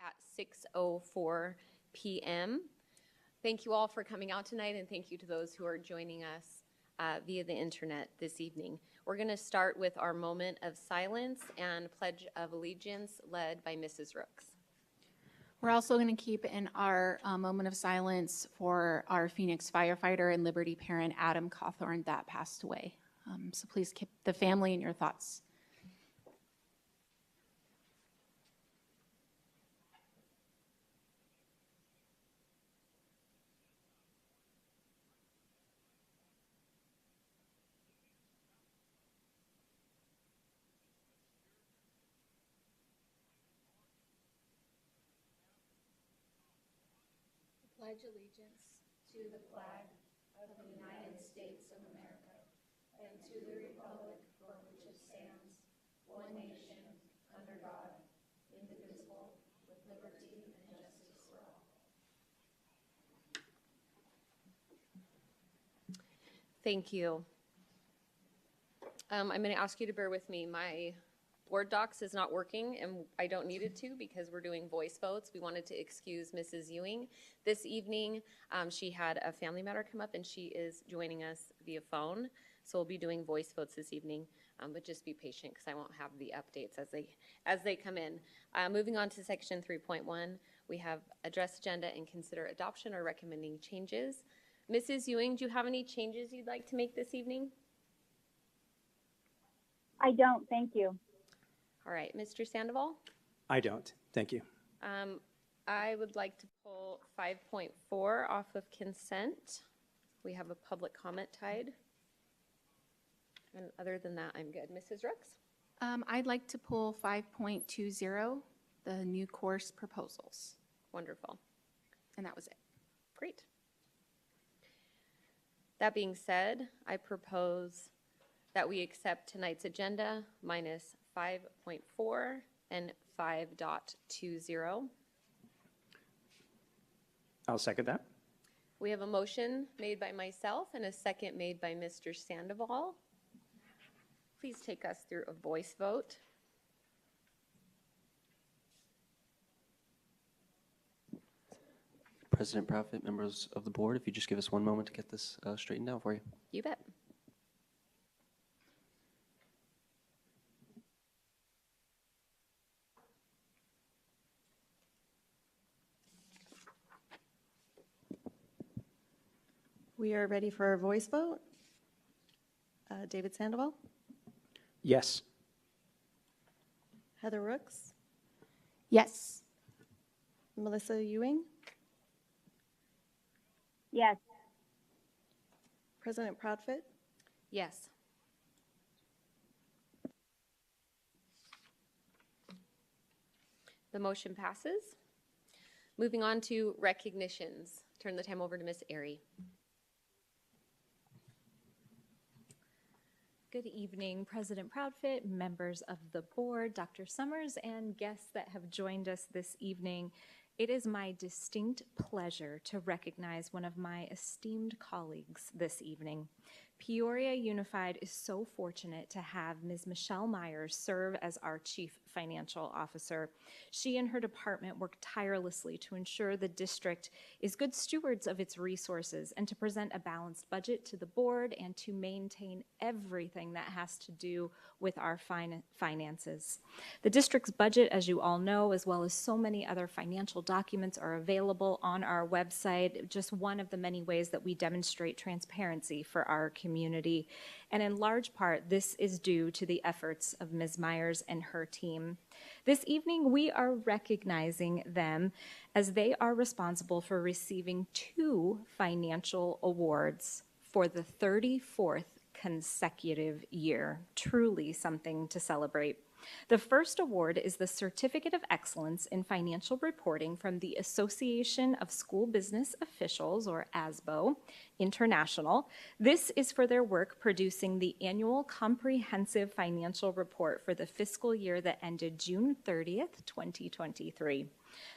at 6:04 p.m. Thank you all for coming out tonight, and thank you to those who are joining us via the internet this evening. We're going to start with our moment of silence and Pledge of Allegiance led by Mrs. Rooks. We're also going to keep in our moment of silence for our Phoenix firefighter and Liberty parent, Adam Cawthorn, that passed away. So please keep the family in your thoughts. Pledge allegiance to the flag of the United States of America and to the republic for which it stands, one nation, under God, indivisible, with liberty and justice for all. Thank you. I'm going to ask you to bear with me. My Word docs is not working, and I don't need it to because we're doing voice votes. We wanted to excuse Mrs. Ewing this evening. She had a family matter come up, and she is joining us via phone. So we'll be doing voice votes this evening, but just be patient because I won't have the updates as they come in. Moving on to section 3.1, we have address agenda and consider adoption or recommending changes. Mrs. Ewing, do you have any changes you'd like to make this evening? I don't, thank you. All right, Mr. Sandoval? I don't. Thank you. I would like to pull 5.4 off of consent. We have a public comment tied. And other than that, I'm good. Mrs. Rooks? I'd like to pull 5.20, the new course proposals. Wonderful. And that was it. Great. That being said, I propose that we accept tonight's agenda minus 5.4 and 5.20. I'll second that. We have a motion made by myself and a second made by Mr. Sandoval. Please take us through a voice vote. President Profit, members of the board, if you just give us one moment to get this straightened out for you. You bet. We are ready for our voice vote. David Sandoval, Yes. Heather Rooks, Yes. Melissa Ewing, Yes, President Proudfit, Yes. The motion passes. Moving on to recognitions. Turn the time over to Ms. Airy. Good evening, President Proudfit, members of the board, Dr. Summers, and guests that have joined us this evening. It is my distinct pleasure to recognize one of my esteemed colleagues this evening. Peoria Unified is so fortunate to have Ms. Michelle Myers serve as our Chief Financial Officer. She and her department work tirelessly to ensure the district is good stewards of its resources and to present a balanced budget to the board and to maintain everything that has to do with our finances. The district's budget, as you all know, as well as so many other financial documents, are available on our website, just one of the many ways that we demonstrate transparency for our community. And in large part, this is due to the efforts of Ms. Myers and her team. This evening, we are recognizing them as they are responsible for receiving 2 financial awards for the 34th consecutive year. Truly something to celebrate. The first award is the Certificate of Excellence in Financial Reporting from the Association of School Business Officials, or ASBO, International. This is for their work producing the annual comprehensive financial report for the fiscal year that ended June 30th, 2023.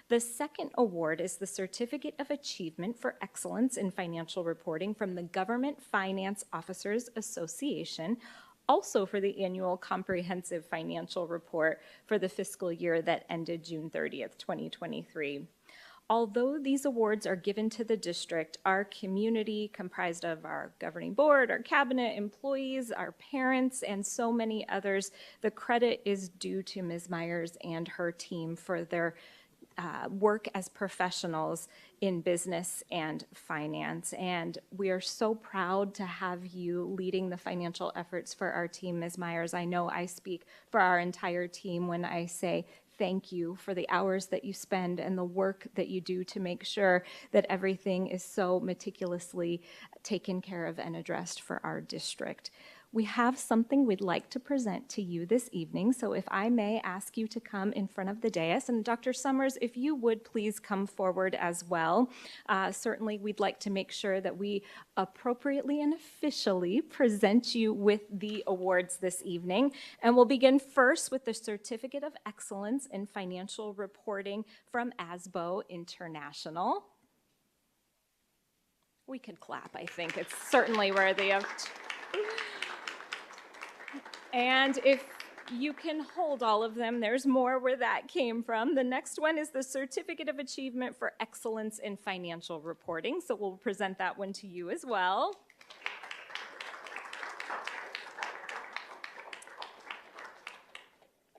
The second award is the Certificate of Achievement for Excellence in Financial Reporting from the Government Finance Officers Association, also for the annual comprehensive financial report for the fiscal year that ended June 30th, 2023. Although these awards are given to the district, our community, comprised of our governing board, our cabinet, employees, our parents, and so many others, the credit is due to Ms. Myers and her team for their work as professionals in business and finance. And we are so proud to have you leading the financial efforts for our team, Ms. Myers. I know I speak for our entire team when I say thank you for the hours that you spend and the work that you do to make sure that everything is so meticulously taken care of and addressed for our district. We have something we'd like to present to you this evening, so if I may ask you to come in front of the dais, and Dr. Summers, if you would please come forward as well. Certainly, we'd like to make sure that we appropriately and officially present you with the awards this evening. And we'll begin first with the Certificate of Excellence in Financial Reporting from ASBO International. We could clap, I think. It's certainly worthy of... And if you can hold all of them, there's more where that came from. The next one is the Certificate of Achievement for Excellence in Financial Reporting. So we'll present that one to you as well.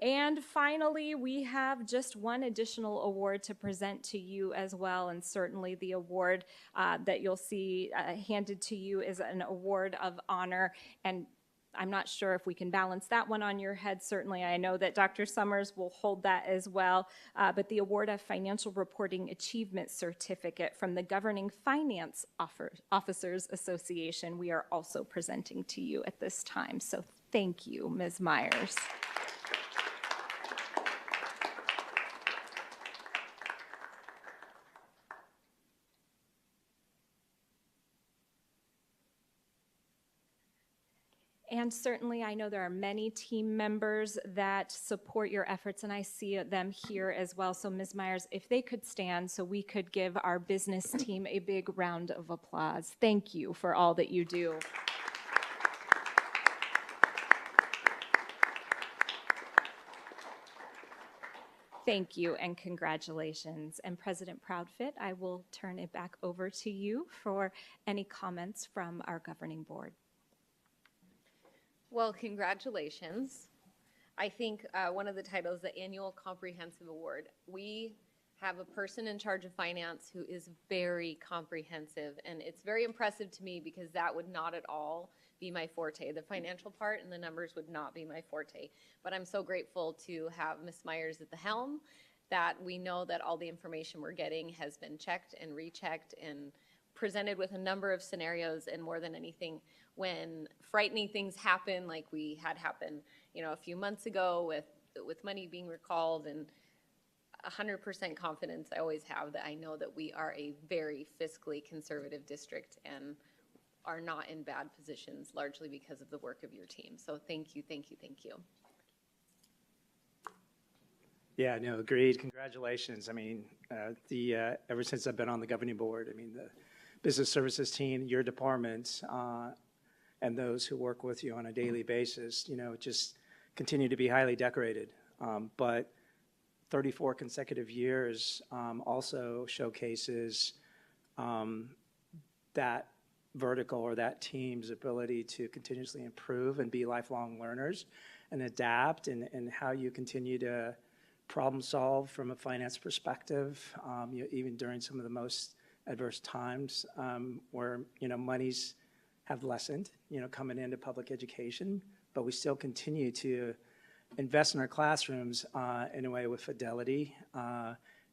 And finally, we have just one additional award to present to you as well. And certainly the award that you'll see handed to you is an award of honor. And I'm not sure if we can balance that one on your head. Certainly, I know that Dr. Summers will hold that as well. But the Award of Financial Reporting Achievement Certificate from the Governing Finance Officers Association, we are also presenting to you at this time. So thank you, Ms. Myers. And certainly, I know there are many team members that support your efforts, and I see them here as well. So, Ms. Myers, if they could stand so we could give our business team a big round of applause. Thank you for all that you do. Thank you and congratulations. And President Proudfit, I will turn it back over to you for any comments from our governing board. Well, congratulations. I think one of the titles, the Annual Comprehensive Award. We have a person in charge of finance who is very comprehensive, and it's very impressive to me because that would not at all be my forte. The financial part and the numbers would not be my forte. But I'm so grateful to have Ms. Myers at the helm, that we know that all the information we're getting has been checked and rechecked and presented with a number of scenarios, and more than anything, when frightening things happen, like we had happen, a few months ago with money being recalled, and 100% confidence I always have that I know that we are a very fiscally conservative district and are not in bad positions, largely because of the work of your team. So thank you, thank you, thank you. Yeah, no, agreed. Congratulations. I mean, ever since I've been on the governing board, I mean, the business services team, your department, and those who work with you on a daily basis, just continue to be highly decorated. But 34 consecutive years also showcases that vertical or that team's ability to continuously improve and be lifelong learners and adapt, and how you continue to problem solve from a finance perspective, even during some of the most adverse times where, monies have lessened, coming into public education, but we still continue to invest in our classrooms in a way with fidelity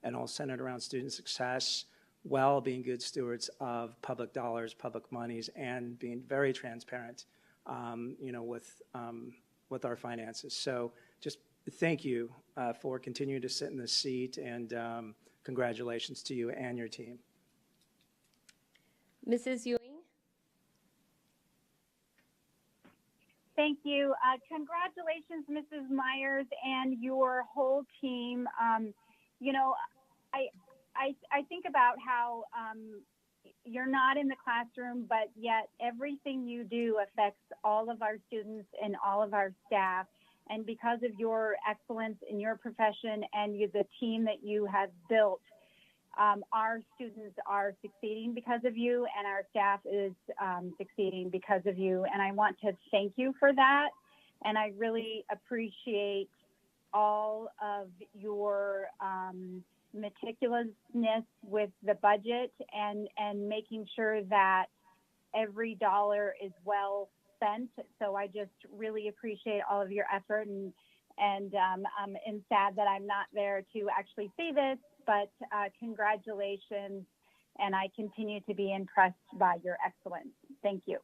and all centered around student success, while being good stewards of public dollars, public monies, and being very transparent, with our finances. So just thank you for continuing to sit in this seat, and congratulations to you and your team. Mrs. Ewing? Thank you. Congratulations, Mrs. Myers and your whole team. I think about how, you're not in the classroom, but yet everything you do affects all of our students and all of our staff. And because of your excellence in your profession and the team that you have built, our students are succeeding because of you, and our staff is succeeding because of you. And I want to thank you for that. And I really appreciate all of your meticulousness with the budget and making sure that every dollar is well spent. So I just really appreciate all of your effort, and I'm sad that I'm not there to actually see this, but congratulations, and I continue to be impressed by your excellence. Thank you.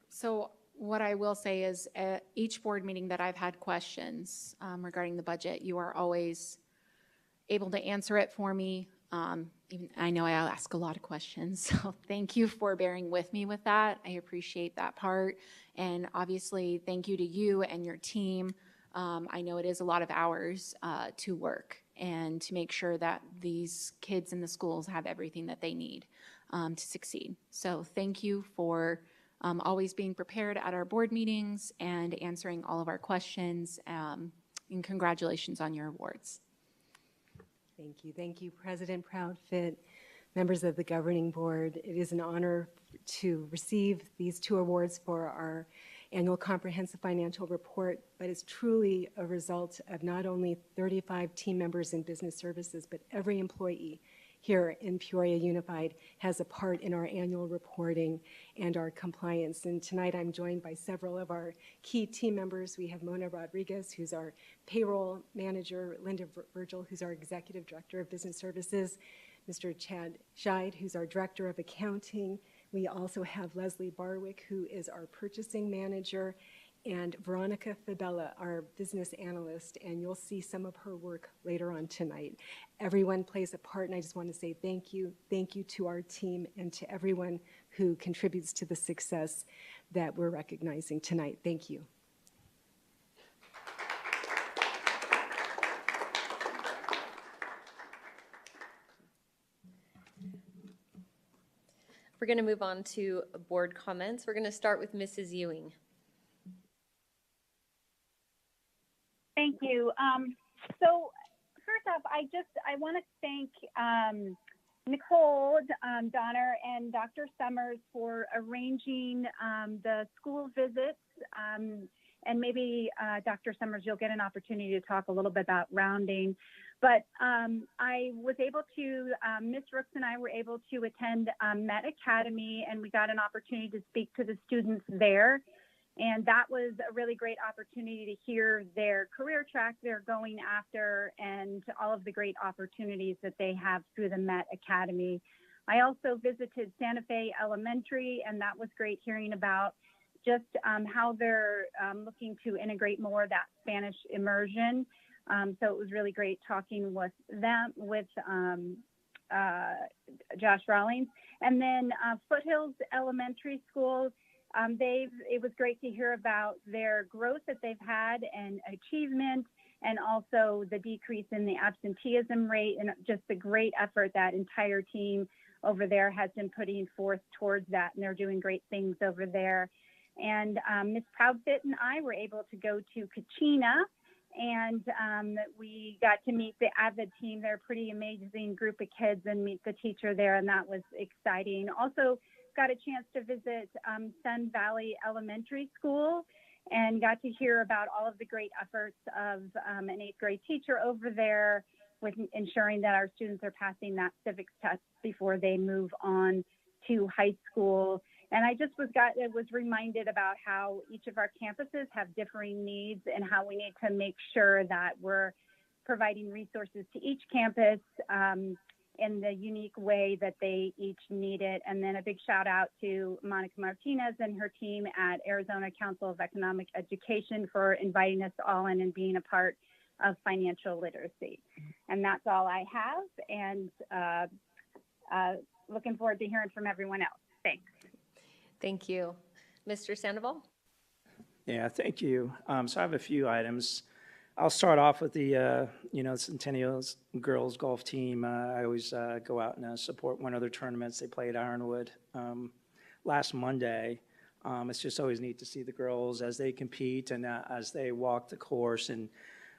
So what I will say is at each board meeting that I've had questions regarding the budget, you are always able to answer it for me. Even I know I ask a lot of questions, so thank you for bearing with me with that. I appreciate that part. And obviously, thank you to you and your team. I know it is a lot of hours to work and to make sure that these kids in the schools have everything that they need to succeed. So thank you for always being prepared at our board meetings and answering all of our questions. And congratulations on your awards. Thank you. Thank you, President Proudfit, members of the governing board. It is an honor to receive these 2 awards for our annual comprehensive financial report, but it's truly a result of not only 35 team members in business services, but every employee here in Peoria Unified has a part in our annual reporting and our compliance. And tonight I'm joined by several of our key team members. We have Mona Rodriguez, who's our payroll manager, Linda Virgil, who's our executive director of business services, Mr. Chad Scheid, who's our director of accounting. We also have Leslie Barwick, who is our purchasing manager, and Veronica Fabella, our business analyst, and you'll see some of her work later on tonight. Everyone plays a part, and I just want to say thank you. Thank you to our team and to everyone who contributes to the success that we're recognizing tonight. Thank you. We're going to move on to board comments. We're going to start with Mrs. Ewing. Thank you. So first off, I want to thank Nicole Donner and Dr. Summers for arranging the school visits. And maybe Dr. Summers, you'll get an opportunity to talk a little bit about rounding. But I was able to, Ms. Rooks and I were able to attend Met Academy, and we got an opportunity to speak to the students there. And that was a really great opportunity to hear their career track they're going after and all of the great opportunities that they have through the Met Academy. I also visited Santa Fe Elementary, and that was great hearing about just how they're looking to integrate more of that Spanish immersion. So it was really great talking with them, with Josh Rawlings. And then Foothills Elementary School, it was great to hear about their growth that they've had and achievement, and also the decrease in the absenteeism rate, and just the great effort that entire team over there has been putting forth towards that. And they're doing great things over there. And Ms. Proudfit and I were able to go to Kachina, and we got to meet the AVID team. They're a pretty amazing group of kids, and meet the teacher there, and that was exciting. Also got a chance to visit Sun Valley Elementary School and got to hear about all of the great efforts of an 8th grade teacher over there with ensuring that our students are passing that civics test before they move on to high school. And I just was reminded about how each of our campuses have differing needs, and how we need to make sure that we're providing resources to each campus in the unique way that they each need it. And then a big shout out to Monica Martinez and her team at Arizona Council of Economic Education for inviting us all in and being a part of financial literacy. And that's all I have, and looking forward to hearing from everyone else. Thanks. Thank you. Mr. Sandoval? Yeah, thank you. So I have a few items. I'll start off with the, Centennial's girls golf team. I always go out and support one of their tournaments. They played Ironwood last Monday. It's just always neat to see the girls as they compete and as they walk the course and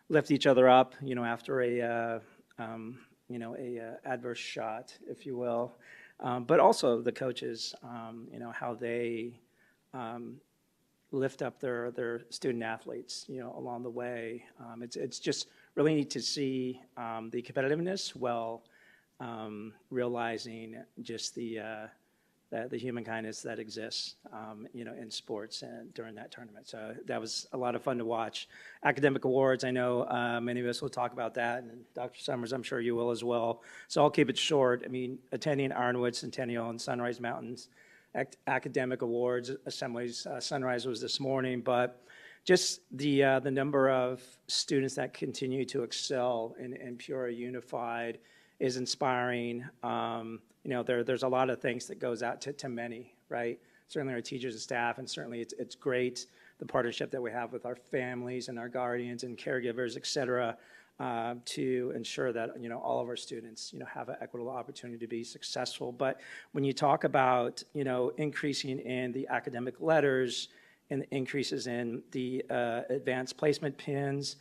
lift each other up, after a adverse shot, if you will. But also the coaches, how they lift up their student athletes, along the way. It's just really neat to see the competitiveness while realizing just the human kindness that exists, in sports and during that tournament. So that was a lot of fun to watch. Academic awards, I know many of us will talk about that, and Dr. Summers, I'm sure you will as well. So I'll keep it short. I mean, attending Ironwood, Centennial, and Sunrise Mountains academic awards assemblies. Sunrise was this morning, but just the number of students that continue to excel in Peoria Unified is inspiring. There's a lot of things that goes out to many, right? Certainly our teachers and staff, and certainly it's great, the partnership that we have with our families and our guardians and caregivers, et cetera, to ensure that, all of our students, have an equitable opportunity to be successful. But when you talk about, increasing in the academic letters and increases in the advanced placement pins,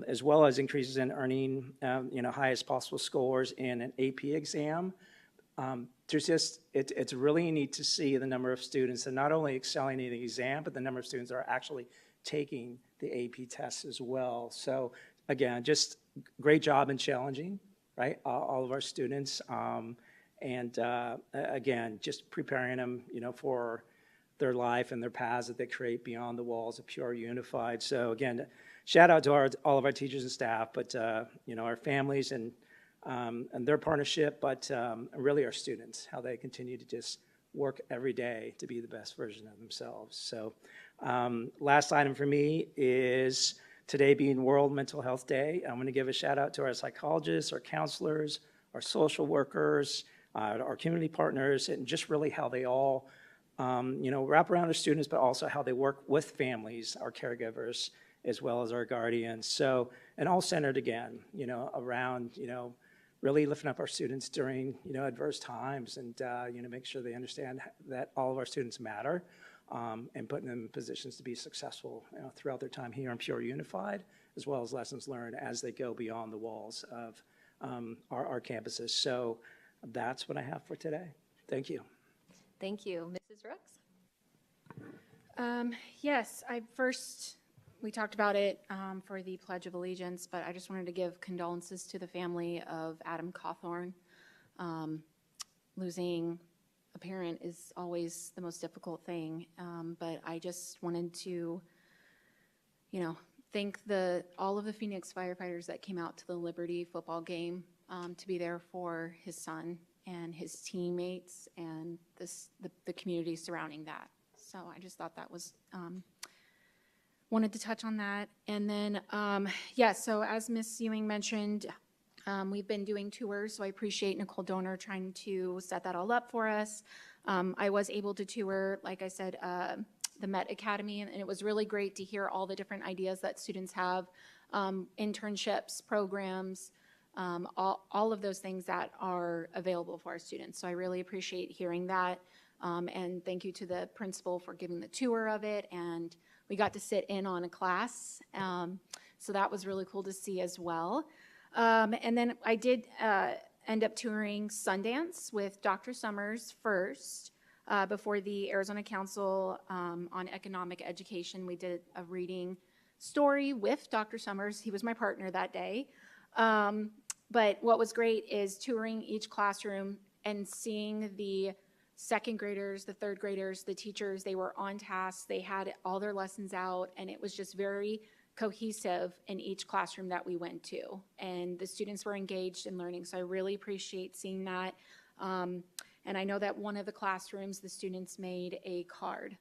as well as increases in earning, highest possible scores in an AP exam, it's really neat to see the number of students that not only excelling in the exam, but the number of students that are actually taking the AP tests as well. So again, just great job in challenging, right, all of our students. Again, just preparing them, for their life and their paths that they create beyond the walls of Peoria Unified. So again, shout out to all of our teachers and staff, but our families and their partnership, but really our students, how they continue to just work every day to be the best version of themselves. So last item for me is today being World Mental Health Day. I'm going to give a shout out to our psychologists, our counselors, our social workers, our community partners, and just really how they all wrap around our students, but also how they work with families, our caregivers, as well as our guardians. So, and all centered again, around, really lifting up our students during, adverse times and, make sure they understand that all of our students matter, and putting them in positions to be successful, throughout their time here in Peoria Unified, as well as lessons learned as they go beyond the walls of our campuses. So that's what I have for today. Thank you. Thank you. Mrs. Rooks? Yes, we talked about it for the Pledge of Allegiance, but I just wanted to give condolences to the family of Adam Cawthorn. Losing a parent is always the most difficult thing, but I just wanted to, thank all of the Phoenix firefighters that came out to the Liberty football game to be there for his son and his teammates and the community surrounding that. So I just thought that was, wanted to touch on that. And then, so as Ms. Ewing mentioned, we've been doing tours, so I appreciate Nicole Donor trying to set that all up for us. I was able to tour, like I said, the Met Academy, and it was really great to hear all the different ideas that students have, internships, programs, all of those things that are available for our students. So I really appreciate hearing that. And thank you to the principal for giving the tour of it. And we got to sit in on a class. So that was really cool to see as well. And then I did end up touring Sundance with Dr. Summers first before the Arizona Council on Economic Education. We did a reading story with Dr. Summers. He was my partner that day. But what was great is touring each classroom and seeing the second graders, the third graders, the teachers. They were on task. They had all their lessons out, and it was just very cohesive in each classroom that we went to. And the students were engaged in learning, so I really appreciate seeing that. And I know that one of the classrooms, the students made a card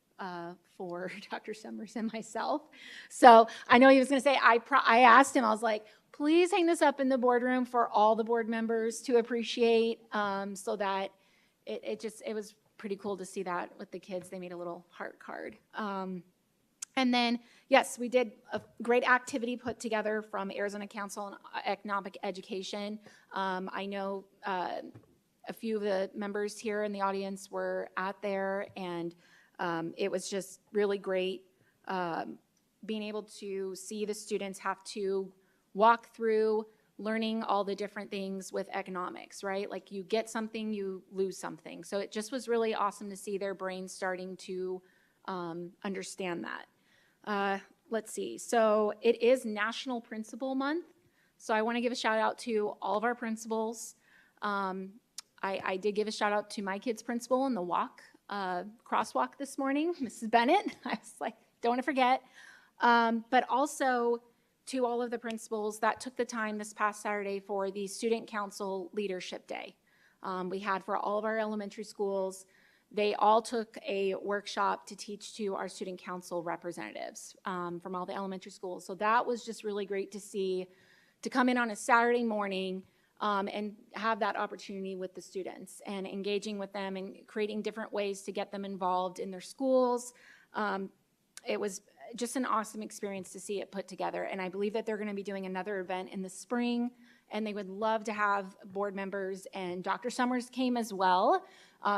for Dr. Summers and myself. So I know he was going to say, I asked him, I was like, please hang this up in the boardroom for all the board members to appreciate, so that it was pretty cool to see that with the kids. They made a little heart card. And And then, yes, we did a great activity put together from Arizona Council on Economic Education. I know a few of the members here in the audience were at there, and it was just really great being able to see the students have to walk through learning all the different things with economics, right? Like you get something, you lose something. So it just was really awesome to see their brains starting to understand that. Let's see. So it is National Principal Month. So I want to give a shout out to all of our principals. I did give a shout out to my kid's principal in the crosswalk this morning, Mrs. Bennett. I was like, don't want to forget. But also to all of the principals that took the time this past Saturday for the Student Council Leadership Day. We had for all of our elementary schools. They all took a workshop to teach to our student council representatives from all the elementary schools. So that was just really great to see, to come in on a Saturday morning and have that opportunity with the students and engaging with them and creating different ways to get them involved in their schools. It was just an awesome experience to see it put together. And I believe that they're going to be doing another event in the spring, and they would love to have board members, and Dr. Summers came as well.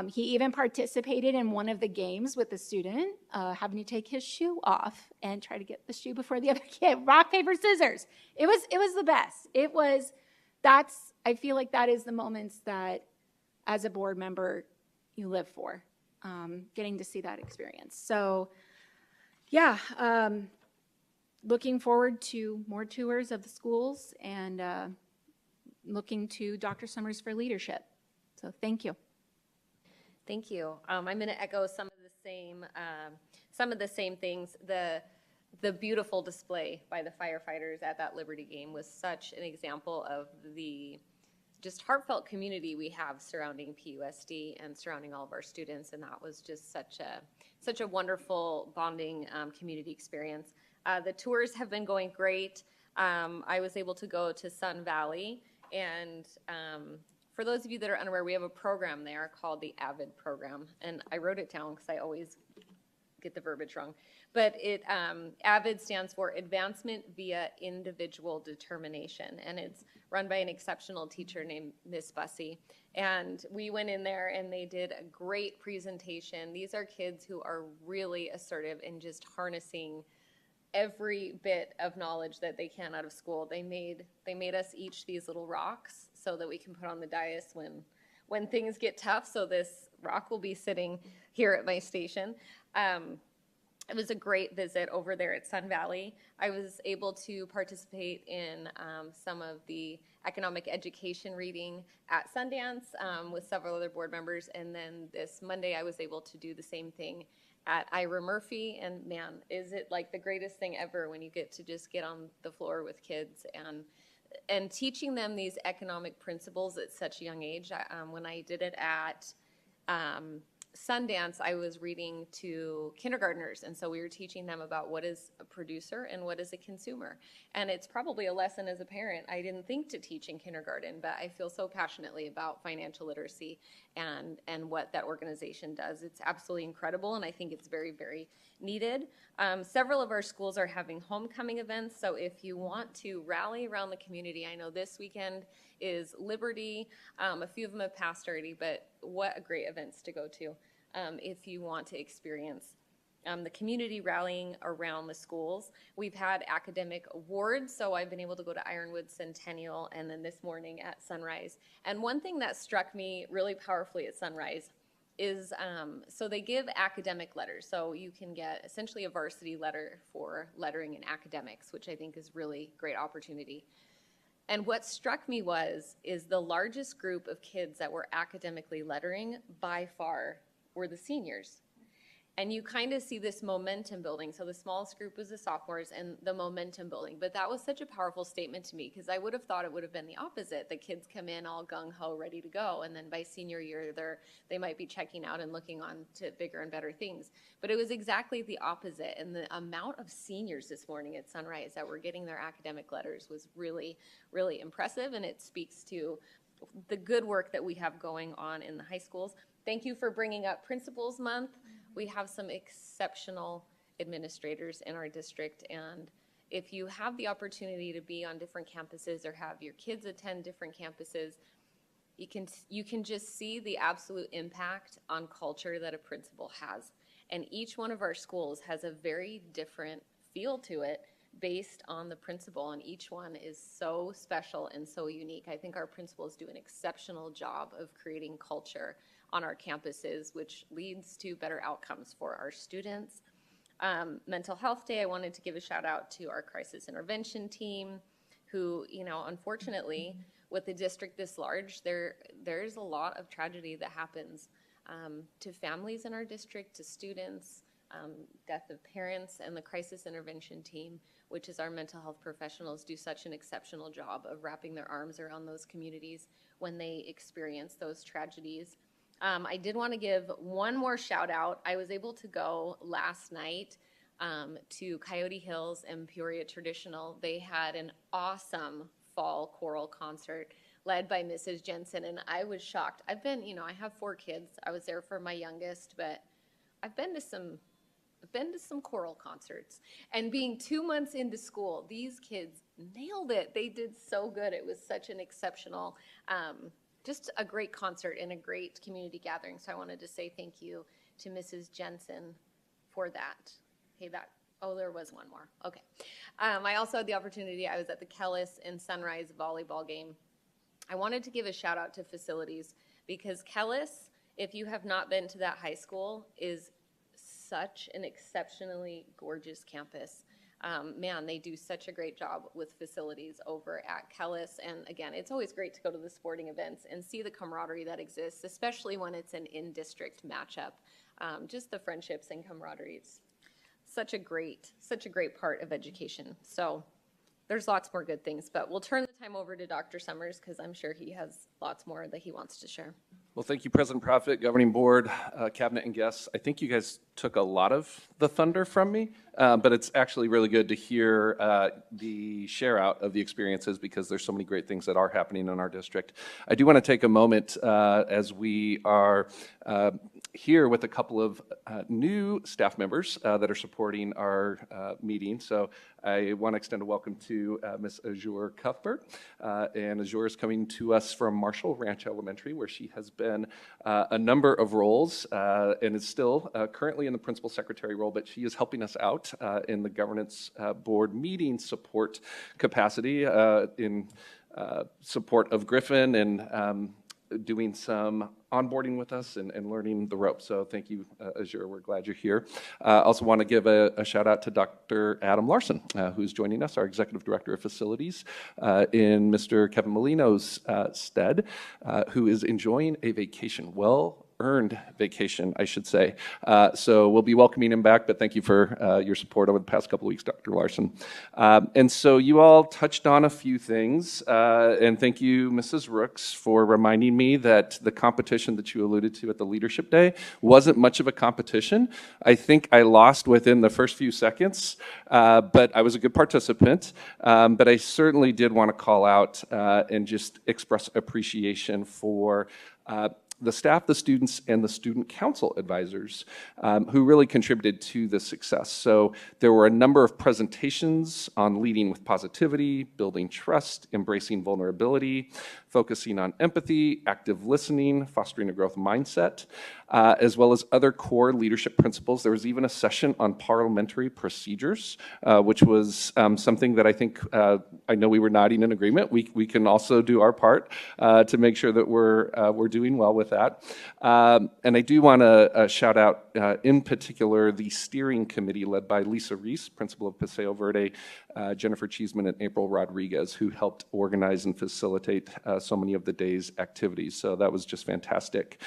He even participated in one of the games with the student, having to take his shoe off and try to get the shoe before the other kid. Rock, paper, scissors. It was the best. I feel like that is the moments that as a board member you live for, getting to see that experience. So yeah, looking forward to more tours of the schools and looking to Dr. Summers for leadership. So thank you. Thank you. I'm going to echo some of the same things. The beautiful display by the firefighters at that Liberty game was such an example of the just heartfelt community we have surrounding PUSD and surrounding all of our students, and that was just such a wonderful bonding community experience. The tours have been going great. I was able to go to Sun Valley, and for those of you that are unaware, we have a program there called the AVID program, and I wrote it down because I always get the verbiage wrong. But AVID stands for Advancement via Individual Determination, and it's run by an exceptional teacher named Miss Bussey. And we went in there and they did a great presentation. These are kids who are really assertive in just harnessing every bit of knowledge that they can out of school. They made us each these little rocks so that we can put on the dais when things get tough. So this rock will be sitting here at my station. It was a great visit over there at Sun Valley. I was able to participate in some of the economic education reading at Sundance with several other board members. And then this Monday, I was able to do the same thing at Ira Murphy. And man, is it like the greatest thing ever when you get to just get on the floor with kids and teaching them these economic principles at such a young age. When I did it at Sundance, I was reading to kindergartners, and so we were teaching them about what is a producer and what is a consumer. And it's probably a lesson as a parent I didn't think to teach in kindergarten, but I feel so passionately about financial literacy and what that organization does. It's absolutely incredible, and I think it's very, very needed. Several of our schools are having homecoming events, so if you want to rally around the community, I know this weekend is Liberty. A few of them have passed already, but what a great events to go to if you want to experience the community rallying around the schools. We've had academic awards, so I've been able to go to Ironwood Centennial and then this morning at Sunrise. And one thing that struck me really powerfully at Sunrise is, so they give academic letters. So you can get essentially a varsity letter for lettering in academics, which I think is really great opportunity. And what struck me is the largest group of kids that were academically lettering by far were the seniors. And you kind of see this momentum building. So the smallest group was the sophomores and the momentum building. But that was such a powerful statement to me because I would have thought it would have been the opposite. The kids come in all gung-ho, ready to go. And then by senior year, they might be checking out and looking on to bigger and better things. But it was exactly the opposite. And the amount of seniors this morning at Sunrise that were getting their academic letters was really, really impressive. And it speaks to the good work that we have going on in the high schools. Thank you for bringing up Principals Month. We have some exceptional administrators in our district. And if you have the opportunity to be on different campuses or have your kids attend different campuses, you can just see the absolute impact on culture that a principal has. And each one of our schools has a very different feel to it based on the principal, and each one is so special and so unique. I think our principals do an exceptional job of creating culture on our campuses, which leads to better outcomes for our students. Mental Health Day, I wanted to give a shout out to our crisis intervention team, who, unfortunately, with a district this large, there's a lot of tragedy that happens to families in our district, to students, death of parents, and the crisis intervention team, which is our mental health professionals, do such an exceptional job of wrapping their arms around those communities when they experience those tragedies. I did want to give one more shout out. I was able to go last night to Coyote Hills and Peoria Traditional. They had an awesome fall choral concert led by Mrs. Jensen, and I was shocked. I have 4 kids. I was there for my youngest, but I've been to some choral concerts. And being 2 months into school, these kids nailed it. They did so good. It was such an exceptional, just a great concert and a great community gathering. So I wanted to say thank you to Mrs. Jensen for that. Okay, there was one more. Okay. I also had the opportunity, I was at the Kellis and Sunrise volleyball game. I wanted to give a shout out to facilities, because Kellis, if you have not been to that high school, is such an exceptionally gorgeous campus. Man, they do such a great job with facilities over at Kellis. And again, it's always great to go to the sporting events and see the camaraderie that exists, especially when it's an in-district matchup. Just the friendships and camaraderie. It's such a great part of education. So there's lots more good things, but we'll turn the time over to Dr. Summers, because I'm sure he has lots more that he wants to share. Well, thank you, President Proffitt, Governing Board, Cabinet, and guests. I think you guys took a lot of the thunder from me, but it's actually really good to hear the share out of the experiences, because there's so many great things that are happening in our district. I do want to take a moment as we are here with a couple of new staff members that are supporting our meeting. So I want to extend a welcome to Ms. Azure Cuthbert. And Azure is coming to us from Marshall Ranch Elementary, where she has been a number of roles and is still currently in the principal secretary role, but she is helping us out in the governance board meeting support capacity in support of Griffin and doing some onboarding with us and learning the ropes. So thank you, Azure. We're glad you're here. Also want to give a shout out to Dr. Adam Larson, who's joining us, our Executive Director of Facilities, in Mr. Kevin Molino's stead, who is enjoying a vacation. Well-earned vacation, I should say. So we'll be welcoming him back, but thank you for your support over the past couple of weeks, Dr. Larson. And so you all touched on a few things, and thank you, Mrs. Rooks, for reminding me that the competition that you alluded to at the Leadership Day wasn't much of a competition. I think I lost within the first few seconds, but I was a good participant. But I certainly did want to call out and just express appreciation for the staff, the students, and the student council advisors who really contributed to the success. So there were a number of presentations on leading with positivity, building trust, embracing vulnerability, focusing on empathy, active listening, fostering a growth mindset, as well as other core leadership principles. There was even a session on parliamentary procedures, which was something that I think, I know we were nodding in agreement. We can also do our part to make sure that we're doing well with that. And I do want to shout out, in particular, the steering committee led by Lisa Reese, principal of Paseo Verde, Jennifer Cheeseman, and April Rodriguez, who helped organize and facilitate so many of the day's activities. So that was just fantastic.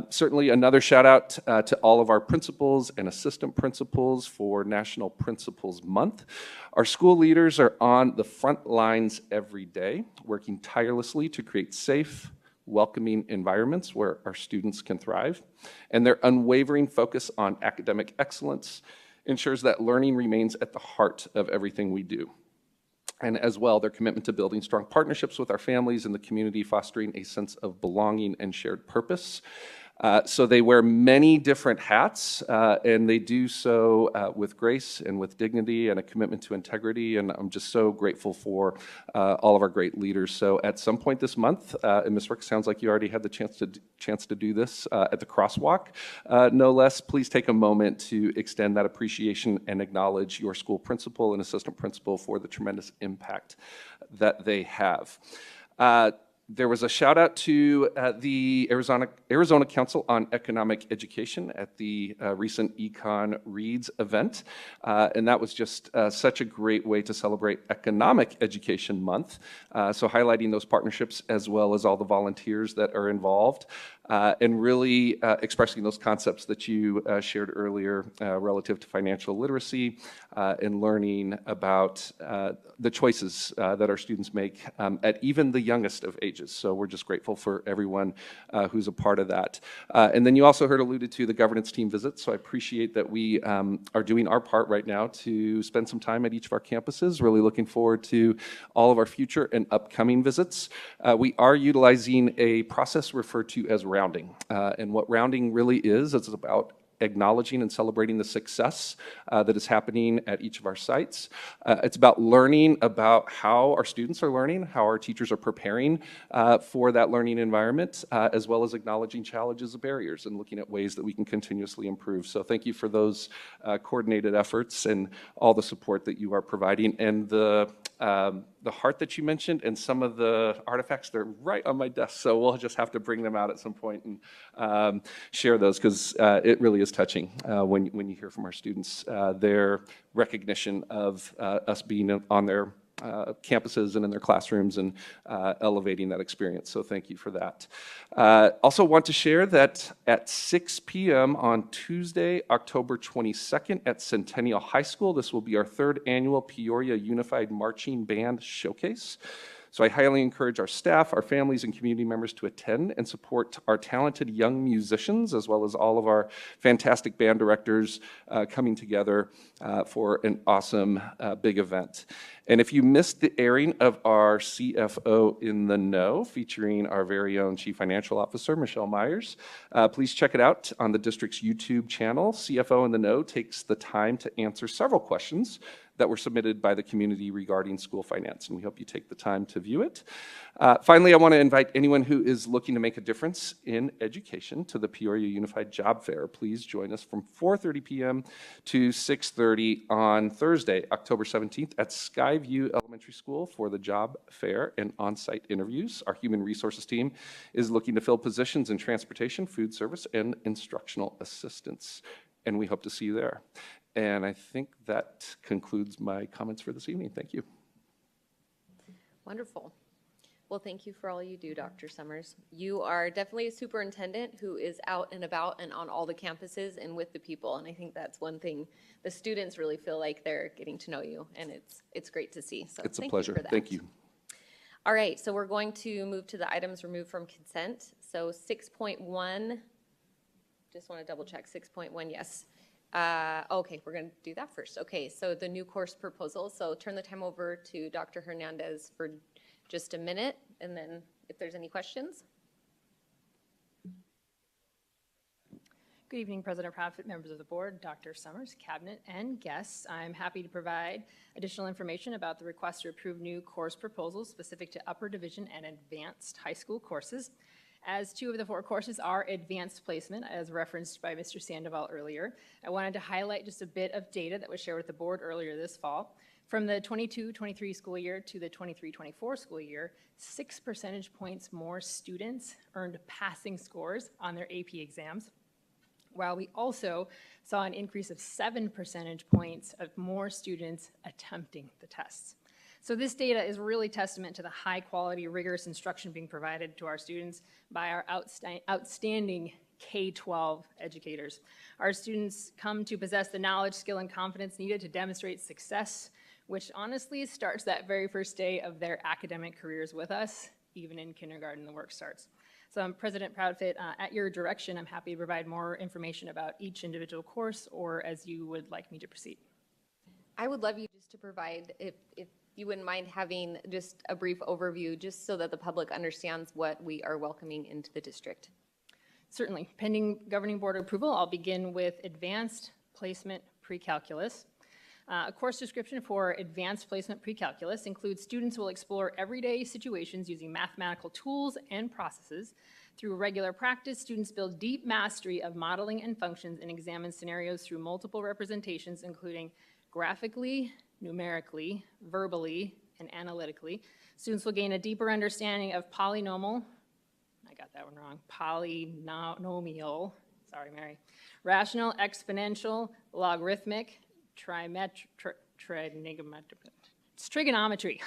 Certainly another shout out to all of our principals and assistant principals for National Principals Month. Our school leaders are on the front lines every day, working tirelessly to create safe, welcoming environments where our students can thrive. And their unwavering focus on academic excellence ensures that learning remains at the heart of everything we do. And as well, their commitment to building strong partnerships with our families and the community, fostering a sense of belonging and shared purpose. So they wear many different hats, and they do so with grace and with dignity and a commitment to integrity. And I'm just so grateful for all of our great leaders. So at some point this month, and Ms. Rick, sounds like you already had the chance to do this at the crosswalk, no less, please take a moment to extend that appreciation and acknowledge your school principal and assistant principal for the tremendous impact that they have. There was a shout out to the Arizona Council on Economic Education at the recent Econ Reads event. And that was just such a great way to celebrate Economic Education Month. So highlighting those partnerships as well as all the volunteers that are involved. And really expressing those concepts that you shared earlier relative to financial literacy and learning about the choices that our students make at even the youngest of ages. So we're just grateful for everyone who's a part of that. And then you also heard alluded to the governance team visits. So I appreciate that we are doing our part right now to spend some time at each of our campuses. Really looking forward to all of our future and upcoming visits. We are utilizing a process referred to as rounding. And what rounding really is, it's about acknowledging and celebrating the success that is happening at each of our sites. It's about learning about how our students are learning, how our teachers are preparing for that learning environment, as well as acknowledging challenges and barriers and looking at ways that we can continuously improve. So thank you for those coordinated efforts and all the support that you are providing. And the heart that you mentioned and some of the artifacts, they're right on my desk, so we'll just have to bring them out at some point and share those, because it really is touching when you hear from our students, their recognition of us being on their campuses and in their classrooms and elevating that experience. So thank you for that. Also want to share that at 6 p.m. on Tuesday, October 22nd at Centennial High School, this will be our 3rd annual Peoria Unified Marching Band Showcase. So I highly encourage our staff, our families, and community members to attend and support our talented young musicians, as well as all of our fantastic band directors coming together for an awesome big event. And if you missed the airing of our CFO in the Know, featuring our very own Chief Financial Officer, Michelle Myers, please check it out on the district's YouTube channel. CFO in the Know takes the time to answer several questions that were submitted by the community regarding school finance, and we hope you take the time to view it. Finally, I want to invite anyone who is looking to make a difference in education to the Peoria Unified Job Fair. Please join us from 4:30 p.m. to 6:30 on Thursday, October 17th at Skyview Elementary School for the job fair and on-site interviews. Our human resources team is looking to fill positions in transportation, food service, and instructional assistance, and we hope to see you there. And I think that concludes my comments for this evening. Thank you. Wonderful. Well, thank you for all you do, Dr. Summers. You are definitely a superintendent who is out and about and on all the campuses and with the people. And I think that's one thing the students really feel like they're getting to know you, and it's great to see. So it's a thank pleasure. You for that. Thank you. All right, so we're going to move to the items removed from consent. So 6.1, just want to double check, 6.1, yes. Okay, we're going to do that first. Okay, so the new course proposal. So turn the time over to Dr. Hernandez for just a minute, and then if there's any questions. Good evening, President Proudfoot, members of the board, Dr. Summers, cabinet, and guests. I'm happy to provide additional information about the request to approve new course proposals specific to upper division and advanced high school courses. As 2 of the 4 courses are advanced placement, as referenced by Mr. Sandoval earlier, I wanted to highlight just a bit of data that was shared with the board earlier this fall. From the 22-23 school year to the 23-24 school year, 6 percentage points more students earned passing scores on their AP exams, while we also saw an increase of 7 percentage points of more students attempting the tests. So this data is really testament to the high quality, rigorous instruction being provided to our students by our outstanding K-12 educators. Our students come to possess the knowledge, skill, and confidence needed to demonstrate success, which honestly starts that very first day of their academic careers with us, even in kindergarten, the work starts. So I'm President Proudfoot, at your direction, I'm happy to provide more information about each individual course, or as you would like me to proceed. I would love you just to provide, if you wouldn't mind having just a brief overview, just so that the public understands what we are welcoming into the district. Certainly. Pending governing board approval, I'll begin with advanced placement pre-calculus. A course description for advanced placement pre-calculus includes students will explore everyday situations using mathematical tools and processes. Through regular practice, students build deep mastery of modeling and functions and examine scenarios through multiple representations, including graphically, numerically, verbally, and analytically. Students will gain a deeper understanding of polynomial, I got that one wrong, polynomial, sorry, Mary, rational, exponential, logarithmic, trigonometry,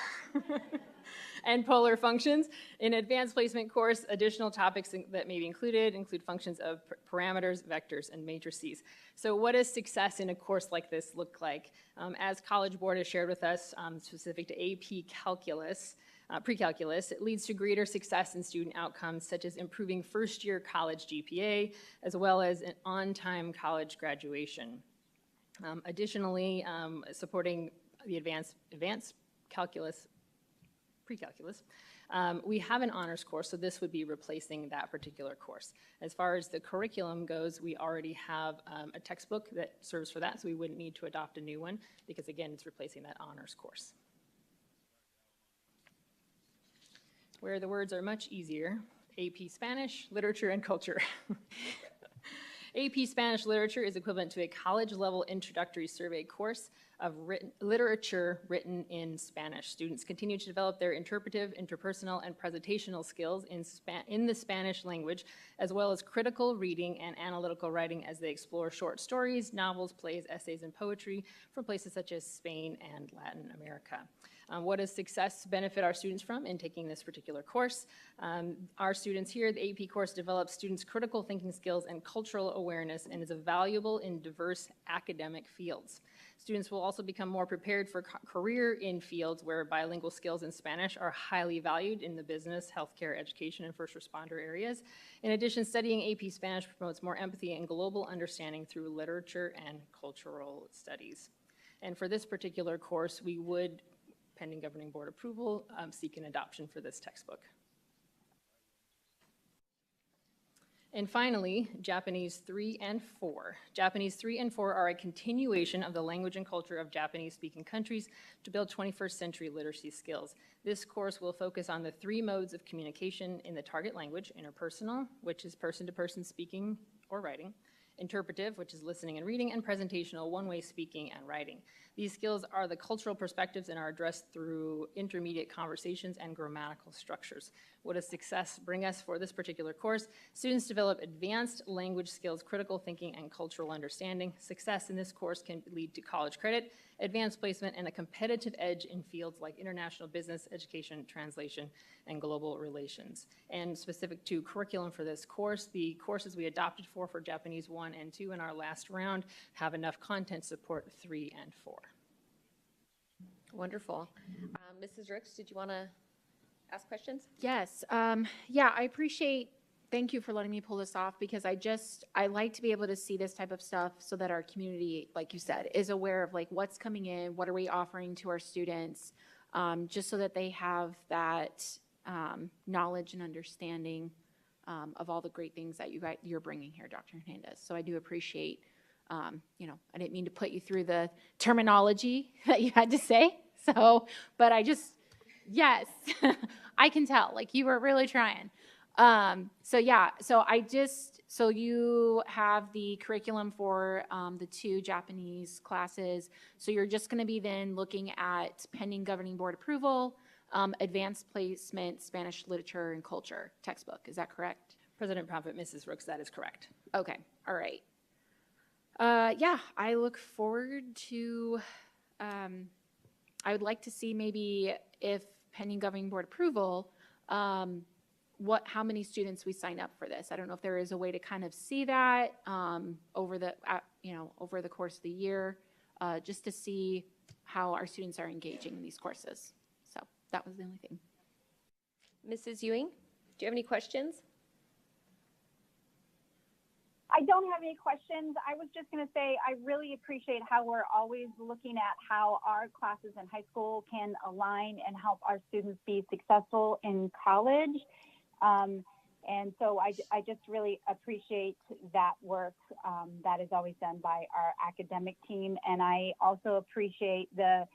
and polar functions. In advanced placement course, additional topics that may be include functions of parameters, vectors, and matrices. So what does success in a course like this look like? As College Board has shared with us, specific to AP Calculus, pre-calculus, it leads to greater success in student outcomes such as improving first-year college GPA, as well as an on-time college graduation. Additionally, supporting the advanced calculus, pre-calculus, we have an honors course, so this would be replacing that particular course. As far as the curriculum goes, we already have a textbook that serves for that, so we wouldn't need to adopt a new one because, again, it's replacing that honors course. Where the words are much easier, AP Spanish, Literature, and Culture. AP Spanish Literature is equivalent to a college-level introductory survey course of literature written in Spanish. Students continue to develop their interpretive, interpersonal, and presentational skills in the Spanish language, as well as critical reading and analytical writing as they explore short stories, novels, plays, essays, and poetry from places such as Spain and Latin America. What does success benefit our students from in taking this particular course? Our students here, the AP course develops students' critical thinking skills and cultural awareness and is valuable in diverse academic fields. Students will also become more prepared for career in fields where bilingual skills in Spanish are highly valued in the business, healthcare, education, and first responder areas. In addition, studying AP Spanish promotes more empathy and global understanding through literature and cultural studies. And for this particular course, we would, pending governing board approval, seek an adoption for this textbook. And finally, Japanese 3 and 4. Japanese 3 and 4 are a continuation of the language and culture of Japanese-speaking countries to build 21st century literacy skills. This course will focus on the 3 modes of communication in the target language: interpersonal, which is person-to-person speaking or writing; interpretive, which is listening and reading; and presentational, one-way speaking and writing. These skills are the cultural perspectives and are addressed through intermediate conversations and grammatical structures. What does success bring us for this particular course? Students develop advanced language skills, critical thinking, and cultural understanding. Success in this course can lead to college credit, advanced placement, and a competitive edge in fields like international business, education, translation, and global relations. And specific to curriculum for this course, the courses we adopted for Japanese 1 and 2 in our last round have enough content to support 3 and 4. Wonderful. Mrs. Ricks, did you want to ask questions? Yes. Yeah, I appreciate, thank you for letting me pull this off, because I like to be able to see this type of stuff so that our community, like you said, is aware of like what's coming in, what are we offering to our students, just so that they have that knowledge and understanding of all the great things that you're bringing here, Dr. Hernandez. So I do appreciate, I didn't mean to put you through the terminology that you had to say. So, but yes, I can tell, like you were really trying. So you have the curriculum for the 2 Japanese classes. So you're just going to be then looking at pending governing board approval, advanced placement, Spanish literature and culture textbook. Is that correct? President Profit, Mrs. Rooks, that is correct. Okay. All right. Yeah, I look forward to, I would like to see maybe if pending governing board approval, how many students we sign up for this. I don't know if there is a way to kind of see that over the course of the year, just to see how our students are engaging in these courses. So that was the only thing. Mrs. Ewing, do you have any questions? I don't have any questions. I was just going to say I really appreciate how we're always looking at how our classes in high school can align and help our students be successful in college. And so I just really appreciate that work that is always done by our academic team. And I also appreciate the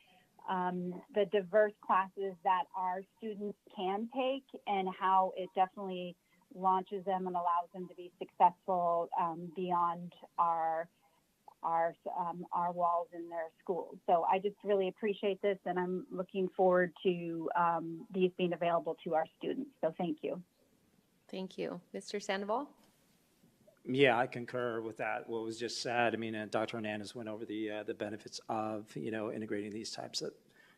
diverse classes that our students can take and how it definitely launches them and allows them to be successful beyond our walls in their schools. So I just really appreciate this, and I'm looking forward to these being available to our students. So thank you. Thank you. Mr. Sandoval? Yeah, I concur with that, what was just said. I mean, Dr. Hernandez went over the benefits of, integrating these types of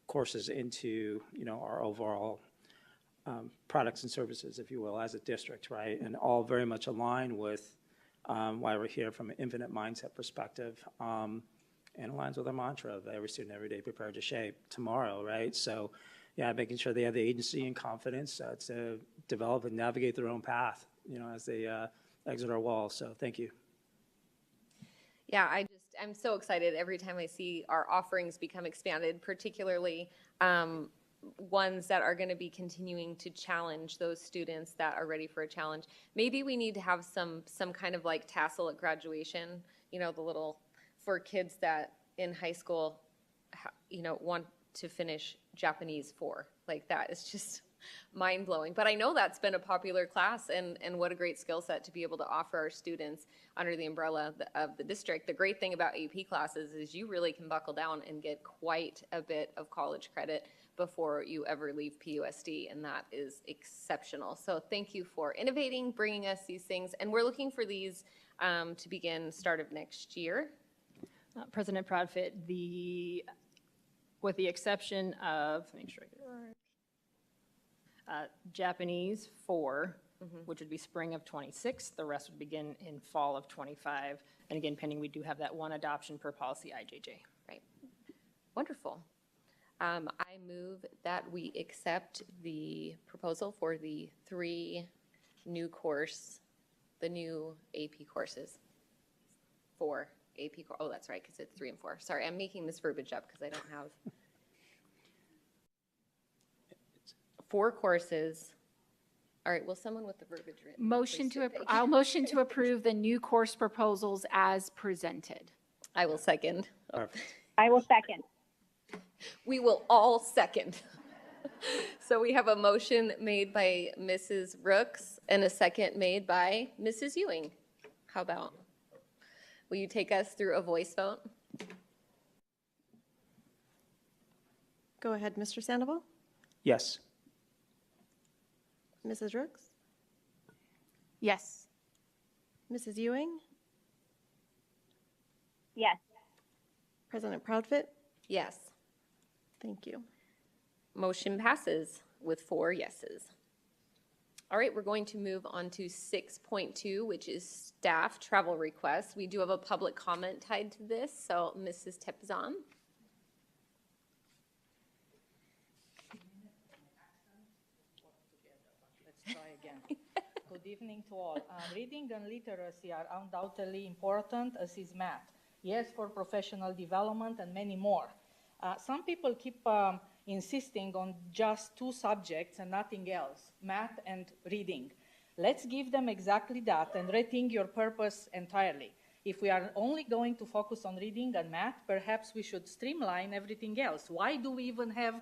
courses into, our overall products and services, if you will, as a district, right? And all very much aligned with why we're here from an infinite mindset perspective, and aligns with our mantra of every student, every day, prepared to shape tomorrow, right? So, yeah, making sure they have the agency and confidence to develop and navigate their own path, as they exit our walls. So thank you. Yeah, I'm so excited every time I see our offerings become expanded, particularly ones that are going to be continuing to challenge those students that are ready for a challenge. Maybe we need to have some kind of like tassel at graduation, the little, for kids that in high school, want to finish Japanese 4. Like that is just mind-blowing. But I know that's been a popular class, and what a great skill set to be able to offer our students under the umbrella of the district. The great thing about AP classes is you really can buckle down and get quite a bit of college credit before you ever leave PUSD, and that is exceptional. So thank you for innovating, bringing us these things, and we're looking for these to begin start of next year. President Proudfit, with the exception of, make sure I get it right, Japanese 4, which would be spring of 26. The rest would begin in fall of 25. And again, pending, we do have that one adoption per policy IJJ. Right. Wonderful. I move that we accept the proposal for the 3 new the new AP courses. 4 AP, oh, that's right, because it's 3 and 4. Sorry, I'm making this verbiage up because I don't have 4 courses. All right, will someone with the verbiage written? I'll motion to approve the new course proposals as presented. I will second. Perfect. I will second. We will all second. So we have a motion made by Mrs. Rooks and a second made by Mrs. Ewing. How about? Will you take us through a voice vote? Go ahead, Mr. Sandoval. Yes. Mrs. Rooks? Yes. Mrs. Ewing? Yes. President Proudfit? Yes. Thank you. Motion passes with 4 yeses. All right, we're going to move on to 6.2, which is staff travel requests. We do have a public comment tied to this, so Mrs. Tepzan. Let's try again. Good evening to all. Reading and literacy are undoubtedly important, as is math. Yes, for professional development and many more. Some people keep insisting on just 2 subjects and nothing else, math and reading. Let's give them exactly that and rethink your purpose entirely. If we are only going to focus on reading and math, perhaps we should streamline everything else. Why do we even have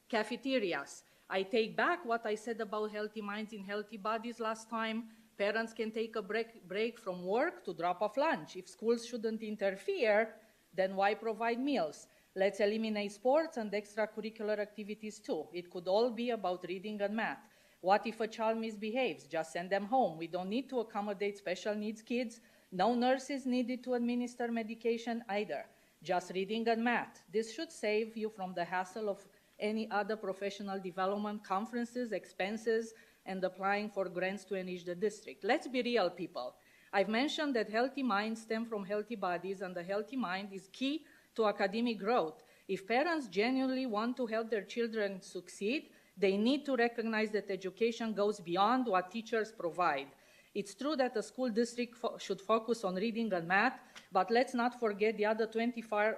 cafeterias? I take back what I said about healthy minds in healthy bodies last time. Parents can take a break from work to drop off lunch. If schools shouldn't interfere, then why provide meals? Let's eliminate sports and extracurricular activities too. It could all be about reading and math. What if a child misbehaves? Just send them home. We don't need to accommodate special needs kids. No nurses needed to administer medication either. Just reading and math. This should save you from the hassle of any other professional development conferences, expenses, and applying for grants to enrich the district. Let's be real, people. I've mentioned that healthy minds stem from healthy bodies, and the healthy mind is key to academic growth. If parents genuinely want to help their children succeed, they need to recognize that education goes beyond what teachers provide. It's true that a school district should focus on reading and math, but let's not forget the other 25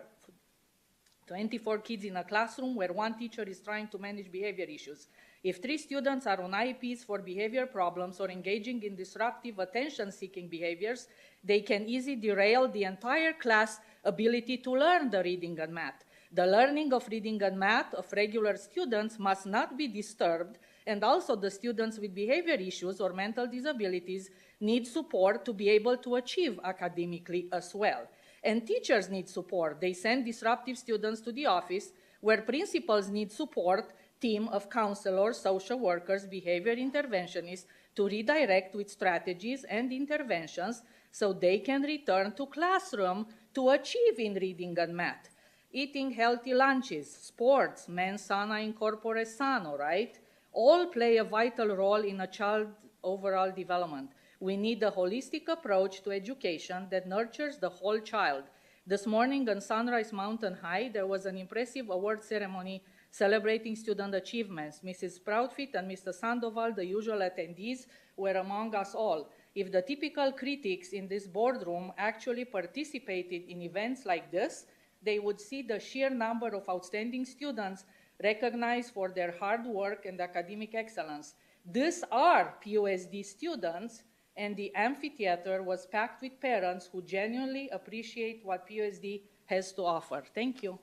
24 kids in a classroom where one teacher is trying to manage behavior issues. If 3 students are on IEPs for behavior problems or engaging in disruptive attention-seeking behaviors, they can easily derail the entire class' ability to learn the reading and math. The learning of reading and math of regular students must not be disturbed, and also the students with behavior issues or mental disabilities need support to be able to achieve academically as well. And teachers need support. They send disruptive students to the office, where principals need support, team of counselors, social workers, behavior interventionists to redirect with strategies and interventions so they can return to classroom to achieve in reading and math. Eating healthy lunches, sports, mens sana in corpore sano, right? All play a vital role in a child's overall development. We need a holistic approach to education that nurtures the whole child. This morning on Sunrise Mountain High, there was an impressive award ceremony celebrating student achievements. Mrs. Proudfit and Mr. Sandoval, the usual attendees, were among us all. If the typical critics in this boardroom actually participated in events like this, they would see the sheer number of outstanding students recognized for their hard work and academic excellence. These are PUSD students, and the amphitheater was packed with parents who genuinely appreciate what PUSD has to offer. Thank you.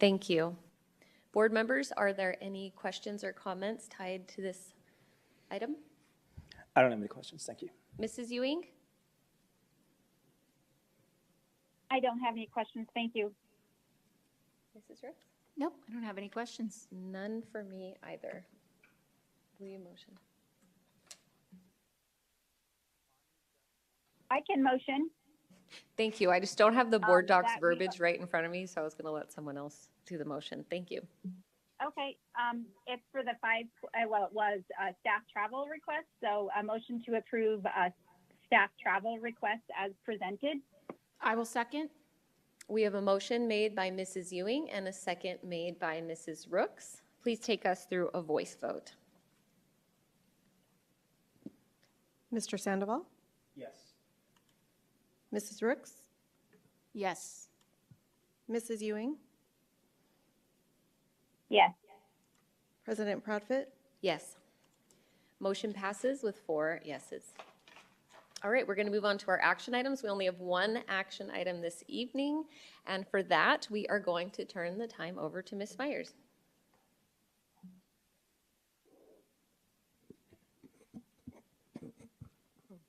Thank you. Board members, are there any questions or comments tied to this item? I don't have any questions. Thank you. Mrs. Ewing? I don't have any questions. Thank you. Mrs. Rooks? Nope, I don't have any questions. None for me either. Will you motion? I can motion. Thank you. I just don't have the board docs that we- verbiage right in front of me, so I was going to let someone else do the motion. Thank you. Okay, it's for the it was staff travel request. So a motion to approve staff travel request as presented. I will second. We have a motion made by Mrs. Ewing and a second made by Mrs. Rooks. Please take us through a voice vote. Mr. Sandoval? Yes. Mrs. Rooks? Yes. Mrs. Ewing? Yes. President Proudfit? Yes. Motion passes with 4 yeses. All right, we're going to move on to our action items. We only have one action item this evening, and for that, we are going to turn the time over to Ms. Myers.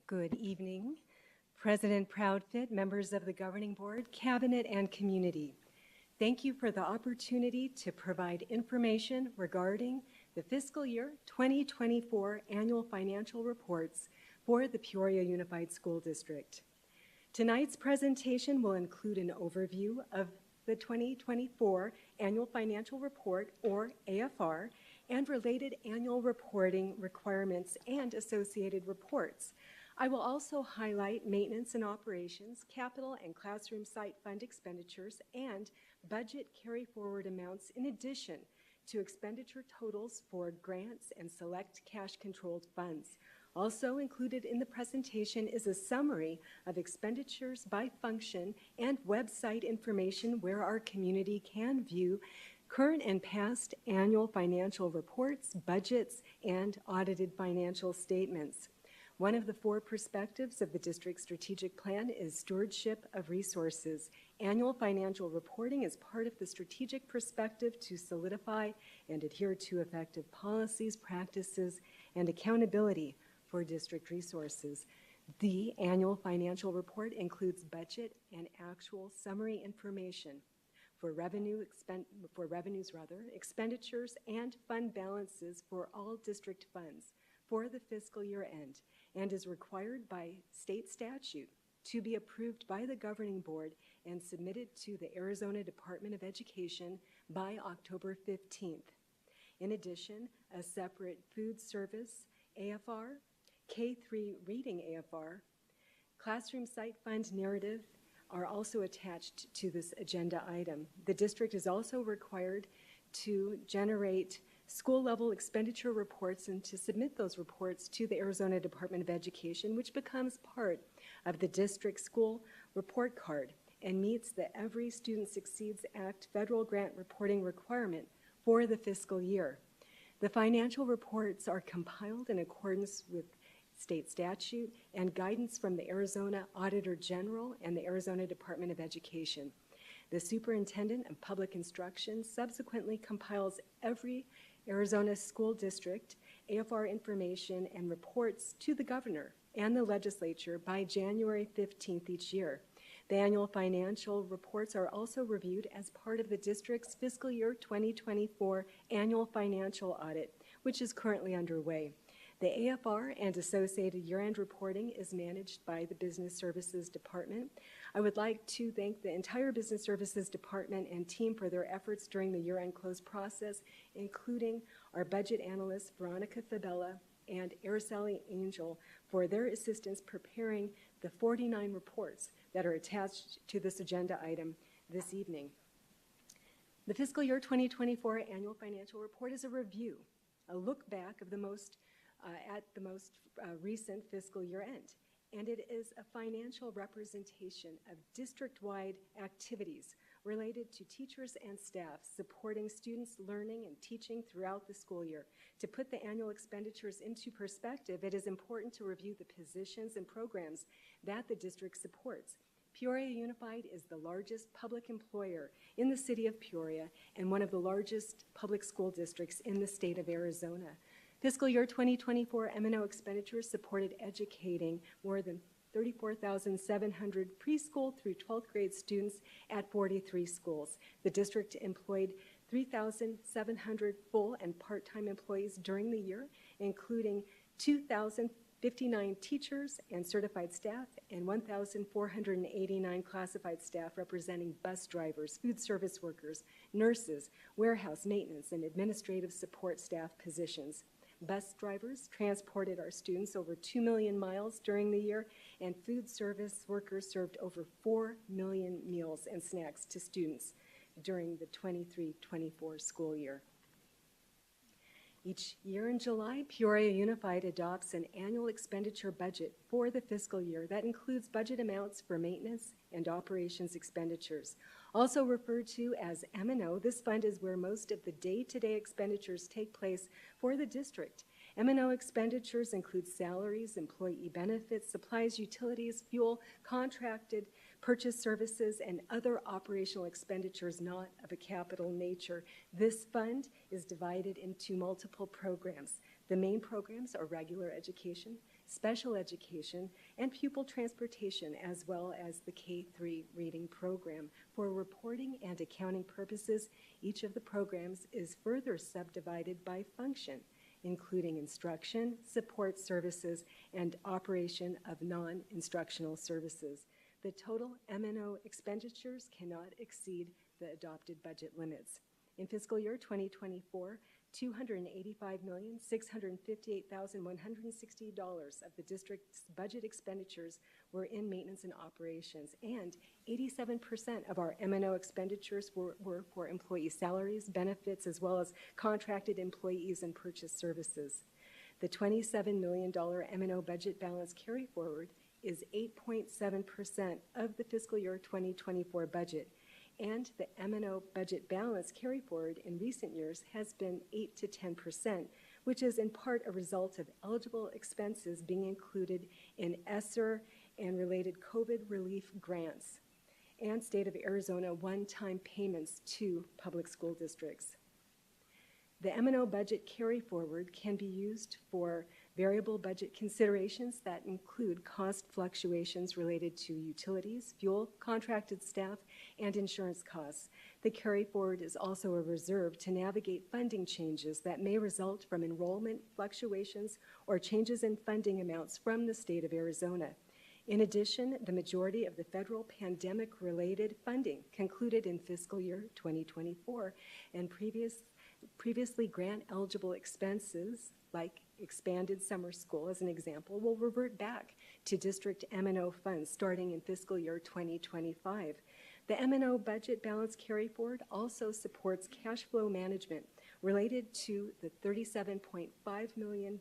Good evening, President Proudfit, members of the Governing Board, Cabinet, and community. Thank you for the opportunity to provide information regarding the fiscal year 2024 annual financial reports for the Peoria Unified School District. Tonight's presentation will include an overview of the 2024 Annual Financial Report, or AFR, and related annual reporting requirements and associated reports. I will also highlight maintenance and operations, capital and classroom site fund expenditures, and budget carry-forward amounts in addition to expenditure totals for grants and select cash-controlled funds. Also included in the presentation is a summary of expenditures by function and website information where our community can view current and past annual financial reports, budgets, and audited financial statements. One of the 4 perspectives of the district's strategic plan is stewardship of resources. Annual financial reporting is part of the strategic perspective to solidify and adhere to effective policies, practices, and accountability for district resources. The annual financial report includes budget and actual summary information for expenditures, and fund balances for all district funds for the fiscal year end, and is required by state statute to be approved by the Governing Board and submitted to the Arizona Department of Education by October 15th. In addition, a separate food service AFR, K-3 reading AFR, classroom site fund narrative are also attached to this agenda item. The district is also required to generate school-level expenditure reports and to submit those reports to the Arizona Department of Education, which becomes part of the district school report card. and meets the Every Student Succeeds Act federal grant reporting requirement for the fiscal year. The financial reports are compiled in accordance with state statute and guidance from the Arizona Auditor General and the Arizona Department of Education. The Superintendent of Public Instruction subsequently compiles every Arizona school district AFR information and reports to the governor and the legislature by January 15th each year. The annual financial reports are also reviewed as part of the district's fiscal year 2024 annual financial audit, which is currently underway. The AFR and associated year-end reporting is managed by the Business Services Department. I would like to thank the entire Business Services Department and team for their efforts during the year-end close process, including our budget analyst, Veronica Fabella, and Araceli Angel for their assistance preparing the 49 reports that are attached to this agenda item this evening. The fiscal year 2024 annual financial report is a review, a look back of the most recent fiscal year end, and it is a financial representation of district-wide activities related to teachers and staff supporting students' learning and teaching throughout the school year. To put the annual expenditures into perspective, it is important to review the positions and programs that the district supports. Peoria Unified is the largest public employer in the city of Peoria and one of the largest public school districts in the state of Arizona. Fiscal year 2024 M&O expenditures supported educating more than 34,700 preschool through 12th grade students at 43 schools. The district employed 3,700 full and part-time employees during the year, including 2,059 teachers and certified staff and 1,489 classified staff representing bus drivers, food service workers, nurses, warehouse maintenance, and administrative support staff positions. Bus drivers transported our students over 2 million miles during the year, and food service workers served over 4 million meals and snacks to students during the 23-24 school year. Each year in July, Peoria Unified adopts an annual expenditure budget for the fiscal year that includes budget amounts for maintenance and operations expenditures. Also referred to as M&O, this fund is where most of the day-to-day expenditures take place for the district. M&O expenditures include salaries, employee benefits, supplies, utilities, fuel, contracted purchase services, and other operational expenditures not of a capital nature. This fund is divided into multiple programs. The main programs are regular education, special education, and pupil transportation, as well as the K-3 reading program. For reporting and accounting purposes, each of the programs is further subdivided by function, including instruction, support services, and operation of non-instructional services. The total M&O expenditures cannot exceed the adopted budget limits. In fiscal year 2024, $285,658,160 of the district's budget expenditures were in maintenance and operations, and 87% of our M&O expenditures were for employee salaries, benefits, as well as contracted employees and purchase services. The $27 million M&O budget balance carry forward is 8.7% of the fiscal year 2024 budget, and the M&O budget balance carry forward in recent years has been 8 to 10%, which is in part a result of eligible expenses being included in ESSER and related COVID relief grants and state of Arizona one-time payments to public school districts. The M&O budget carry forward can be used for variable budget considerations that include cost fluctuations related to utilities, fuel, contracted staff, and insurance costs. The carry forward is also a reserve to navigate funding changes that may result from enrollment fluctuations or changes in funding amounts from the state of Arizona. In addition, the majority of the federal pandemic-related funding concluded in fiscal year 2024, and previously grant-eligible expenses, like expanded summer school as an example, will revert back to district M&O funds starting in fiscal year 2025. The M&O budget balance carry forward also supports cash flow management related to the $37.5 million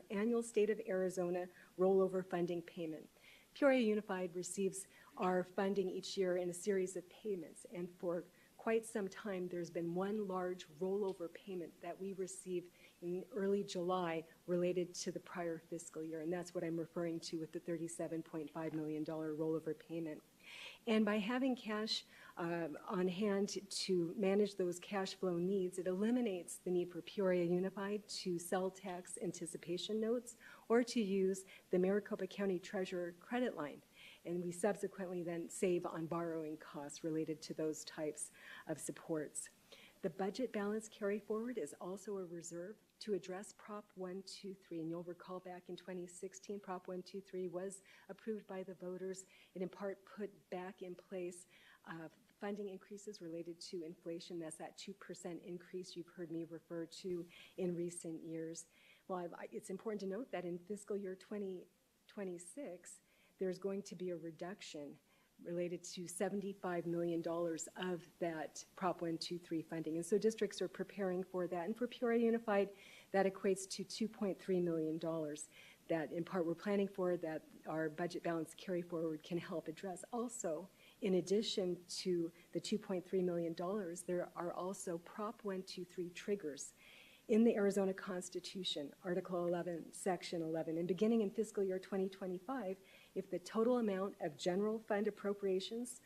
annual state of Arizona rollover funding payment. Peoria Unified receives our funding each year in a series of payments. And for quite some time, there's been one large rollover payment that we received in early July related to the prior fiscal year. And that's what I'm referring to with the $37.5 million rollover payment. And by having cash on hand to manage those cash flow needs, it eliminates the need for Peoria Unified to sell tax anticipation notes or to use the Maricopa County Treasurer credit line. And we subsequently then save on borrowing costs related to those types of supports. The budget balance carry forward is also a reserve to address Prop 123. And you'll recall back in 2016, Prop 123 was approved by the voters. It in part put back in place funding increases related to inflation. That's that 2% increase you've heard me refer to in recent years. Well, it's important to note that in fiscal year 2026, there's going to be a reduction related to $75 million of that Prop 123 funding. And so districts are preparing for that. And for Peoria Unified, that equates to $2.3 million that in part we're planning for, that our budget balance carry forward can help address. Also, in addition to the $2.3 million, there are also Prop 123 triggers in the Arizona Constitution, Article 11, Section 11, and beginning in fiscal year 2025, if the total amount of general fund appropriations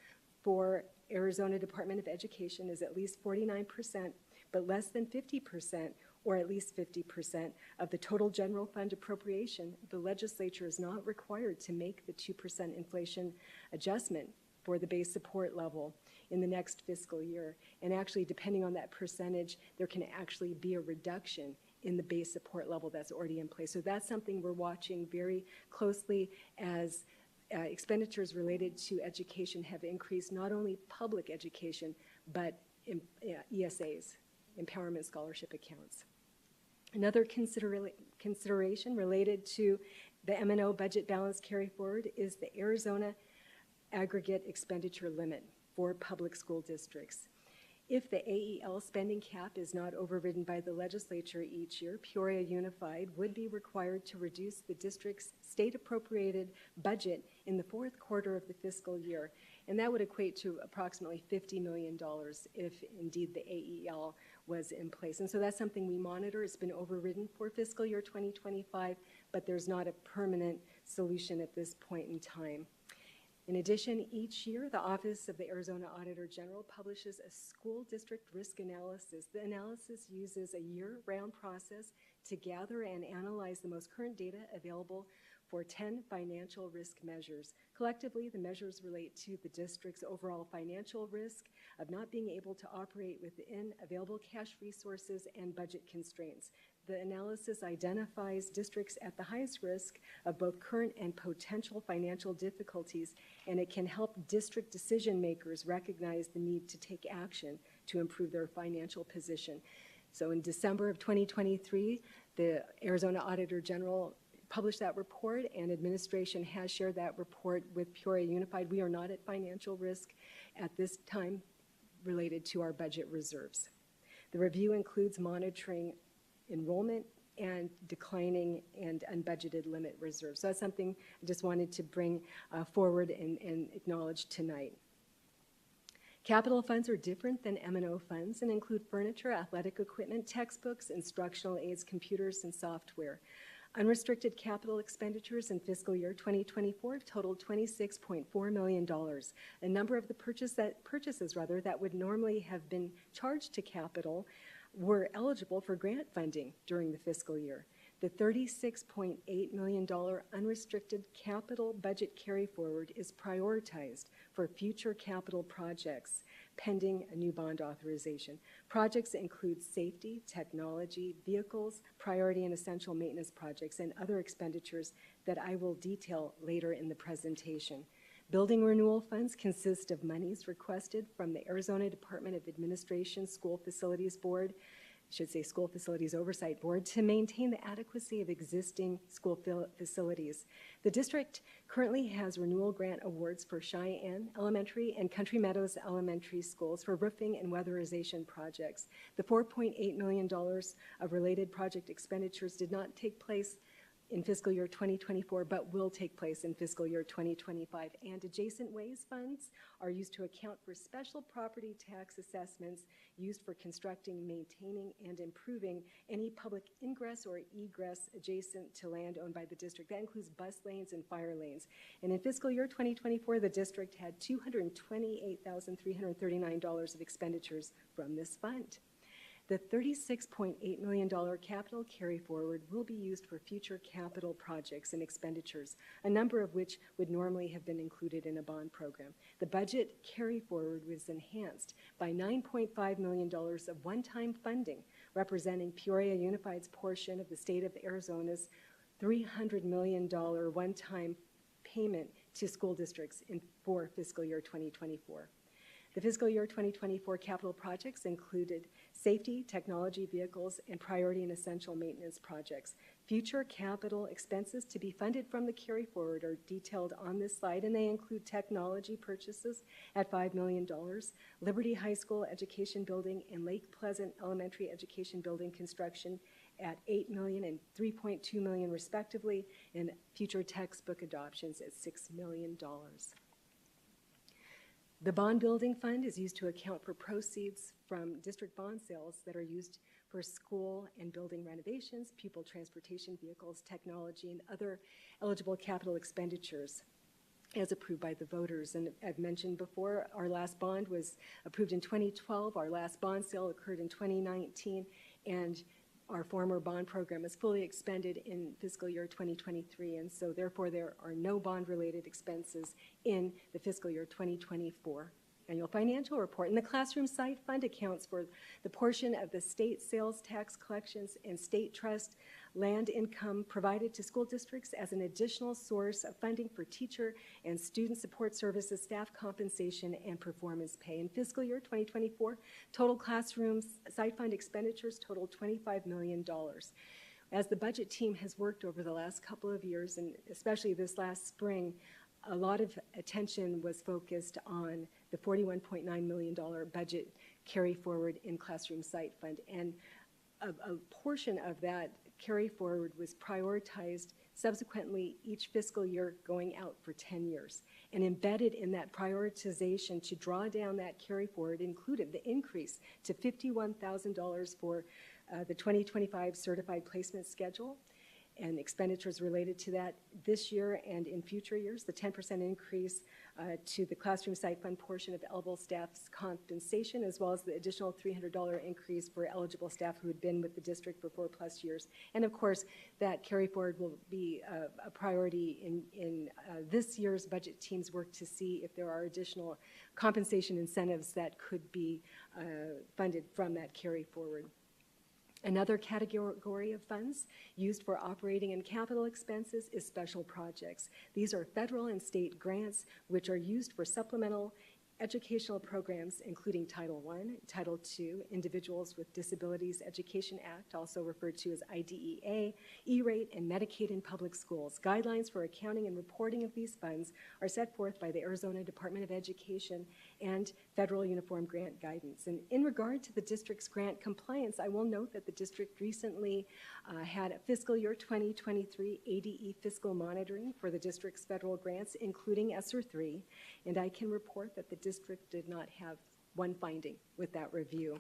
for Arizona Department of Education is at least 49%, but less than 50%, or at least 50% of the total general fund appropriation, the legislature is not required to make the 2% inflation adjustment for the base support level in the next fiscal year. And actually, depending on that percentage, there can actually be a reduction in the base support level that's already in place. So that's something we're watching very closely as expenditures related to education have increased, not only public education, but ESAs, Empowerment Scholarship Accounts. Another consideration related to the M&O budget balance carry forward is the Arizona aggregate expenditure limit for public school districts. If the AEL spending cap is not overridden by the legislature each year, Peoria Unified would be required to reduce the district's state appropriated budget in the fourth quarter of the fiscal year. And that would equate to approximately $50 million if indeed the AEL was in place. And so that's something we monitor. It's been overridden for fiscal year 2025, but there's not a permanent solution at this point in time. In addition, each year, the Office of the Arizona Auditor General publishes a school district risk analysis. The analysis uses a year-round process to gather and analyze the most current data available for 10 financial risk measures. Collectively, the measures relate to the district's overall financial risk of not being able to operate within available cash resources and budget constraints. The analysis identifies districts at the highest risk of both current and potential financial difficulties, and it can help district decision makers recognize the need to take action to improve their financial position. So in December of 2023, the Arizona Auditor General published that report, and administration has shared that report with Peoria Unified. We are not at financial risk at this time related to our budget reserves. The review includes monitoring enrollment and declining and unbudgeted limit reserves. So that's something I just wanted to bring forward and acknowledge tonight. Capital funds are different than M&O funds and include furniture, athletic equipment, textbooks, instructional aids, computers, and software. Unrestricted capital expenditures in fiscal year 2024 totaled $26.4 million. A number of the purchases that would normally have been charged to capital were eligible for grant funding during the fiscal year. The $36.8 million unrestricted capital budget carry forward is prioritized for future capital projects pending a new bond authorization. Projects include safety, technology, vehicles, priority and essential maintenance projects, and other expenditures that I will detail later in the presentation. Building renewal funds consist of monies requested from the Arizona Department of Administration School Facilities Board, School Facilities Oversight Board, to maintain the adequacy of existing school facilities. The district currently has renewal grant awards for Cheyenne Elementary and Country Meadows Elementary schools for roofing and weatherization projects. The $4.8 million of related project expenditures did not take place in fiscal year 2024, but will take place in fiscal year 2025. And adjacent ways funds are used to account for special property tax assessments used for constructing, maintaining, and improving any public ingress or egress adjacent to land owned by the district. That includes bus lanes and fire lanes. And in fiscal year 2024, the district had $228,339 of expenditures from this fund. The $36.8 million capital carry forward will be used for future capital projects and expenditures, a number of which would normally have been included in a bond program. The budget carry forward was enhanced by $9.5 million of one-time funding, representing Peoria Unified's portion of the state of Arizona's $300 million one-time payment to school districts for fiscal year 2024. The fiscal year 2024 capital projects included safety, technology vehicles, and priority and essential maintenance projects. Future capital expenses to be funded from the carry forward are detailed on this slide, and they include technology purchases at $5 million, Liberty High School education building and Lake Pleasant Elementary education building construction at $8 million and $3.2 million respectively, and future textbook adoptions at $6 million. The bond building fund is used to account for proceeds from district bond sales that are used for school and building renovations, pupil transportation vehicles, technology, and other eligible capital expenditures as approved by the voters. And I've mentioned before, our last bond was approved in 2012. Our last bond sale occurred in 2019, and our former bond program is fully expended in fiscal year 2023, and so therefore there are no bond-related expenses in the fiscal year 2024 annual financial report. And the classroom site fund accounts for the portion of the state sales tax collections and state trust land income provided to school districts as an additional source of funding for teacher and student support services, staff compensation, and performance pay. In fiscal year 2024, total classroom site fund expenditures totaled $25 million. As the budget team has worked over the last couple of years, and especially this last spring, a lot of attention was focused on the $41.9 million budget carry forward in classroom site fund. And a portion of that carry forward was prioritized subsequently each fiscal year going out for 10 years. And embedded in that prioritization to draw down that carry forward included the increase to $51,000 for the 2025 certified placement schedule and expenditures related to that this year and in future years, the 10% increase to the classroom site fund portion of eligible staff's compensation, as well as the additional $300 increase for eligible staff who had been with the district for 4+ years. And of course, that carry forward will be a priority in this year's budget team's work to see if there are additional compensation incentives that could be funded from that carry forward. Another category of funds used for operating and capital expenses is special projects. These are federal and state grants which are used for supplemental educational programs, including Title I, Title II, Individuals with Disabilities Education Act, also referred to as IDEA, E-rate, and Medicaid in public schools. Guidelines for accounting and reporting of these funds are set forth by the Arizona Department of Education and Federal Uniform Grant Guidance. And in regard to the district's grant compliance, I will note that the district recently had a fiscal year 2023 ADE fiscal monitoring for the district's federal grants, including ESSER 3, and I can report that the district did not have one finding with that review.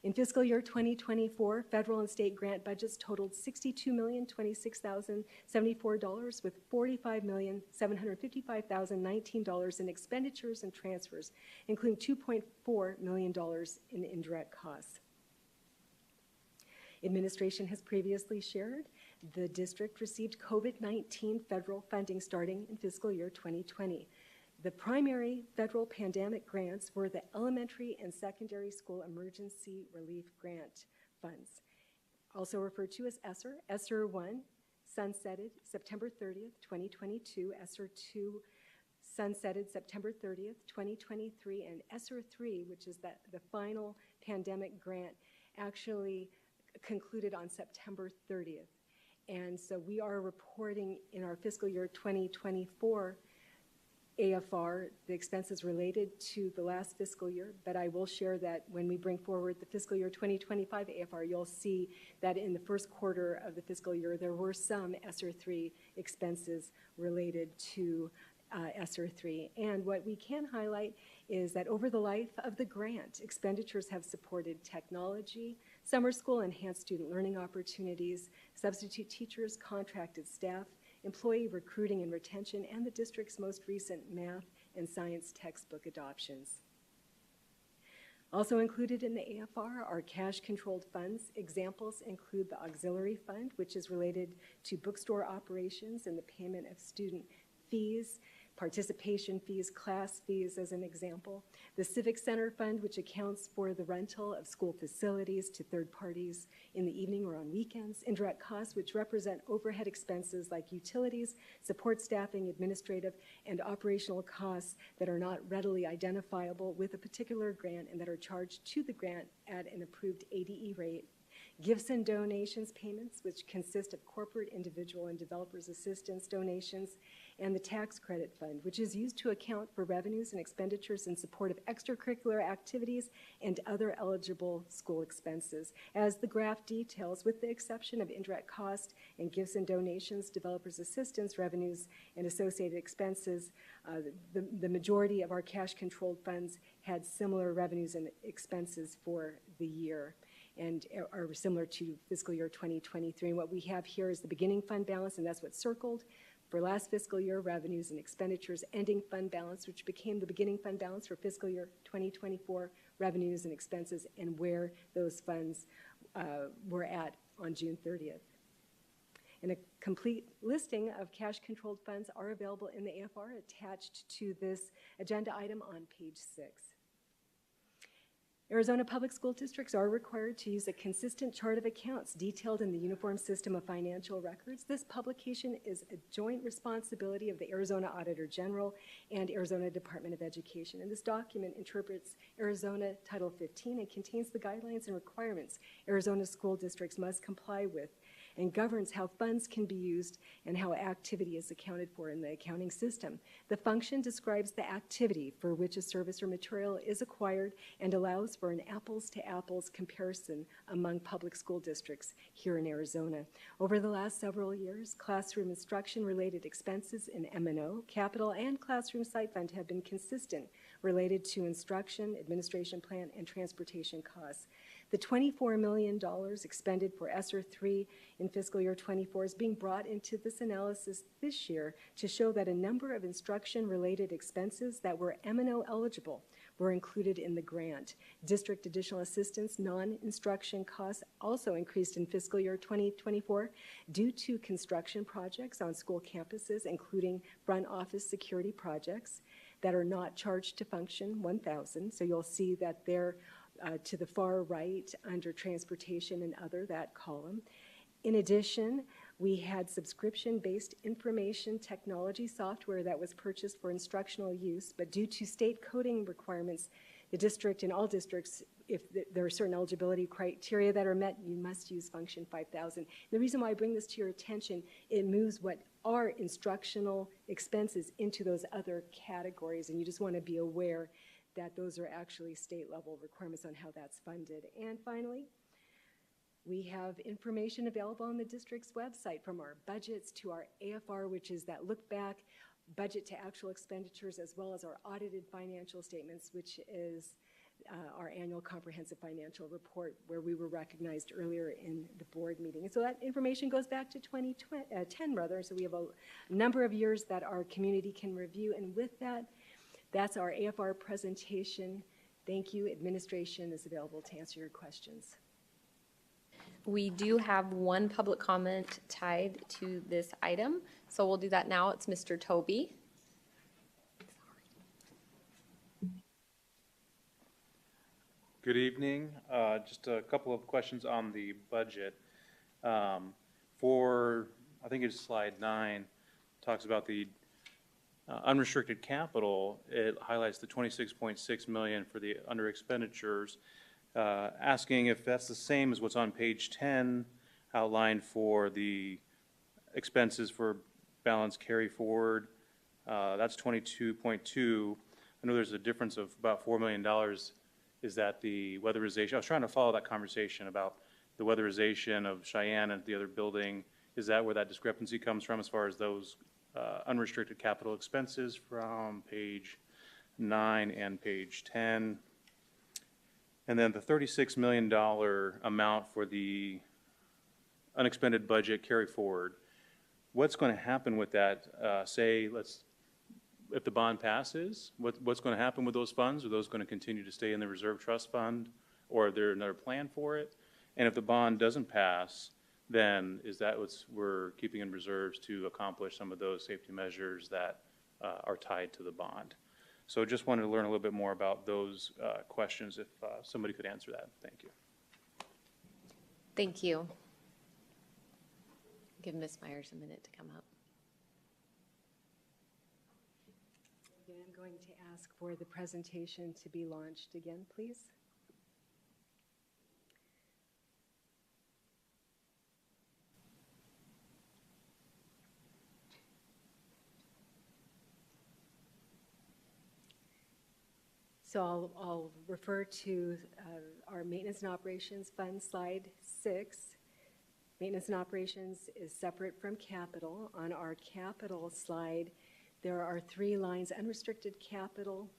In fiscal year 2024, federal and state grant budgets totaled $62,026,074 with $45,755,019 in expenditures and transfers, including $2.4 million in indirect costs. Administration has previously shared the district received COVID-19 federal funding starting in fiscal year 2020. The primary federal pandemic grants were the Elementary and Secondary School Emergency Relief Grant Funds, also referred to as ESSER. ESSER 1 sunsetted September 30th, 2022. ESSER 2 sunsetted September 30th, 2023. And ESSER 3, which is the final pandemic grant, actually concluded on September 30th. And so we are reporting in our fiscal year 2024 AFR, the expenses related to the last fiscal year, but I will share that when we bring forward the fiscal year 2025 AFR, you'll see that in the first quarter of the fiscal year, there were some ESSER 3 expenses related to ESSER 3. And what we can highlight is that over the life of the grant, expenditures have supported technology, summer school, enhanced student learning opportunities, substitute teachers, contracted staff, employee recruiting and retention, and the district's most recent math and science textbook adoptions. Also included in the AFR are cash-controlled funds. Examples include the auxiliary fund, which is related to bookstore operations and the payment of student fees, participation fees, class fees as an example. The Civic Center Fund, which accounts for the rental of school facilities to third parties in the evening or on weekends. Indirect costs, which represent overhead expenses like utilities, support staffing, administrative, and operational costs that are not readily identifiable with a particular grant and that are charged to the grant at an approved ADE rate. Gifts and donations payments, which consist of corporate, individual, and developers' assistance donations, and the tax credit fund, which is used to account for revenues and expenditures in support of extracurricular activities and other eligible school expenses. As the graph details, with the exception of indirect cost and gifts and donations, developers' assistance revenues, and associated expenses, the majority of our cash-controlled funds had similar revenues and expenses for the year, and are similar to fiscal year 2023. And what we have here is the beginning fund balance, and that's what's circled. For last fiscal year, revenues and expenditures, ending fund balance, which became the beginning fund balance for fiscal year 2024, revenues and expenses, and where those funds were at on June 30th. And a complete listing of cash-controlled funds are available in the AFR attached to this agenda item on page 6. Arizona public school districts are required to use a consistent chart of accounts detailed in the Uniform System of Financial Records. This publication is a joint responsibility of the Arizona Auditor General and Arizona Department of Education. And this document interprets Arizona Title 15 and contains the guidelines and requirements Arizona school districts must comply with, and governs how funds can be used and how activity is accounted for in the accounting system. The function describes the activity for which a service or material is acquired and allows for an apples-to-apples comparison among public school districts here in Arizona. Over the last several years, classroom instruction-related expenses in M&O, capital, and classroom site fund have been consistent related to instruction, administration plan, and transportation costs. The $24 million expended for ESSER 3 in fiscal year 24 is being brought into this analysis this year to show that a number of instruction-related expenses that were M&O eligible were included in the grant. District additional assistance non-instruction costs also increased in fiscal year 2024 due to construction projects on school campuses, including front office security projects that are not charged to function 1,000. So you'll see that they're to the far right under transportation and other, that column. In addition, we had subscription-based information technology software that was purchased for instructional use, but due to state coding requirements, the district and all districts, if there are certain eligibility criteria that are met, you must use function 5000. The reason why I bring this to your attention, it moves what are instructional expenses into those other categories, and you just want to be aware that those are actually state-level requirements on how that's funded. And finally, we have information available on the district's website, from our budgets to our AFR, which is that look-back budget to actual expenditures, as well as our audited financial statements, which is our annual comprehensive financial report, where we were recognized earlier in the board meeting. And so that information goes back to 2010, rather. So we have a number of years that our community can review. And with that, that's our AFR presentation. Thank you. Administration is available to answer your questions. We do have one public comment tied to this item, so we'll do that now. It's Mr. Toby. Good evening. Just a couple of questions on the budget. For, I think it's slide 9, talks about the unrestricted capital. It highlights the 26.6 million for the under expenditures, asking if that's the same as what's on page 10 outlined for the expenses for balance carry forward That's 22.2. I know there's a difference of about $4 million. Is that the weatherization? I was trying to follow that conversation about the weatherization of Cheyenne and the other building. Is that where that discrepancy comes from as far as those unrestricted capital expenses from page 9 and page 10? And then the $36 million amount for the unexpended budget carry forward. What's going to happen with that? If the bond passes, what's going to happen with those funds? Are those going to continue to stay in the reserve trust fund, or is there another plan for it? And if the bond doesn't pass, then is that what we're keeping in reserves to accomplish some of those safety measures that are tied to the bond? So just wanted to learn a little bit more about those questions, if somebody could answer that. Thank you. Thank you. Give Ms. Myers a minute to come up. Again, I'm going to ask for the presentation to be launched again, please. So I'll refer to our Maintenance and Operations Fund, slide 6. Maintenance and Operations is separate from capital. On our capital slide, there are 3 lines. Unrestricted capital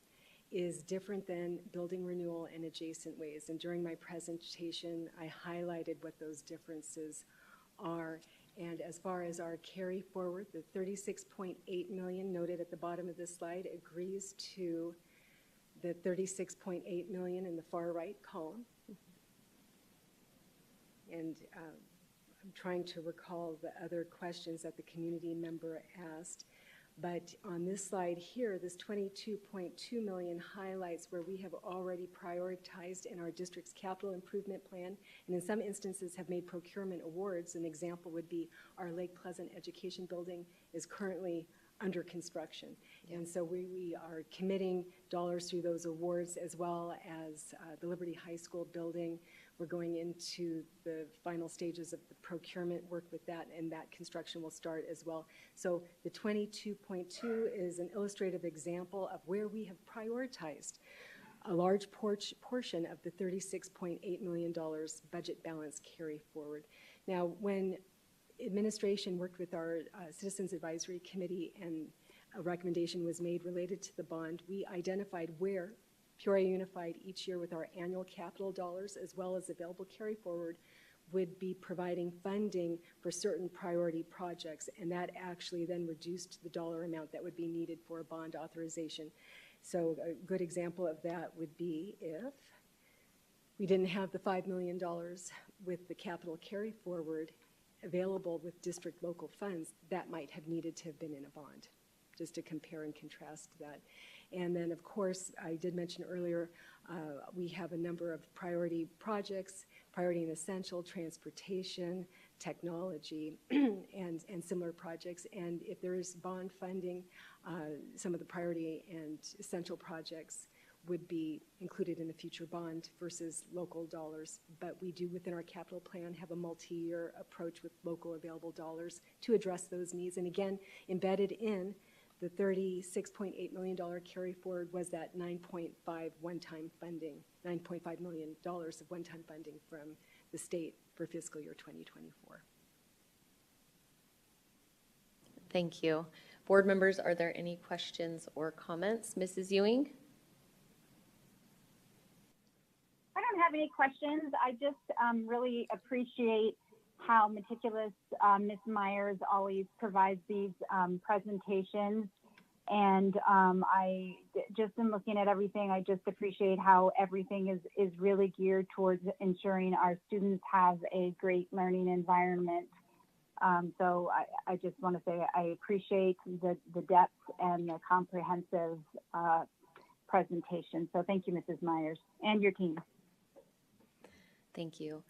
is different than building renewal and adjacent ways. And during my presentation, I highlighted what those differences are. And as far as our carry forward, the $36.8 million noted at the bottom of this slide agrees to the $36.8 million in the far right column. And I'm trying to recall the other questions that the community member asked. But on this slide here, this $22.2 million highlights where we have already prioritized in our district's capital improvement plan, and in some instances have made procurement awards. An example would be our Lake Pleasant Education Building is currently under construction. And so we are committing dollars through those awards, as well as the Liberty High School building. We're going into the final stages of the procurement work with that, and that construction will start as well. So the 22.2 is an illustrative example of where we have prioritized a large portion of the $36.8 million budget balance carry forward. Now, when administration worked with our Citizens Advisory Committee and a recommendation was made related to the bond, we identified where Peoria Unified each year with our annual capital dollars as well as available carry forward would be providing funding for certain priority projects, and that actually then reduced the dollar amount that would be needed for a bond authorization. So a good example of that would be if we didn't have the $5 million with the capital carry forward available with district local funds, that might have needed to have been in a bond, just to compare and contrast that. And then, of course, I did mention earlier, we have a number of priority projects, priority and essential, transportation, technology, and similar projects. And if there is bond funding, some of the priority and essential projects would be included in a future bond versus local dollars. But we do, within our capital plan, have a multi-year approach with local available dollars to address those needs. And again, embedded in the $36.8 million carry forward was that $9.5 one-time funding, $9.5 million of one-time funding from the state for fiscal year 2024. Thank you. Board members, are there any questions or comments? Mrs. Ewing? I don't have any questions. I just really appreciate how meticulous Ms. Myers always provides these presentations. And just in looking at everything, I just appreciate how everything is really geared towards ensuring our students have a great learning environment. So I just want to say I appreciate the depth and the comprehensive presentation. So thank you, Mrs. Myers, and your team. Thank you.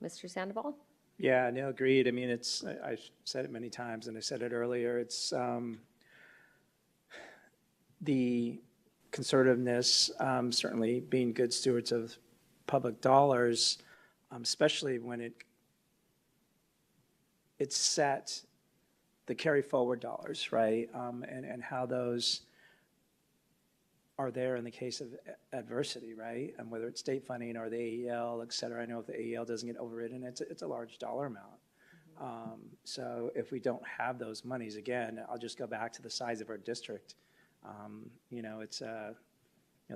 Mr. Sandoval? Yeah, no, agreed. I mean, I've said it many times, and I said it earlier, it's the conservativeness, certainly being good stewards of public dollars, especially when it's set the carry forward dollars, right? And how those are there in the case of adversity, right? And whether it's state funding or the AEL, et cetera. I know if the AEL doesn't get overridden, it's a large dollar amount. So if we don't have those monies, again, I'll just go back to the size of our district. It's the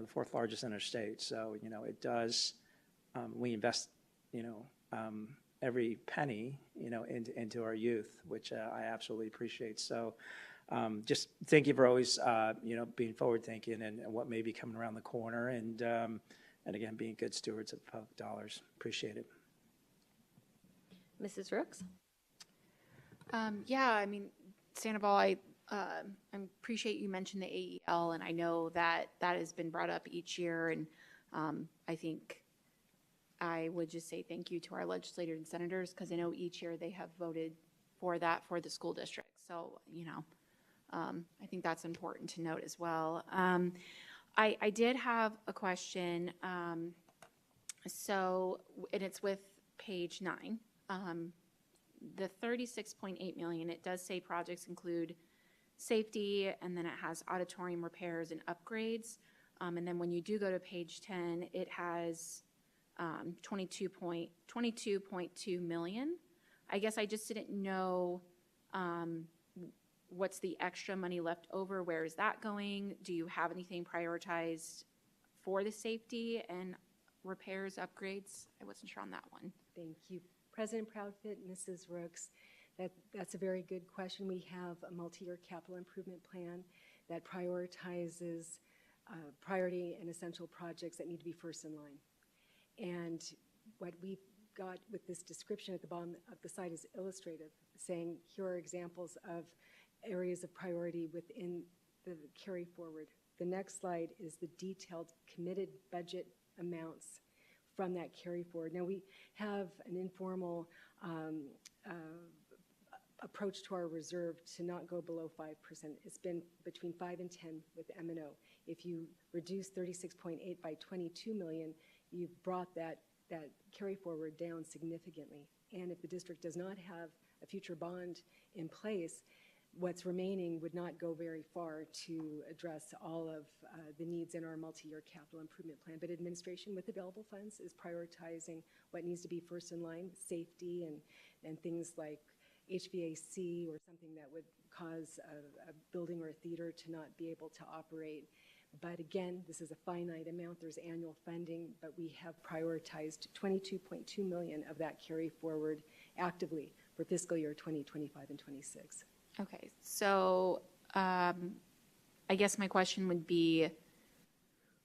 fourth largest interstate. So, it does, we invest, every penny, into our youth, which I absolutely appreciate. So just thank you for always, being forward thinking and what may be coming around the corner. And again, being good stewards of public dollars. Appreciate it. Mrs. Rooks? Yeah, I mean, Sandoval, I appreciate you mentioned the AEL, and I know that has been brought up each year, and I think I would just say thank you to our legislators and senators, because I know each year they have voted for that for the school district. So, I think that's important to note as well. I did have a question, and it's with page 9. The 36.8 million, it does say projects include safety, and then it has auditorium repairs and upgrades. And then when you do go to page 10, it has 22.2 million. I guess I just didn't know what's the extra money left over? Where is that going? Do you have anything prioritized for the safety and repairs, upgrades? I wasn't sure on that one. Thank you. President Proudfit, Mrs. Rooks, that's a very good question. We have a multi-year capital improvement plan that prioritizes priority and essential projects that need to be first in line. And what we've got with this description at the bottom of the side is illustrative, saying here are examples of areas of priority within the carry forward. The next slide is the detailed committed budget amounts from that carry forward. Now we have an informal approach to our reserve to not go below 5%. It's been between 5 and 10 with M&O. If you reduce 36.8 by 22 million, you've brought that carry forward down significantly. And if the district does not have a future bond in place, what's remaining would not go very far to address all of the needs in our multi-year capital improvement plan. But administration with available funds is prioritizing what needs to be first in line, safety and things like HVAC or something that would cause a building or a theater to not be able to operate. But again, this is a finite amount. There's annual funding, but we have prioritized 22.2 million of that carry forward actively for fiscal year 2025 and 26. Okay, so I guess my question would be,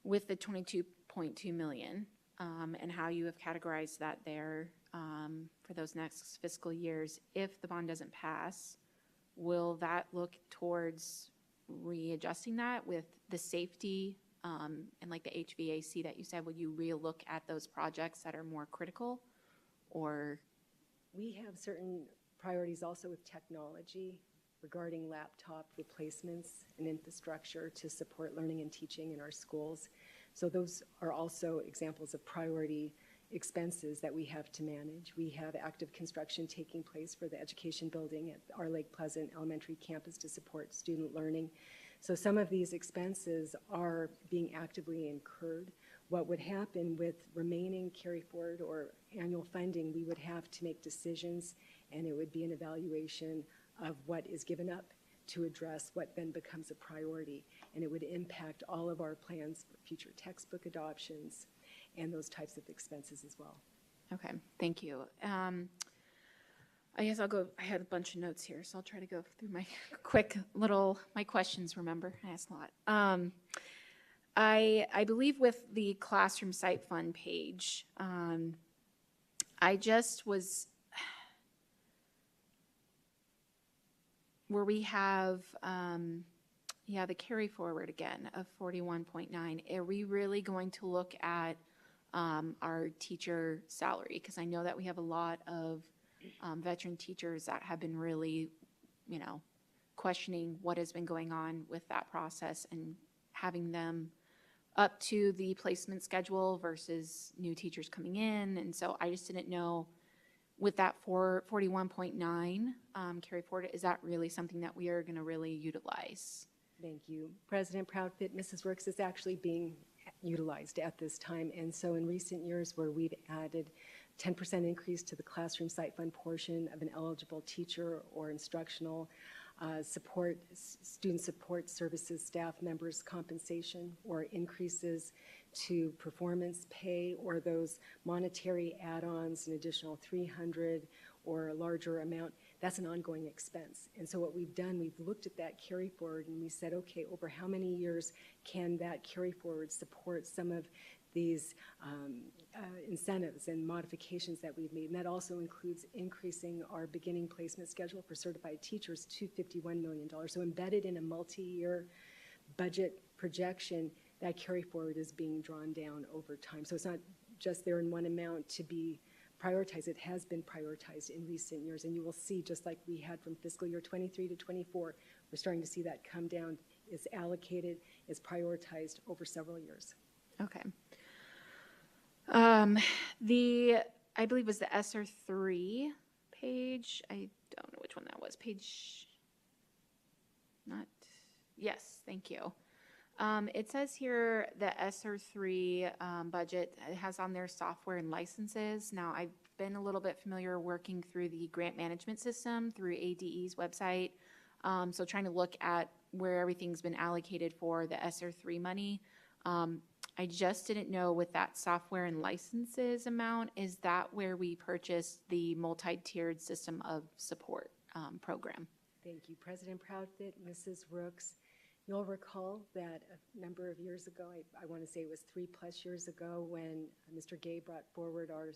with the 22.2 million and how you have categorized that there for those next fiscal years, if the bond doesn't pass, will that look towards readjusting that with the safety and like the HVAC that you said? Will you re-look at those projects that are more critical, or? We have certain priorities also with technology regarding laptop replacements and infrastructure to support learning and teaching in our schools. So those are also examples of priority expenses that we have to manage. We have active construction taking place for the education building at our Lake Pleasant Elementary campus to support student learning. So some of these expenses are being actively incurred. What would happen with remaining carry forward or annual funding, we would have to make decisions, and it would be an evaluation of what is given up to address what then becomes a priority. And it would impact all of our plans for future textbook adoptions and those types of expenses as well. Okay, thank you. I guess I'll go, I had a bunch of notes here, so I'll try to go through my my questions, remember? I asked a lot. I believe with the classroom site fund page, I just was, where we have, the carry forward again of 41.9, are we really going to look at our teacher salary? Because I know that we have a lot of veteran teachers that have been really, questioning what has been going on with that process and having them up to the placement schedule versus new teachers coming in. And so I just didn't know with that 41.9 carry forward, is that really something that we are going to really utilize? Thank you. President Proudfit, Mrs. Works is actually being utilized at this time. And so in recent years where we've added 10% increase to the classroom site fund portion of an eligible teacher or instructional support, student support services staff members' compensation, or increases to performance pay, or those monetary add-ons, an additional 300 or a larger amount, that's an ongoing expense. And so what we've done, we've looked at that carry forward and we said, okay, over how many years can that carry forward support some of these incentives and modifications that we've made? And that also includes increasing our beginning placement schedule for certified teachers to $51 million. So embedded in a multi-year budget projection, that carry forward is being drawn down over time. So it's not just there in one amount to be prioritized. It has been prioritized in recent years. And you will see, just like we had from fiscal year 23 to 24, we're starting to see that come down, is allocated, is prioritized over several years. Okay. I believe was the ESSER 3 page. I don't know which one that was. Yes, thank you. It says here the ESSER 3 budget, it has on there software and licenses. Now, I've been a little bit familiar working through the grant management system through ADE's website. So trying to look at where everything's been allocated for the ESSER 3 money. I just didn't know with that software and licenses amount, is that where we purchased the multi-tiered system of support program? Thank you, President Proudfit, Mrs. Rooks. You'll recall that a number of years ago, I want to say it was 3+ years ago, when Mr. Gay brought forward our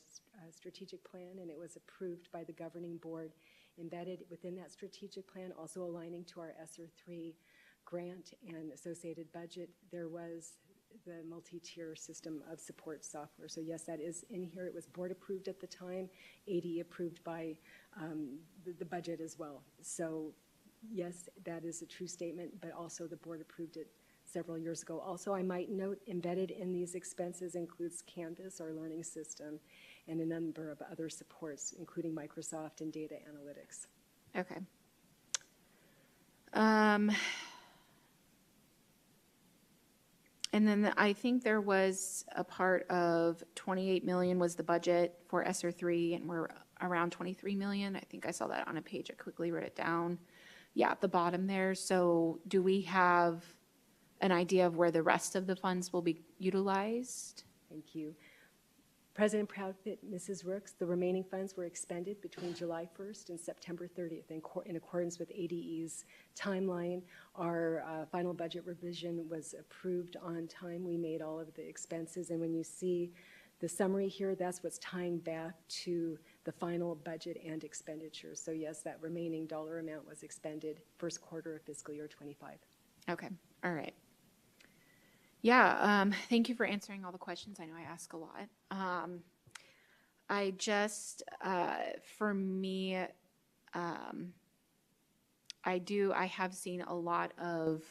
strategic plan, and it was approved by the governing board. Embedded within that strategic plan, also aligning to our ESSER 3 grant and associated budget, there was the multi-tier system of support software. So yes, that is in here. It was board approved at the time, AD approved by the budget as well. So yes, that is a true statement, but also the board approved it several years ago. Also, I might note, embedded in these expenses includes Canvas, our learning system, and a number of other supports, including Microsoft and data analytics. Okay. And then I think there was a part of 28 million was the budget for ESSER 3, and we're around 23 million. I think I saw that on a page. I quickly wrote it down. Yeah, at the bottom there. So do we have an idea of where the rest of the funds will be utilized? Thank you. President Proudfit, Mrs. Rooks, the remaining funds were expended between July 1st and September 30th in accordance with ADE's timeline. Our final budget revision was approved on time. We made all of the expenses, and when you see the summary here, that's what's tying back to the final budget and expenditures. So yes, that remaining dollar amount was expended first quarter of fiscal year 25. Okay, all right. Yeah, thank you for answering all the questions. I know I ask a lot. I just, for me, I have seen a lot of,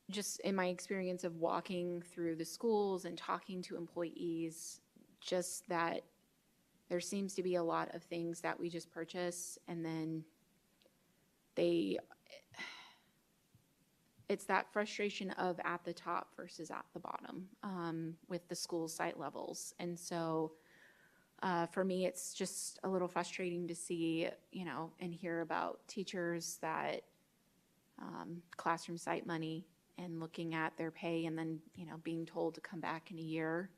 just in my experience of walking through the schools and talking to employees, just that there seems to be a lot of things that we just purchase and then it's that frustration of at the top versus at the bottom with the school site levels. And so for me, it's just a little frustrating to see, and hear about teachers that classroom site money and looking at their pay and then, being told to come back in a year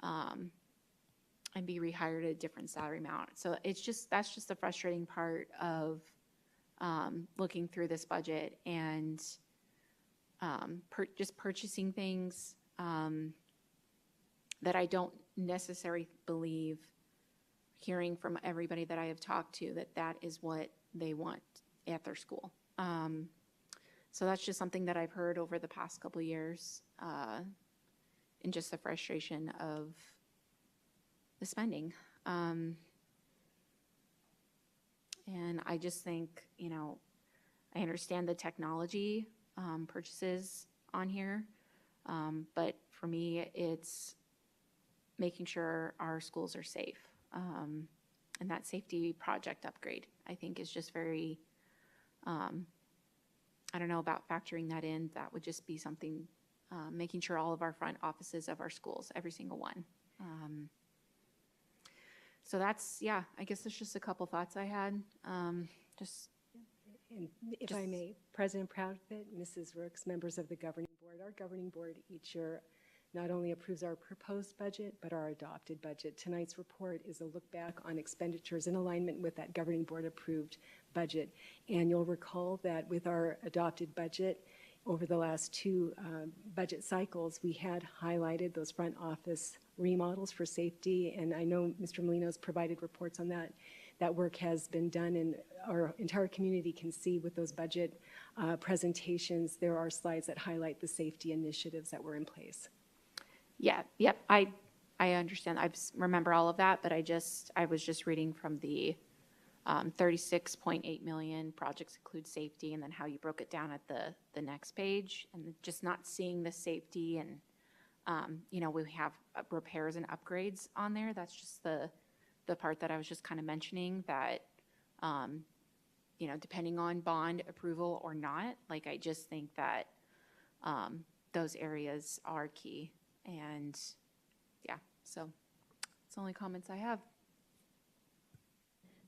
and be rehired at a different salary amount. So that's just the frustrating part of looking through this budget and just purchasing things that I don't necessarily believe, hearing from everybody that I have talked to, that is what they want at their school. So that's just something that I've heard over the past couple of years, and just the frustration of the spending. And I just think, I understand the technology purchases on here, but for me, it's making sure our schools are safe. And that safety project upgrade, I think, is just very, I don't know about factoring that in. That would just be something, making sure all of our front offices of our schools, every single one. So that's, yeah, I guess there's just a couple thoughts I had. Just And if I may, President Proudfit, Mrs. Rooks, members of the governing board, our governing board each year not only approves our proposed budget, but our adopted budget. Tonight's report is a look back on expenditures in alignment with that governing board approved budget. And you'll recall that with our adopted budget, over the last two budget cycles, we had highlighted those front office remodels for safety. And I know Mr. Molino's provided reports on that. That work has been done, and our entire community can see with those budget presentations, there are slides that highlight the safety initiatives that were in place. yeah, yep, I understand. I remember all of that, but I was just reading from the 36.8 million projects include safety, and then how you broke it down at the next page, and just not seeing the safety, and you know, we have repairs and upgrades on there. That's just the part that I was just kind of mentioning, that you know, depending on bond approval or not, like, I just think that those areas are key. And yeah, so it's the only comments I have.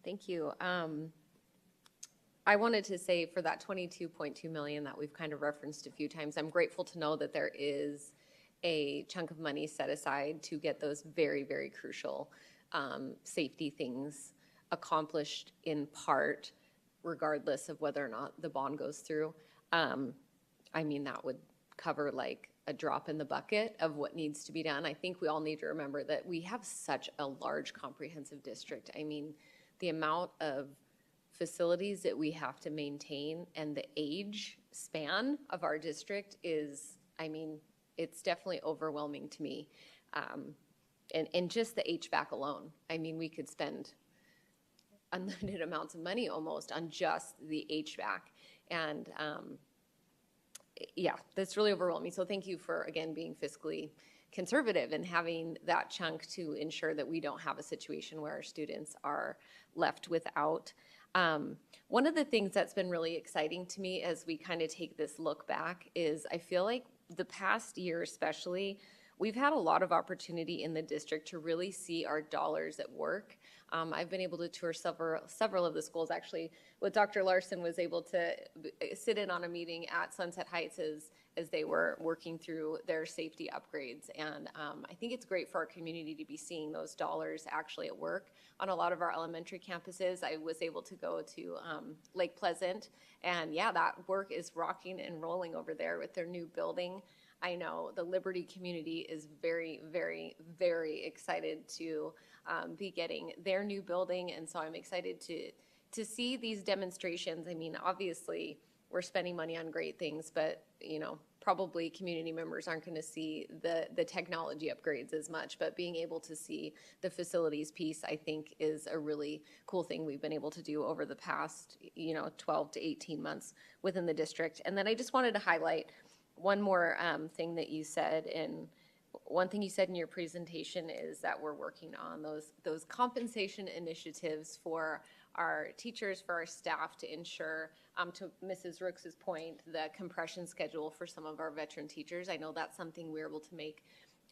Thank you. I wanted to say, for that 22.2 million that we've kind of referenced a few times, I'm grateful to know that there is a chunk of money set aside to get those very, very crucial safety things accomplished, in part, regardless of whether or not the bond goes through. I mean, that would cover like a drop in the bucket of what needs to be done. I think we all need to remember that we have such a large comprehensive district. I mean, the amount of facilities that we have to maintain and the age span of our district is, I mean, it's definitely overwhelming to me. And just the HVAC alone, I mean, we could spend unlimited amounts of money almost on just the HVAC. And yeah, that's really overwhelming. So thank you for, again, being fiscally conservative and having that chunk to ensure that we don't have a situation where our students are left without. One of the things that's been really exciting to me as we kind of take this look back is, I feel like the past year especially, we've had a lot of opportunity in the district to really see our dollars at work. I've been able to tour several of the schools. Actually, with Dr. Larson, was able to sit in on a meeting at Sunset Heights as they were working through their safety upgrades. And I think it's great for our community to be seeing those dollars actually at work on a lot of our elementary campuses. I was able to go to Lake Pleasant, and yeah, that work is rocking and rolling over there with their new building. I know the Liberty community is very, very, very excited to be getting their new building, and so I'm excited to see these demonstrations. I mean, obviously, we're spending money on great things, but you know, probably community members aren't going to see the technology upgrades as much. But being able to see the facilities piece, I think, is a really cool thing we've been able to do over the past, you know, 12 to 18 months within the district. And then I just wanted to highlight one more thing that you said, and one thing you said in your presentation is that we're working on those compensation initiatives for our teachers, for our staff, to ensure, to Mrs. Rooks's point, the compression schedule for some of our veteran teachers. I know that's something we're able to make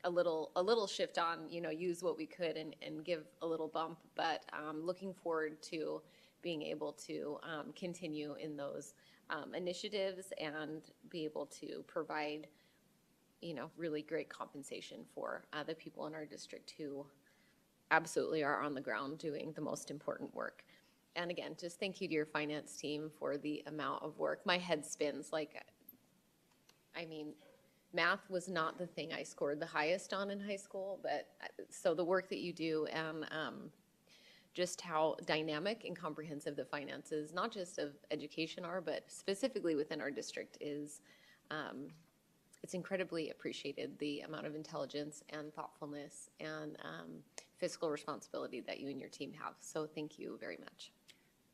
a little shift on, you know, use what we could and give a little bump, but looking forward to being able to continue in those initiatives and be able to provide, you know, really great compensation for the people in our district who absolutely are on the ground doing the most important work. And again, just thank you to your finance team for the amount of work. My head spins. Like, I mean, math was not the thing I scored the highest on in high school, but so the work that you do and just how dynamic and comprehensive the finances, not just of education, are, but specifically within our district, is it's incredibly appreciated, the amount of intelligence and thoughtfulness and fiscal responsibility that you and your team have. So thank you very much.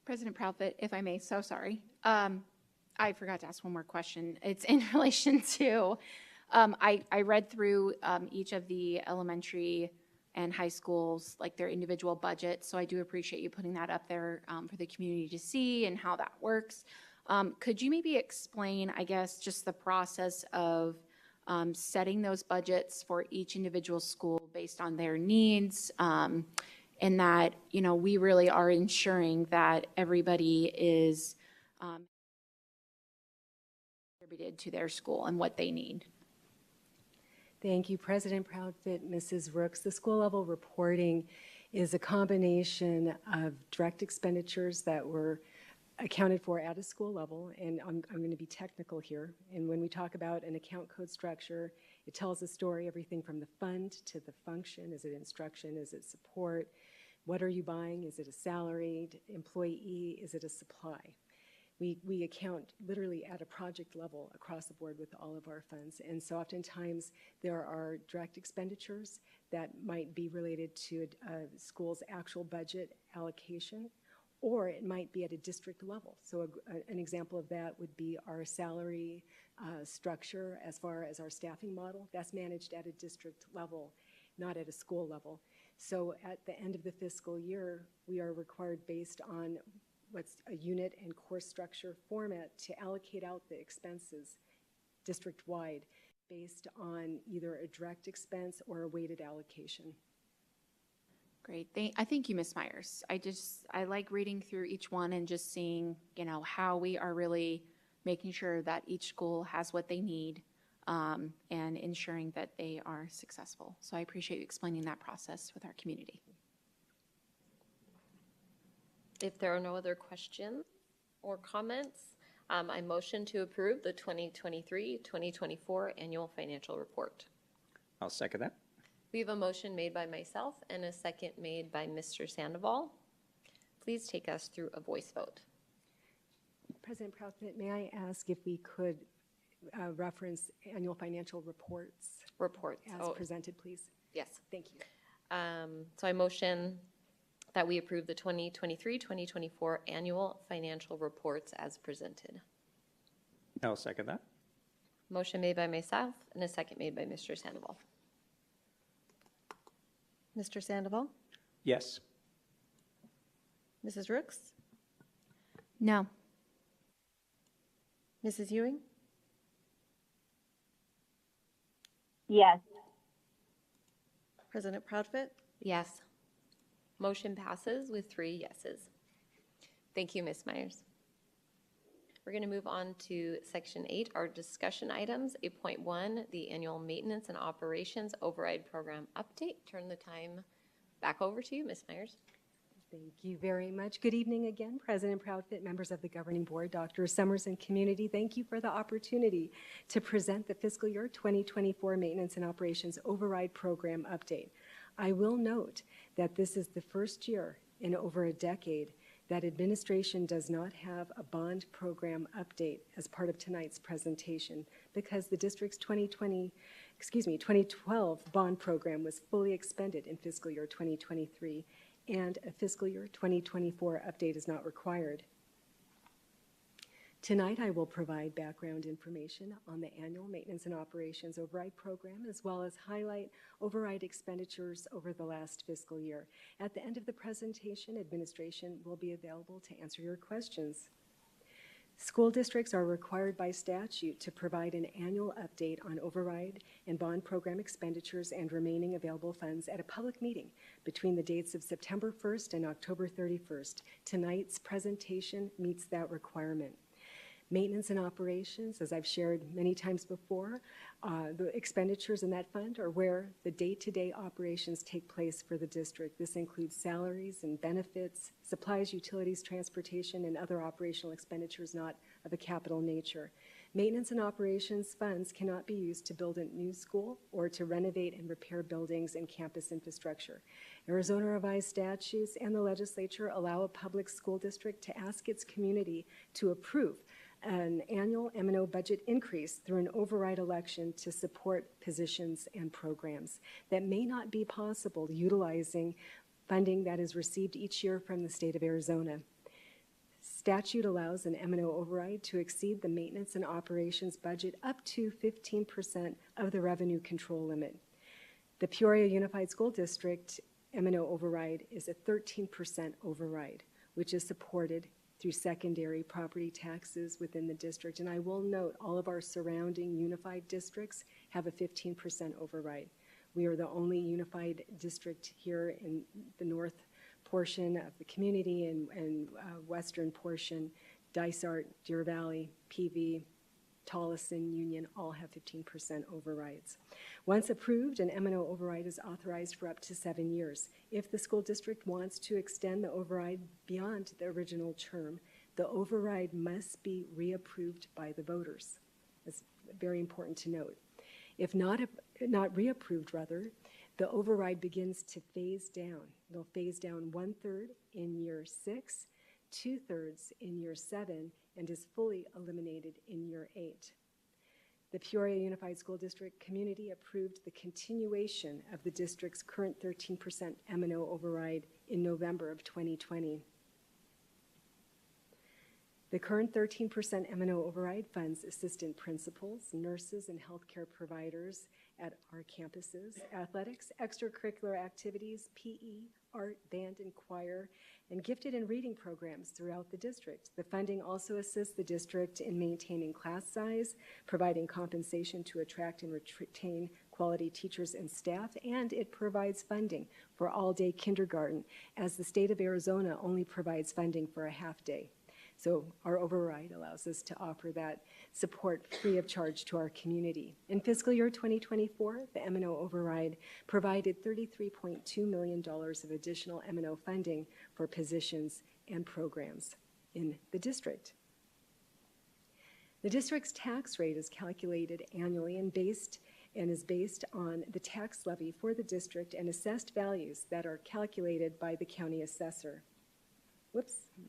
President Proudfit, if I may, so sorry. I forgot to ask one more question. It's in relation to, I read through each of the elementary and high schools, like their individual budgets. So I do appreciate you putting that up there for the community to see and how that works. Could you maybe explain, I guess, just the process of setting those budgets for each individual school based on their needs, and that, you know, we really are ensuring that everybody is contributed to their school and what they need? Thank you, President Proudfit, Mrs. Rooks. The school level reporting is a combination of direct expenditures that were accounted for at a school level, and I'm going to be technical here. And when we talk about an account code structure, it tells a story, everything from the fund to the function. Is it instruction? Is it support? What are you buying? Is it a salaried employee? Is it a supply? We account literally at a project level across the board with all of our funds. And so oftentimes there are direct expenditures that might be related to a school's actual budget allocation, or it might be at a district level. So an example of that would be our salary structure as far as our staffing model. That's managed at a district level, not at a school level. So at the end of the fiscal year, we are required, based on what's a unit and course structure format, to allocate out the expenses district-wide based on either a direct expense or a weighted allocation. Great. I thank you, Ms. Myers. I like reading through each one and just seeing, you know, how we are really making sure that each school has what they need, and ensuring that they are successful. So I appreciate you explaining that process with our community. If there are no other questions or comments, I motion to approve the 2023-2024 annual financial report. I'll second that. We have a motion made by myself and a second made by Mr. Sandoval. Please take us through a voice vote. President Proudfit, may I ask if we could reference annual financial reports? Reports. As presented, please. Yes. Thank you. So I motion that we approve the 2023-2024 annual financial reports as presented. I'll second that. Motion made by myself and a second made by Mr. Sandoval. Mr. Sandoval? Yes. Mrs. Rooks? No. Mrs. Ewing? Yes. President Proudfit? Yes. Motion passes with 3 yeses. Thank you, Ms. Myers. We're going to move on to Section 8, our discussion items. 8.1, the annual maintenance and operations override program update. Turn the time back over to you, Ms. Myers. Thank you very much. Good evening again, President Proudfit, members of the Governing Board, Dr. Summers, and community. Thank you for the opportunity to present the fiscal year 2024 Maintenance and Operations Override Program update. I will note that this is the first year in over a decade that administration does not have a bond program update as part of tonight's presentation, because the district's 2012 bond program was fully expended in fiscal year 2023, and a fiscal year 2024 update is not required. Tonight, I will provide background information on the annual Maintenance and Operations Override Program, as well as highlight override expenditures over the last fiscal year. At the end of the presentation, administration will be available to answer your questions. School districts are required by statute to provide an annual update on override and bond program expenditures and remaining available funds at a public meeting between the dates of September 1st and October 31st. Tonight's presentation meets that requirement. Maintenance and operations, as I've shared many times before, the expenditures in that fund are where the day-to-day operations take place for the district. This includes salaries and benefits, supplies, utilities, transportation, and other operational expenditures not of a capital nature. Maintenance and operations funds cannot be used to build a new school or to renovate and repair buildings and campus infrastructure. Arizona revised statutes and the legislature allow a public school district to ask its community to approve an annual M&O budget increase through an override election to support positions and programs that may not be possible utilizing funding that is received each year from the state of Arizona. Statute allows an M&O override to exceed the maintenance and operations budget up to 15% of the revenue control limit. The Peoria Unified School District M&O override is a 13% override, which is supported through secondary property taxes within the district. And I will note all of our surrounding unified districts have a 15% override. We are the only unified district here in the north portion of the community and western portion. Dysart, Deer Valley, PV, Tolleson, Union all have 15% overrides. Once approved, an M&O override is authorized for up to 7 years. If the school district wants to extend the override beyond the original term, the override must be reapproved by the voters. That's very important to note. If not reapproved, the override begins to phase down. They'll phase down 1/3 in year 6, 2/3 in year 7, and is fully eliminated in year 8. The Peoria Unified School District community approved the continuation of the district's current 13% M&O override in November of 2020. The current 13% M&O override funds assistant principals, nurses, and healthcare providers at our campuses, athletics, extracurricular activities, PE, art, band, and choir, and gifted and reading programs throughout the district. The funding also assists the district in maintaining class size, providing compensation to attract and retain quality teachers and staff, and it provides funding for all-day kindergarten, as the state of Arizona only provides funding for a half day. So our override allows us to offer that support free of charge to our community. In fiscal year 2024, the M&O override provided $33.2 million of additional M&O funding for positions and programs in the district. The district's tax rate is calculated annually and is based on the tax levy for the district and assessed values that are calculated by the county assessor.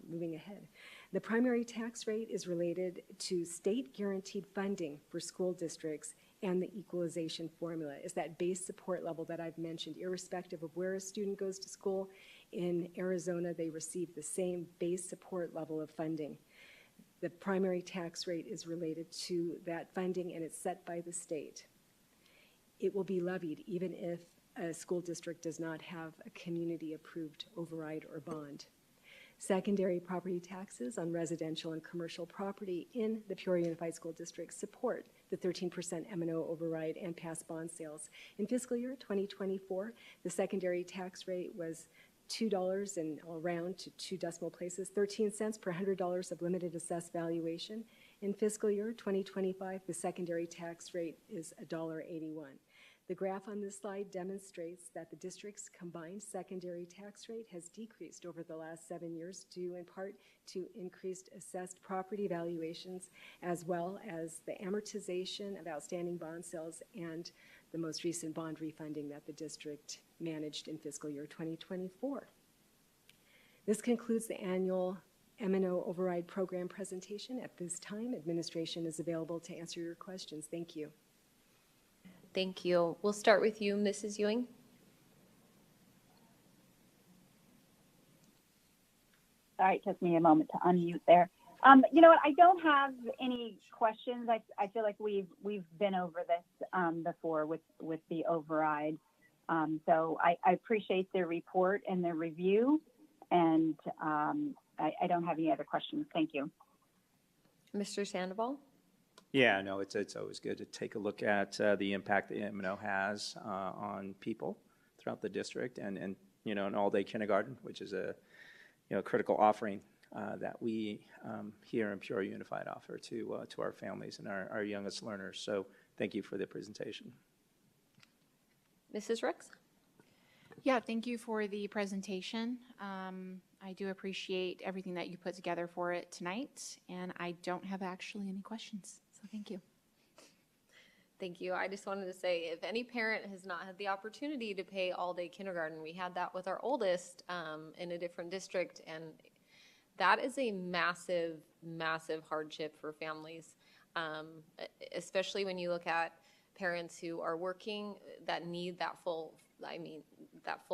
Moving ahead. The primary tax rate is related to state guaranteed funding for school districts, and the equalization formula is that base support level that I've mentioned. Irrespective of where a student goes to school, in Arizona they receive the same base support level of funding. The primary tax rate is related to that funding, and it's set by the state. It will be levied even if a school district does not have a community approved override or bond. Secondary property taxes on residential and commercial property in the Peoria Unified School District support the 13% M&O override and pass bond sales. In fiscal year 2024, the secondary tax rate was $2 and I'll round to 2 decimal places, 13 cents per $100 of limited assessed valuation. In fiscal year 2025, the secondary tax rate is $1.81. The graph on this slide demonstrates that the district's combined secondary tax rate has decreased over the last 7 years, due in part to increased assessed property valuations, as well as the amortization of outstanding bond sales and the most recent bond refunding that the district managed in fiscal year 2024. This concludes the annual M&O override program presentation. At this time, administration is available to answer your questions. Thank you. Thank you. We'll start with you, Mrs. Ewing. Sorry, it took me a moment to unmute there. You know what? I don't have any questions. I feel like we've been over this before with the override. So I appreciate the report and the review, and I don't have any other questions. Thank you. Mr. Sandoval? Yeah, no, it's always good to take a look at the impact the M&O has on people throughout the district, and an all-day kindergarten, which is a critical offering that we here in Peoria Unified offer to our families and our youngest learners. So thank you for the presentation. Mrs. Ricks? Yeah, thank you for the presentation. I do appreciate everything that you put together for it tonight, and I don't have actually any questions. So thank you. Thank you. I just wanted to say, if any parent has not had the opportunity to pay all-day kindergarten, we had that with our oldest in a different district, and that is a massive, massive hardship for families, especially when you look at parents who are working that need that full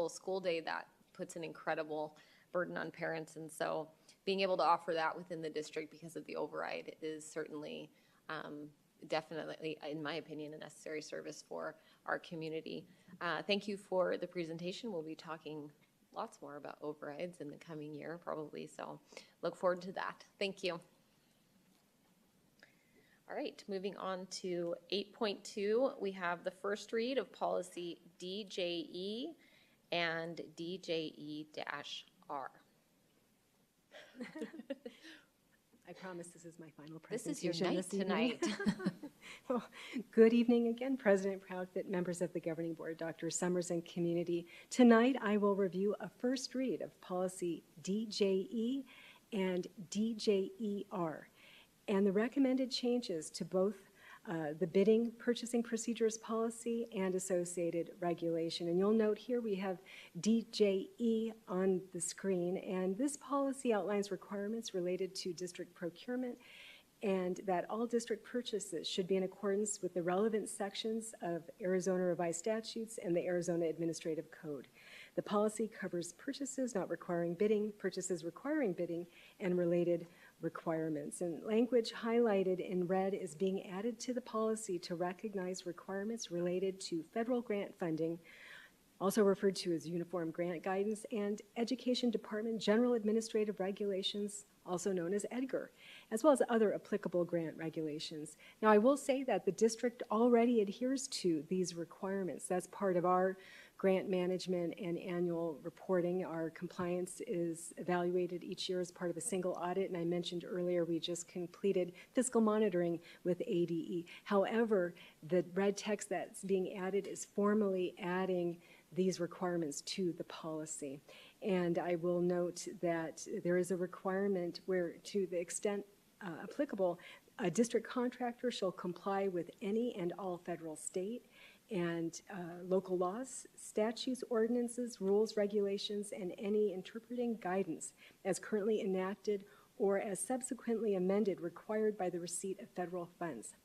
school day. That puts an incredible burden on parents, and so being able to offer that within the district because of the override is certainly definitely, in my opinion, a necessary service for our community. Thank you for the presentation. We'll be talking lots more about overrides in the coming year, probably, so look forward to that. Thank you. All right, moving on to 8.2, we have the first read of policy DJE and DJE-R. I promise this is my final This is presentation your night this evening. tonight. Well, good evening again, President Proudfit, members of the Governing Board, Dr. Summers, and community. Tonight, I will review a first read of policy DJE and DJER, and the recommended changes to both the bidding purchasing procedures policy and associated regulation. And you'll note here we have DJE on the screen, and this policy outlines requirements related to district procurement and that all district purchases should be in accordance with the relevant sections of Arizona revised statutes and the Arizona Administrative Code. The policy covers purchases not requiring bidding, purchases requiring bidding, and related requirements. And language highlighted in red is being added to the policy to recognize requirements related to federal grant funding, also referred to as Uniform Grant Guidance, and Education Department General Administrative Regulations, also known as EDGAR, as well as other applicable grant regulations. Now, I will say that the district already adheres to these requirements. That's part of our grant management and annual reporting. Our compliance is evaluated each year as part of a single audit, and I mentioned earlier we just completed fiscal monitoring with ADE. However, the red text that's being added is formally adding these requirements to the policy. And I will note that there is a requirement where, to the extent applicable, a district contractor shall comply with any and all federal, state, and local laws, statutes, ordinances, rules, regulations, and any interpreting guidance as currently enacted or as subsequently amended required by the receipt of federal funds.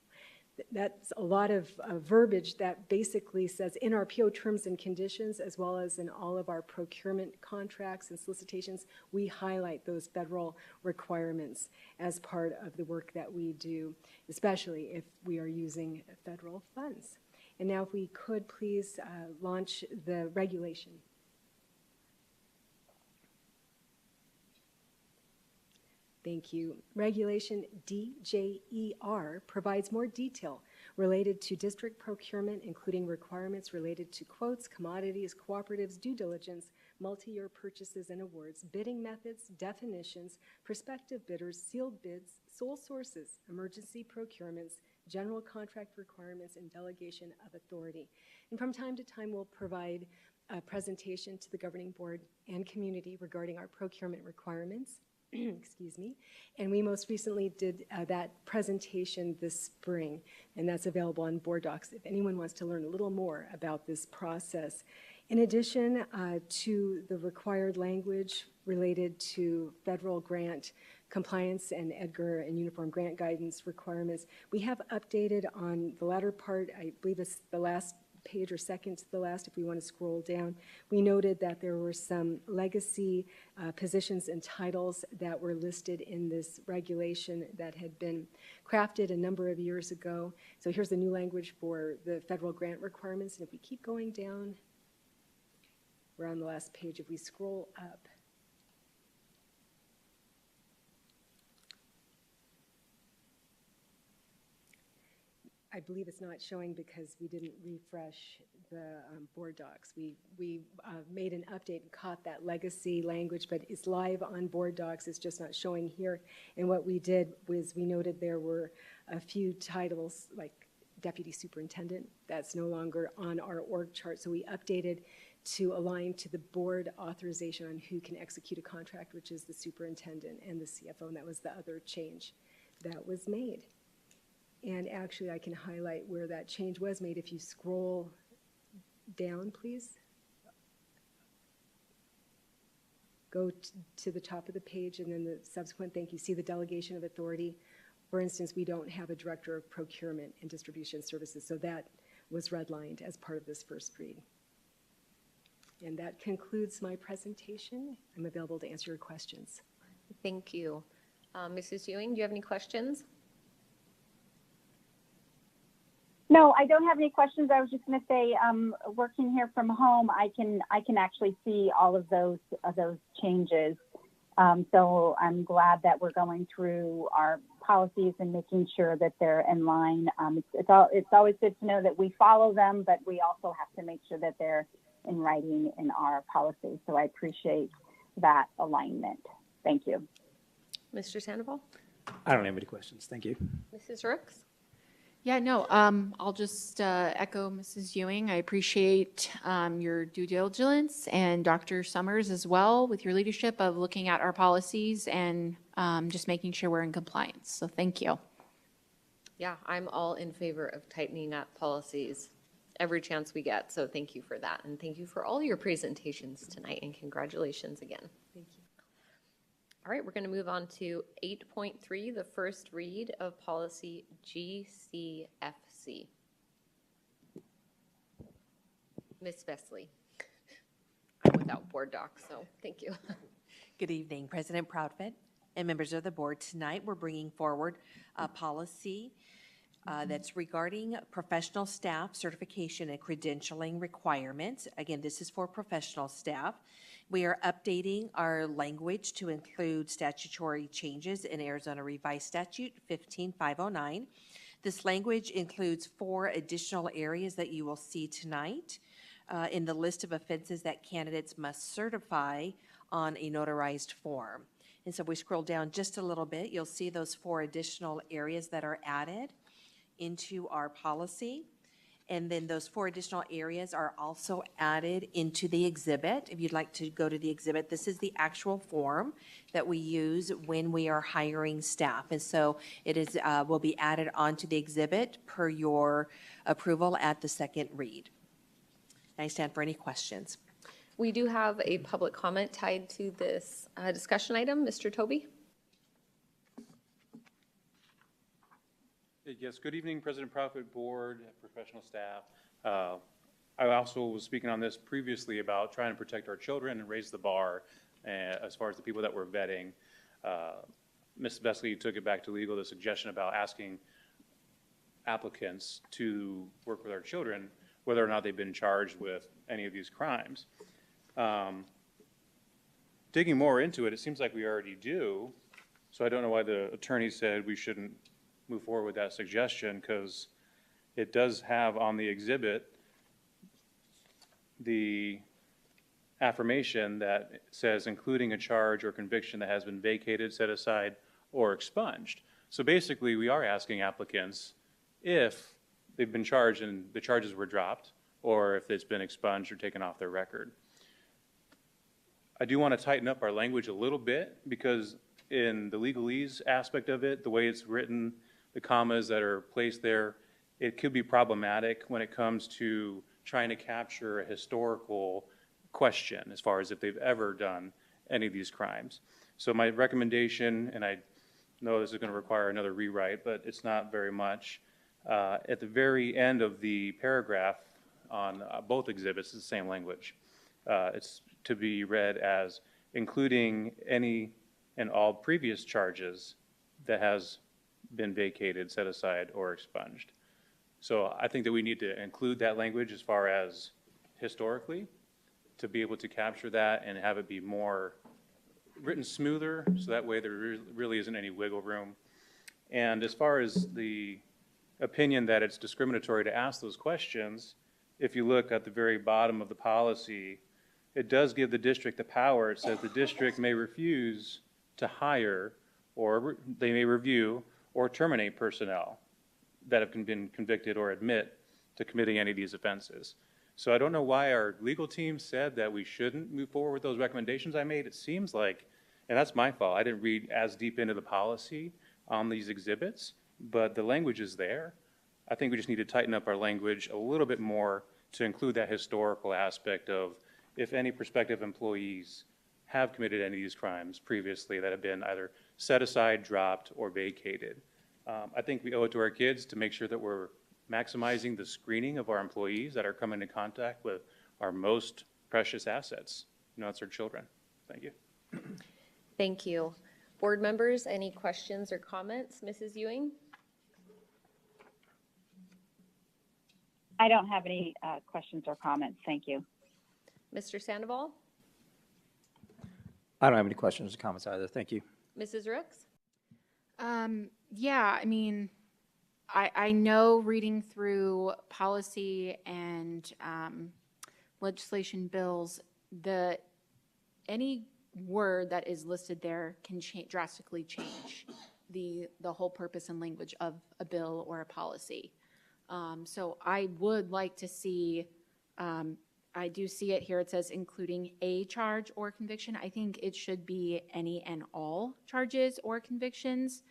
That's a lot of verbiage that basically says in our PO terms and conditions, as well as in all of our procurement contracts and solicitations, we highlight those federal requirements as part of the work that we do, especially if we are using federal funds. And now if we could please launch the regulation. Thank you. Regulation DJER provides more detail related to district procurement, including requirements related to quotes, commodities, cooperatives, due diligence, multi-year purchases and awards, bidding methods, definitions, prospective bidders, sealed bids, sole sources, emergency procurements, general contract requirements, and delegation of authority. And from time to time, we'll provide a presentation to the governing board and community regarding our procurement requirements. Excuse me. And we most recently did that presentation this spring, and that's available on board docs if anyone wants to learn a little more about this process. In addition to the required language related to federal grant compliance and EDGAR and Uniform Grant Guidance requirements, we have updated on the latter part, I believe it's the last page or second to the last if we want to scroll down. We noted that there were some legacy positions and titles that were listed in this regulation that had been crafted a number of years ago. So here's the new language for the federal grant requirements. And if we keep going down, we're on the last page. If we scroll up, I believe it's not showing because we didn't refresh the board docs. We made an update and caught that legacy language, but it's live on board docs. It's just not showing here. And what we did was we noted there were a few titles like deputy superintendent that's no longer on our org chart. So we updated to align to the board authorization on who can execute a contract, which is the superintendent and the CFO, and that was the other change that was made. And actually, I can highlight where that change was made. If you scroll down, please. Go to the top of the page, and then the subsequent thing, you see the delegation of authority. For instance, we don't have a director of procurement and distribution services, so that was redlined as part of this first read. And that concludes my presentation. I'm available to answer your questions. Thank you. Mrs. Ewing, do you have any questions? No, I don't have any questions. I was just going to say, working here from home, I can actually see all of those changes. So I'm glad that we're going through our policies and making sure that they're in line. It's always good to know that we follow them, but we also have to make sure that they're in writing in our policies. So I appreciate that alignment. Thank you. Mr. Sandoval? I don't have any questions. Thank you. Mrs. Rooks? Yeah, no, I'll just echo Mrs. Ewing. I appreciate your due diligence and Dr. Summers as well with your leadership of looking at our policies and just making sure we're in compliance. So thank you. Yeah, I'm all in favor of tightening up policies every chance we get. So thank you for that. And thank you for all your presentations tonight, and congratulations again. Thank you. All right, we're going to move on to 8.3, the first read of policy GCFC. Ms. Vesley. I'm without board docs, so thank you. Good evening, President Proudfit and members of the board. Tonight, we're bringing forward a policy that's regarding professional staff certification and credentialing requirements. Again, this is for professional staff. We are updating our language to include statutory changes in Arizona Revised Statute 15509. This language includes 4 additional areas that you will see tonight in the list of offenses that candidates must certify on a notarized form. And so we scroll down just a little bit, you'll see those 4 additional areas that are added into our policy. And then those 4 additional areas are also added into the exhibit. If you'd like to go to the exhibit, this is the actual form that we use when we are hiring staff. And so it is will be added onto the exhibit per your approval at the second read. I stand for any questions. We do have a public comment tied to this discussion item. Mr. Toby? Yes, good evening, President Proudfit, board, professional staff. I also was speaking on this previously about trying to protect our children and raise the bar as far as the people that we're vetting. Ms. Vesley took it back to legal, the suggestion about asking applicants to work with our children, whether or not they've been charged with any of these crimes. Digging more into it, it seems like we already do. So I don't know why the attorney said we shouldn't move forward with that suggestion, because it does have on the exhibit the affirmation that says including a charge or conviction that has been vacated, set aside, or expunged. So basically, we are asking applicants if they've been charged and the charges were dropped, or if it's been expunged or taken off their record. I do want to tighten up our language a little bit, because in the legalese aspect of it, the way it's written, the commas that are placed there, it could be problematic when it comes to trying to capture a historical question as far as if they've ever done any of these crimes. So my recommendation, and I know this is going to require another rewrite, but it's not very much, at the very end of the paragraph on both exhibits, it's the same language. It's to be read as including any and all previous charges that has been vacated, set aside, or expunged. So I think that we need to include that language as far as historically to be able to capture that and have it be more written smoother, so that way there really isn't any wiggle room. And as far as the opinion that it's discriminatory to ask those questions, if you look at the very bottom of the policy, it does give the district the power. It says the district may refuse to hire, or they may review or terminate personnel that have been convicted or admit to committing any of these offenses. So I don't know why our legal team said that we shouldn't move forward with those recommendations I made. It seems like, and that's my fault, I didn't read as deep into the policy on these exhibits, but the language is there. I think we just need to tighten up our language a little bit more to include that historical aspect of if any prospective employees have committed any of these crimes previously that have been either set aside, dropped, or vacated. I think we owe it to our kids to make sure that we're maximizing the screening of our employees that are coming into contact with our most precious assets. You know, that's our children. Thank you. Thank you. Board members, any questions or comments? Mrs. Ewing? I don't have any questions or comments. Thank you. Mr. Sandoval? I don't have any questions or comments either. Thank you. Mrs. Rooks? Yeah, I mean, I know reading through policy and legislation bills, any word that is listed there can drastically change the whole purpose and language of a bill or a policy. So I would like to see, I do see it here, it says including a charge or conviction. I think it should be any and all charges or convictions,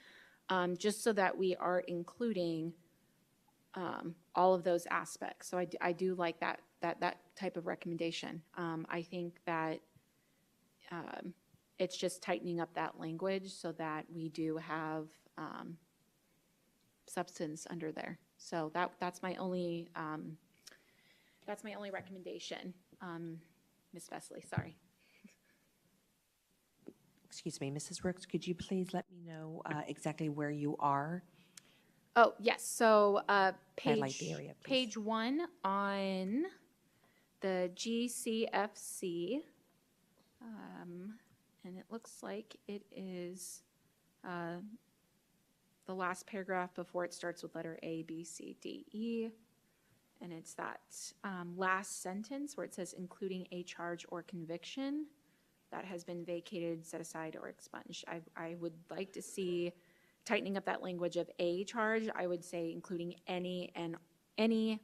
just so that we are including all of those aspects. So I do like that type of recommendation. I think that it's just tightening up that language so that we do have substance under there. So that's my only recommendation. Ms. Vesley, sorry. Excuse me, Mrs. Rooks, could you please let me know exactly where you are? Oh, yes. So Highlight the area, please. page 1 on the GCFC. And it looks like it is the last paragraph before it starts with letter A, B, C, D, E. And it's that last sentence where it says including a charge or conviction that has been vacated, set aside, or expunged. I would like to see tightening up that language of a charge. I would say including any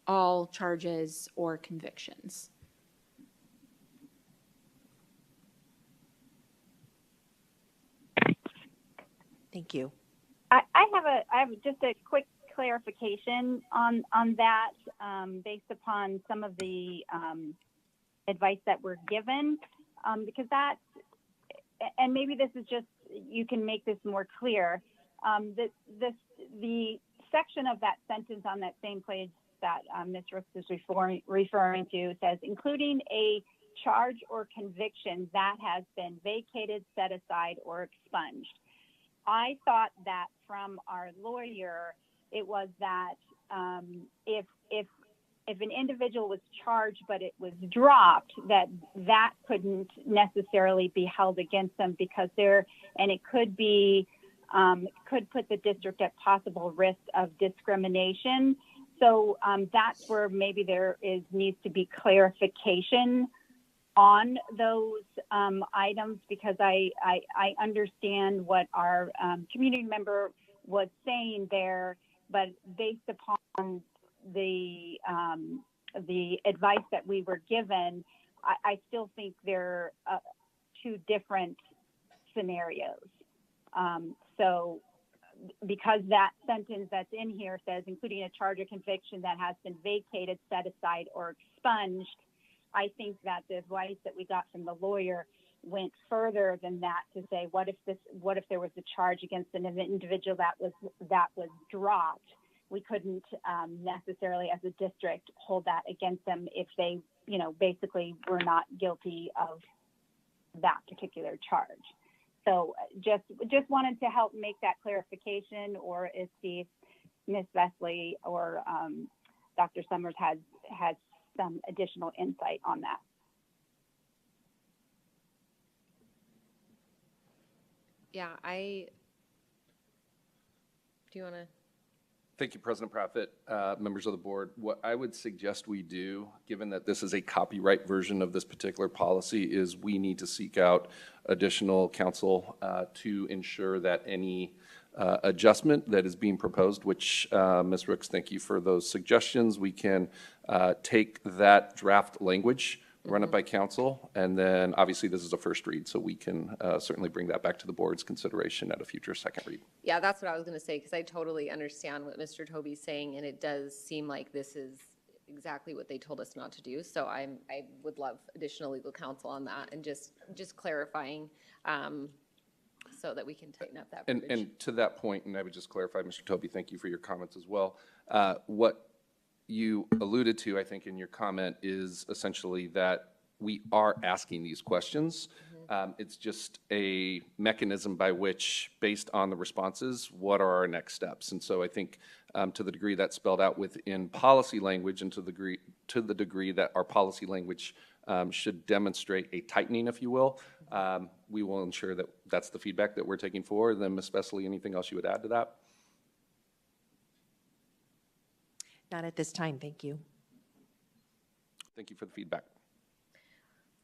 all charges or convictions. Thank you. I have just a quick clarification on that based upon some of the advice that we're given, because that, and maybe this is just, you can make this more clear, the section of that sentence on that same page that Ms. Rooks is referring to says, including a charge or conviction that has been vacated, set aside, or expunged. I thought that from our lawyer, it was that if an individual was charged but it was dropped, that couldn't necessarily be held against them because it could be could put the district at possible risk of discrimination. So that's where maybe needs to be clarification on those items, because I understand what our community member was saying there, but based upon the advice that we were given, I still think they're two different scenarios. So because that sentence that's in here says, including a charge or conviction that has been vacated, set aside, or expunged, I think that the advice that we got from the lawyer went further than that to say, what if there was a charge against an individual that was dropped? We couldn't necessarily, as a district, hold that against them if they, basically were not guilty of that particular charge. So just wanted to help make that clarification, or see if Ms. Vesley or Dr. Summers has some additional insight on that. Yeah, do you want to? Thank you, President Proffitt, members of the board. What I would suggest we do, given that this is a copyright version of this particular policy, is we need to seek out additional counsel to ensure that any adjustment that is being proposed, which Ms. Rooks, thank you for those suggestions. We can take that draft language, run it by council, and then obviously this is a first read, so we can certainly bring that back to the board's consideration at a future second read. Yeah, that's what I was going to say, because I totally understand what Mr. Tobey's saying, and it does seem like this is exactly what they told us not to do. So I would love additional legal counsel on that, and just clarifying so that we can tighten up that verbiage. And to that point, and I would just clarify, Mr. Tobey, thank you for your comments as well. What you alluded to, I think, in your comment is essentially that we are asking these questions. It's just a mechanism by which, based on the responses, what are our next steps? And so I think to the degree that's spelled out within policy language and to the degree that our policy language should demonstrate a tightening, if you will, we will ensure that that's the feedback that we're taking forward. Then Ms. Vesely, anything else you would add to that? Not at this time, thank you. Thank you for the feedback.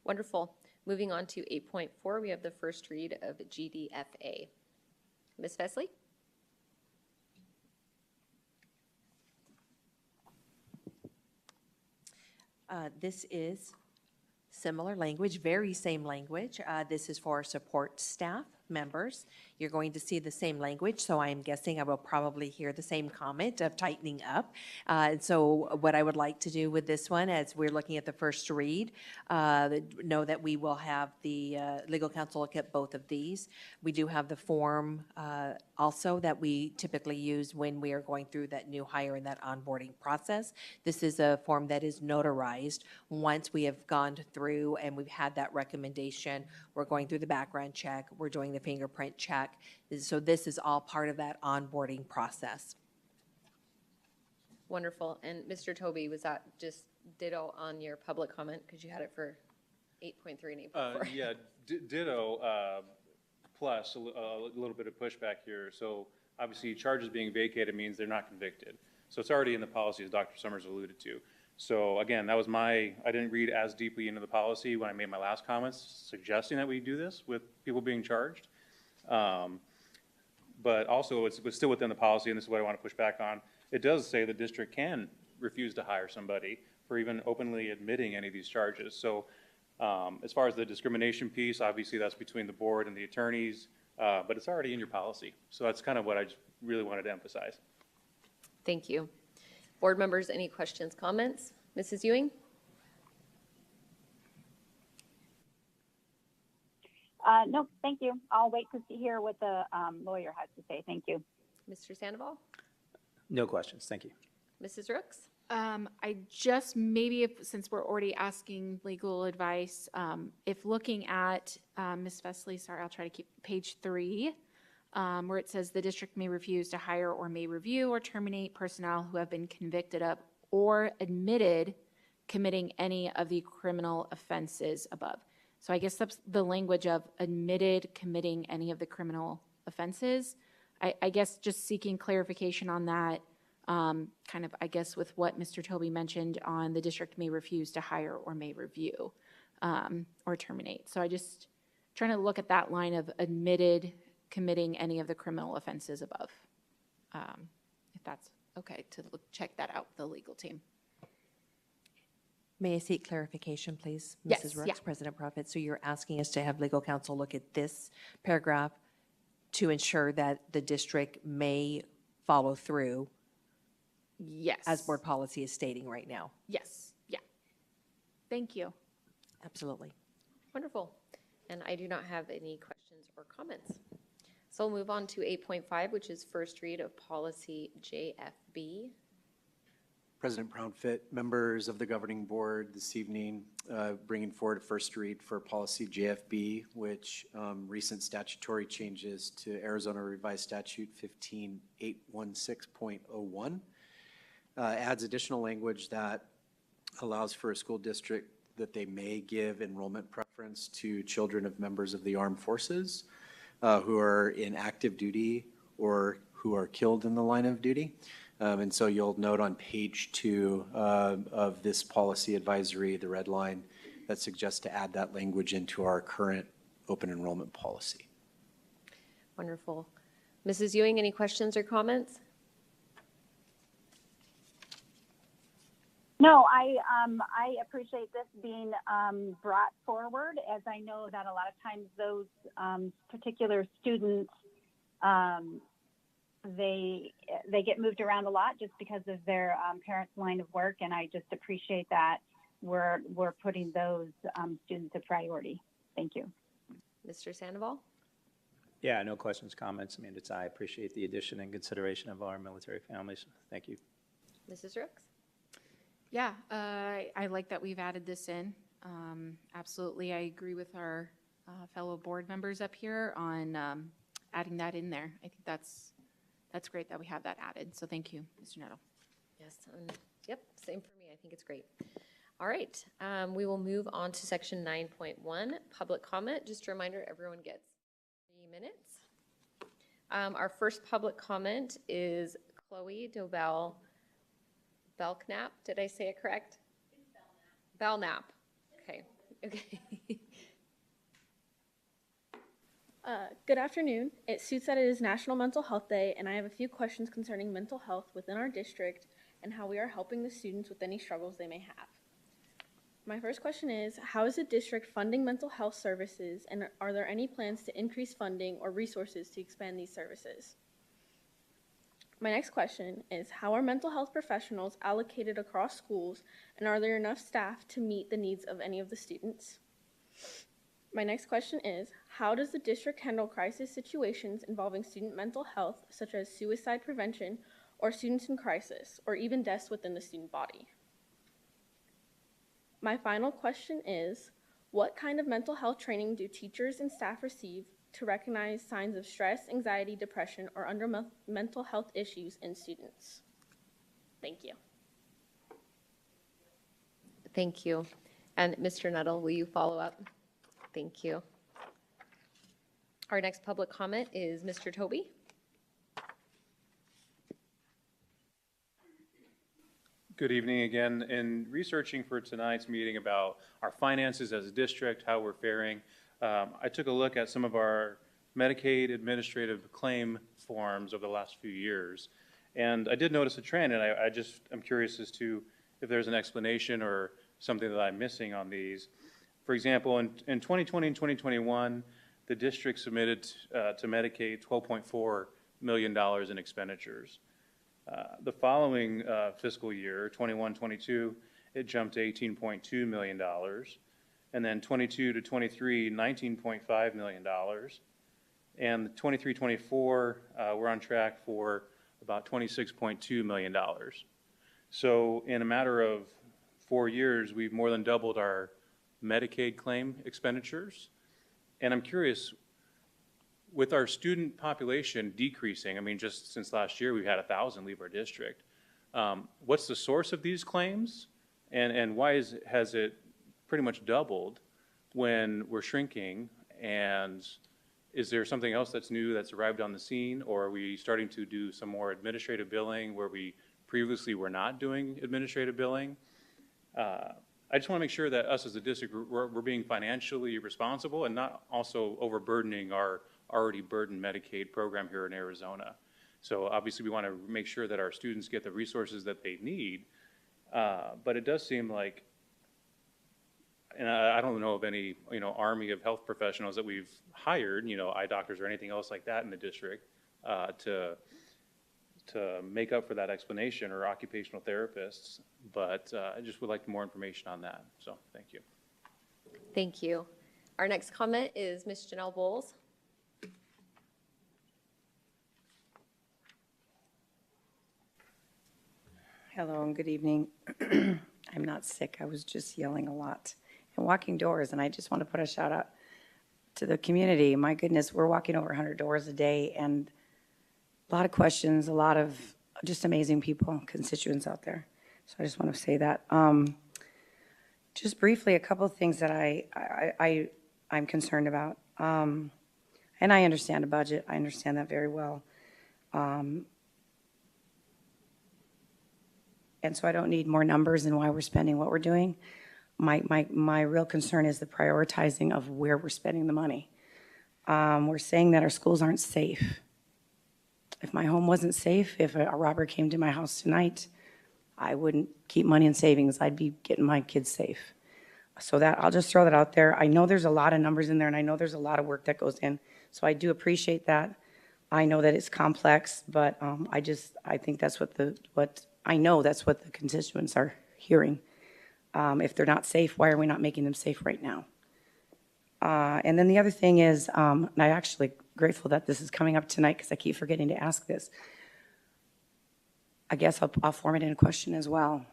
Wonderful. Moving on to 8.4, we have the first read of GDFA. Ms. Vesely? This is similar language, very same language. This is for support staff members. You're going to see the same language, so I am guessing I will probably hear the same comment of tightening up. And so what I would like to do with this one, as we're looking at the first read, know that we will have the legal counsel look at both of these. We do have the form also that we typically use when we are going through that new hire and that onboarding process. This is a form that is notarized. Once we have gone through and we've had that recommendation, we're going through the background check, we're doing the fingerprint check. So this is all part of that onboarding process. Wonderful. And Mr. Toby, was that just ditto on your public comment? Because you had it for 8.3 and 8.4. Yeah, ditto, plus a little bit of pushback here. So obviously charges being vacated means they're not convicted. So it's already in the policy, as Dr. Summers alluded to. So again, that was I didn't read as deeply into the policy when I made my last comments suggesting that we do this with people being charged. But also it's still within the policy, and this is what I want to push back on. It does say the district can refuse to hire somebody for even openly admitting any of these charges. So as far as the discrimination piece, obviously that's between the board and the attorneys, but it's already in your policy. So that's kind of what I just really wanted to emphasize. Thank you. Board members, any questions, comments? Mrs. Ewing? No, thank you. I'll wait to hear what the lawyer has to say. Thank you. Mr. Sandoval? No questions, thank you. Mrs. Rooks? I just, maybe since we're already asking legal advice, if looking at, Ms. Vesely, sorry, I'll try to keep page 3, where it says the district may refuse to hire or may review or terminate personnel who have been convicted of or admitted committing any of the criminal offenses above. So I guess that's the language of admitted committing any of the criminal offenses. I guess just seeking clarification on that, kind of, I guess, with what Mr. Toby mentioned on the district may refuse to hire or may review or terminate. So I just trying to look at that line of admitted committing any of the criminal offenses above, if that's okay to check that out with the legal team. May I seek clarification, please? Yes, Mrs. Rooks, yeah. President Profit. So you're asking us to have legal counsel look at this paragraph to ensure that the district may follow through Yes. as board policy is stating right now? Yes, yeah. Thank you. Absolutely. Wonderful. And I do not have any questions or comments. So we'll move on to 8.5, which is first read of policy JFB. President Proudfit, members of the governing board this evening, bringing forward a first read for policy JFB, which recent statutory changes to Arizona Revised Statute 15816.01 adds additional language that allows for a school district that they may give enrollment preference to children of members of the armed forces who are in active duty or who are killed in the line of duty. And so you'll note on page 2 of this policy advisory, the red line that suggests to add that language into our current open enrollment policy. Wonderful. Mrs. Ewing, any questions or comments? No, I appreciate this being brought forward, as I know that a lot of times those particular students, they get moved around a lot just because of their parents' line of work, and I just appreciate that we're putting those students a priority. Thank you. Mr. Sandoval? Yeah, no questions, comments. I mean, I appreciate the addition and consideration of our military families. Thank you. Mrs. Rooks? Yeah, I like that we've added this in. Absolutely, I agree with our fellow board members up here on adding that in there. I think that's great that we have that added. So thank you, Mr. Nettle. Yes, yep, same for me. I think it's great. All right, we will move on to section 9.1, public comment. Just a reminder, everyone gets 3 minutes. Our first public comment is Chloe Dobell Belknap. Did I say it correct? Belknap. Okay. Okay. Good afternoon. It suits that it is National Mental Health Day, and I have a few questions concerning mental health within our district and how we are helping the students with any struggles they may have. My first question is, how is the district funding mental health services, and are there any plans to increase funding or resources to expand these services? My next question is, how are mental health professionals allocated across schools, and are there enough staff to meet the needs of any of the students? My next question is, how does the district handle crisis situations involving student mental health, such as suicide prevention, or students in crisis, or even deaths within the student body? My final question is, what kind of mental health training do teachers and staff receive to recognize signs of stress, anxiety, depression, or other mental health issues in students? Thank you. Thank you. And Mr. Nettle, will you follow up? Thank you. Our next public comment is Mr. Toby. Good evening again. In researching for tonight's meeting about our finances as a district, how we're faring, I took a look at some of our Medicaid administrative claim forms over the last few years. And I did notice a trend, and I'm curious as to if there's an explanation or something that I'm missing on these. For example, in 2020 and 2021, the district submitted to Medicaid $12.4 million in expenditures. The following fiscal year, 21-22, it jumped to $18.2 million. And then 22 to 23, $19.5 million. And 23-24, we're on track for about $26.2 million. So in a matter of 4 years, we've more than doubled our Medicaid claim expenditures. And I'm curious, with our student population decreasing, I mean, just since last year, we've had 1,000 leave our district. What's the source of these claims? And why has it pretty much doubled when we're shrinking? And is there something else that's new that's arrived on the scene? Or are we starting to do some more administrative billing where we previously were not doing administrative billing? I just want to make sure that us as a district, we're being financially responsible and not also overburdening our already burdened Medicaid program here in Arizona. So obviously we want to make sure that our students get the resources that they need. But it does seem like, and I don't know of any, army of health professionals that we've hired, eye doctors or anything else like that in the district, to make up for that explanation, or occupational therapists. But I just would like more information on that. So thank you. Thank you. Our next comment is Ms. Janelle Bowles. Hello and good evening. I'm not sick. I was just yelling a lot and walking doors. And I just want to put a shout out to the community. My goodness, we're walking over 100 doors a day, and a lot of questions, a lot of just amazing people, constituents out there. So I just want to say that. Just briefly, a couple of things that I'm concerned about. And I understand a budget. I understand that very well. And so I don't need more numbers and why we're spending what we're doing. My real concern is the prioritizing of where we're spending the money. We're saying that our schools aren't safe. If my home wasn't safe, if a robber came to my house tonight, I wouldn't keep money in savings. I'd be getting my kids safe. So that, I'll just throw that out there. I know there's a lot of numbers in there, and I know there's a lot of work that goes in. So I do appreciate that. I know that it's complex, but I think that's I know that's what the constituents are hearing. If they're not safe, why are we not making them safe right now? And then the other thing is, and I'm actually grateful that this is coming up tonight because I keep forgetting to ask this. I guess I'll form it in a question as well.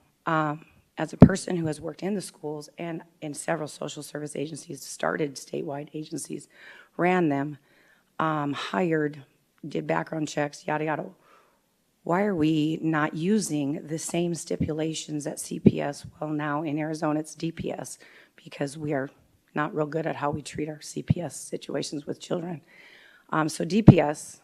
as a person who has worked in the schools and in several social service agencies, started statewide agencies, ran them, hired, did background checks, yada, yada. Why are we not using the same stipulations at CPS? Well, now in Arizona, it's DPS, because we are not real good at how we treat our CPS situations with children. So DCS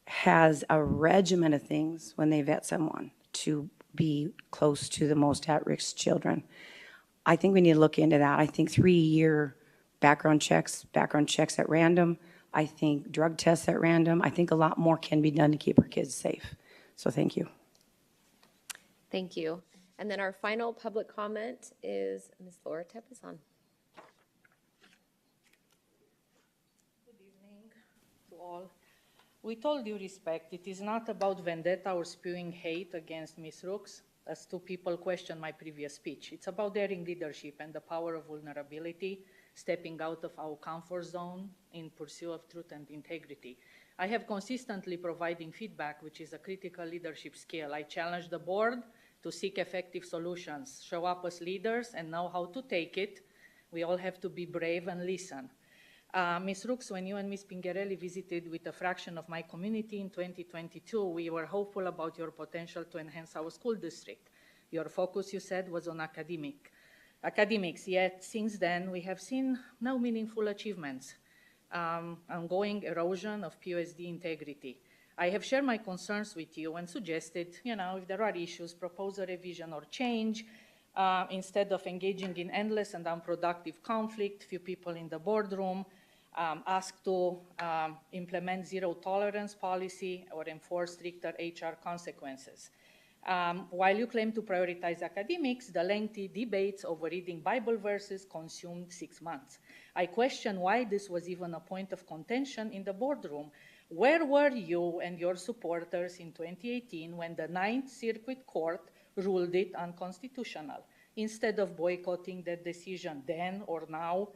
has a regimen of things when they vet someone to be close to the most at-risk children. I think we need to look into that. I think 3-year background checks at random. I think drug tests at random. I think a lot more can be done to keep our kids safe. So thank you. Thank you. And then our final public comment is Ms. Laura Tepizan. Good evening to all. With all due respect, it is not about vendetta or spewing hate against Ms. Rooks, as two people questioned my previous speech. It's about daring leadership and the power of vulnerability, stepping out of our comfort zone in pursuit of truth and integrity. I have consistently providing feedback, which is a critical leadership skill. I challenge the board to seek effective solutions, show up as leaders and know how to take it. We all have to be brave and listen. Ms. Rooks, when you and Ms. Pingerelli visited with a fraction of my community in 2022, we were hopeful about your potential to enhance our school district. Your focus, you said, was on academics, yet since then we have seen no meaningful achievements, ongoing erosion of POSD integrity. I have shared my concerns with you and suggested, if there are issues, propose a revision or change. Instead of engaging in endless and unproductive conflict, few people in the boardroom asked to implement zero tolerance policy or enforce stricter HR consequences. While you claim to prioritize academics, the lengthy debates over reading Bible verses consumed 6 months. I question why this was even a point of contention in the boardroom. Where were you and your supporters in 2018 when the Ninth Circuit Court ruled it unconstitutional? Instead of boycotting that decision then or now,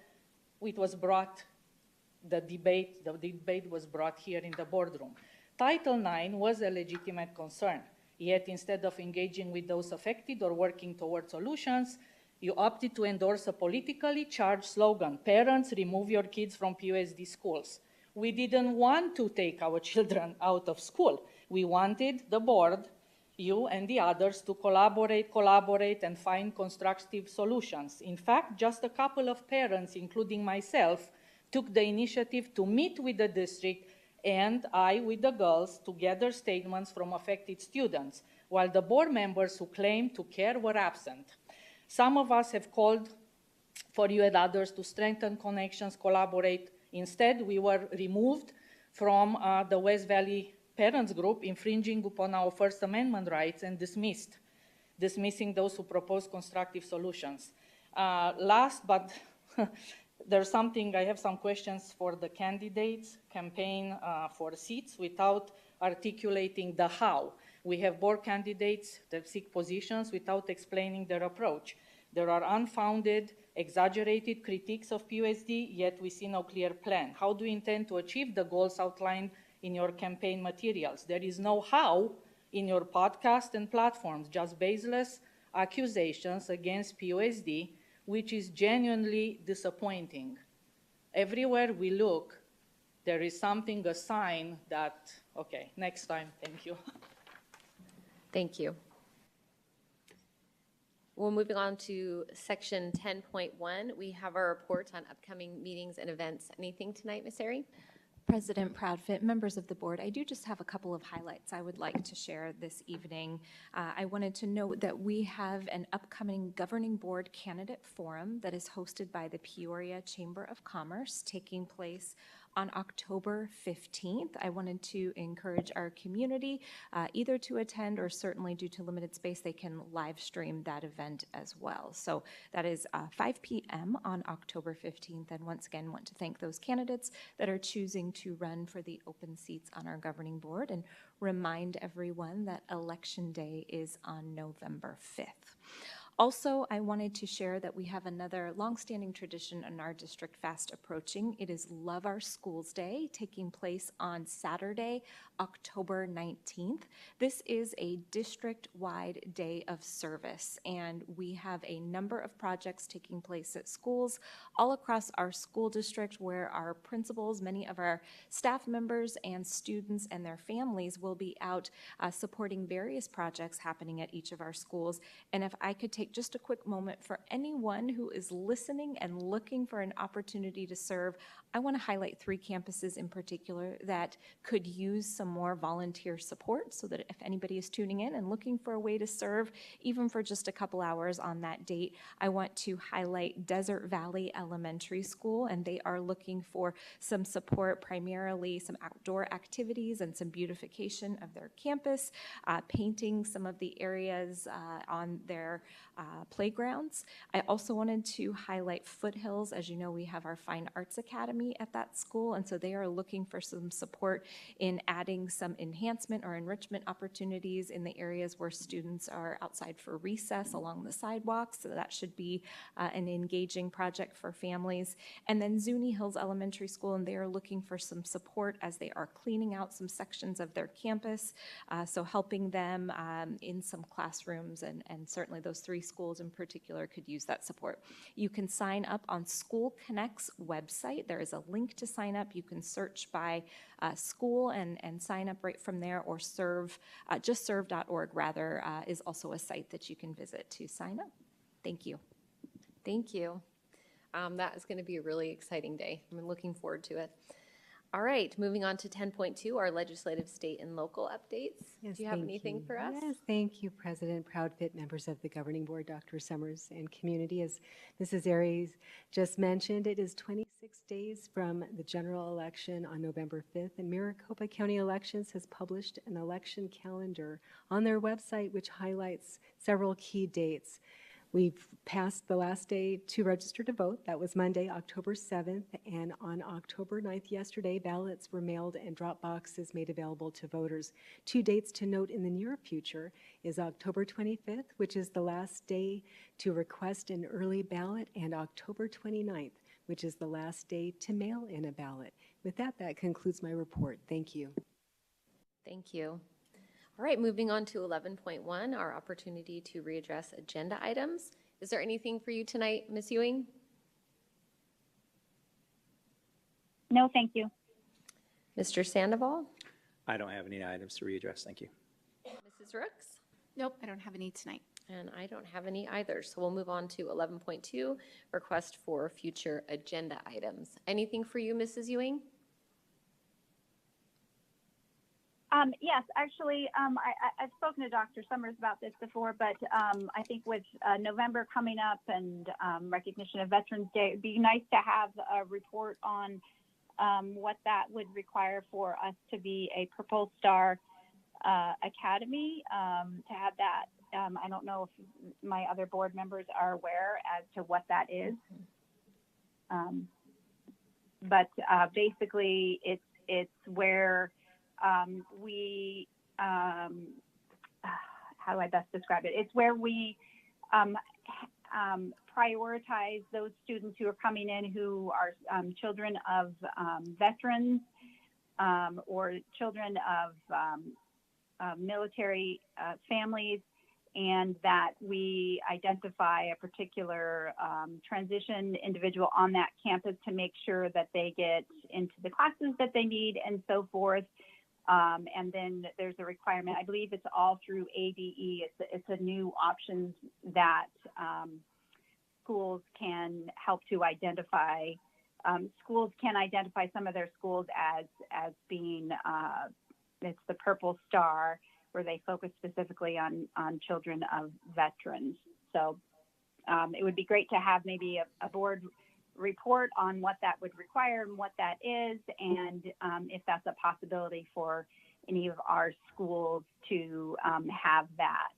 the debate was brought here in the boardroom. Title IX was a legitimate concern, yet instead of engaging with those affected or working toward solutions, you opted to endorse a politically charged slogan, "Parents, remove your kids from POSD schools." We didn't want to take our children out of school. We wanted the board, you and the others, to collaborate and find constructive solutions. In fact, just a couple of parents, including myself, took the initiative to meet with the district and I with the girls to gather statements from affected students, while the board members who claimed to care were absent. Some of us have called for you and others to strengthen connections, collaborate. Instead, we were removed from the West Valley Parents Group, infringing upon our First Amendment rights, and dismissing those who propose constructive solutions. Last, but I have some questions for the candidates campaign for seats without articulating the how. We have board candidates that seek positions without explaining their approach. There are unfounded, exaggerated critiques of POSD, yet we see no clear plan. How do you intend to achieve the goals outlined in your campaign materials? There is no how in your podcast and platforms, just baseless accusations against POSD, which is genuinely disappointing. Everywhere we look, there is something, a sign that, okay, next time, thank you. Thank you. We're moving on to section 10.1. We have our report on upcoming meetings and events. Anything tonight, Ms. Ari? President Proudfit, members of the board, I do just have a couple of highlights I would like to share this evening. I wanted to note that we have an upcoming governing board candidate forum that is hosted by the Peoria Chamber of Commerce, taking place on October 15th. I wanted to encourage our community either to attend, or certainly due to limited space, they can live stream that event as well. So that is 5 p.m. on October 15th. And once again, want to thank those candidates that are choosing to run for the open seats on our governing board, and remind everyone that Election Day is on November 5th. Also, I wanted to share that we have another longstanding tradition in our district fast approaching. It is Love Our Schools Day, taking place on Saturday, October 19th. This is a district-wide day of service, and we have a number of projects taking place at schools all across our school district where our principals, many of our staff members, and students and their families will be out supporting various projects happening at each of our schools. And if I could take just a quick moment for anyone who is listening and looking for an opportunity to serve, I want to highlight 3 campuses in particular that could use some more volunteer support, so that if anybody is tuning in and looking for a way to serve, even for just a couple hours on that date, I want to highlight Desert Valley Elementary School, and they are looking for some support, primarily some outdoor activities and some beautification of their campus, painting some of the areas on their playgrounds. I also wanted to highlight Foothills. As you know, we have our Fine Arts Academy at that school, and so they are looking for some support in adding some enhancement or enrichment opportunities in the areas where students are outside for recess along the sidewalks. So that should be an engaging project for families. And then Zuni Hills Elementary School, and they are looking for some support as they are cleaning out some sections of their campus. So helping them in some classrooms, and certainly those 3 schools in particular could use that support. You can sign up on School Connect's website. There is a link to sign up. You can search by school and sign up right from there, or just serve.org rather is also a site that you can visit to sign up. Thank you. Thank you. That is going to be a really exciting day. I'm looking forward to it. All right, moving on to 10.2, our legislative, state, and local updates. Yes, Do you have thank anything you. for us? Yes, thank you, President Proudfit, members of the Governing Board, Dr. Summers, and community. As Mrs. Aries just mentioned, it is 26 days from the general election on November 5th, and Maricopa County Elections has published an election calendar on their website, which highlights several key dates. We've passed the last day to register to vote. That was Monday, October 7th, and on October 9th, yesterday, ballots were mailed and drop boxes made available to voters. 2 dates to note in the near future is October 25th, which is the last day to request an early ballot, and October 29th, which is the last day to mail in a ballot. With that, that concludes my report. Thank you. Thank you. All right, moving on to 11.1, our opportunity to readdress agenda items. Is there anything for you tonight, Ms. Ewing? No, thank you. Mr. Sandoval? I don't have any items to readdress. Thank you. Mrs. Rooks? Nope, I don't have any tonight. And I don't have any either. So we'll move on to 11.2, request for future agenda items. Anything for you, Mrs. Ewing? Yes, actually, I've spoken to Dr. Summers about this before, but I think with November coming up and recognition of Veterans Day, it'd be nice to have a report on what that would require for us to be a Purple Star Academy, to have that. I don't know if my other board members are aware as to what that is. But basically, it's where we, how do I best describe it? It's where we prioritize those students who are coming in who are children of veterans or children of military families, and that we identify a particular transition individual on that campus to make sure that they get into the classes that they need and so forth. And then there's a requirement, I believe it's all through ADE. It's a new option that schools can help to identify. Schools can identify some of their schools as being, it's the Purple Star, where they focus specifically on children of veterans. So it would be great to have maybe a board report on what that would require and what that is, and if that's a possibility for any of our schools to have that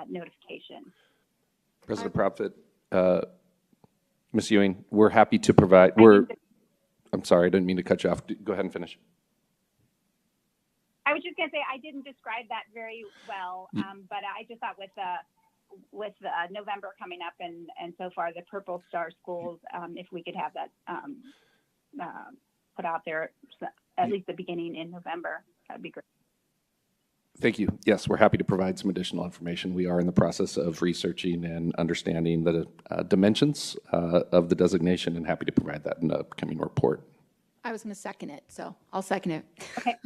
notification. President Proudfit, Ms. Ewing, we're happy to provide, I'm sorry, I didn't mean to cut you off. Go ahead and finish. I was just going to say I didn't describe that very well, but I just thought with November coming up and so far the Purple Star schools, if we could have that put out there at least the beginning in November, that'd be great. Thank you. Yes, we're happy to provide some additional information. We are in the process of researching and understanding the dimensions of the designation, and happy to provide that in the upcoming report. I was going to second it, so I'll second it. Okay.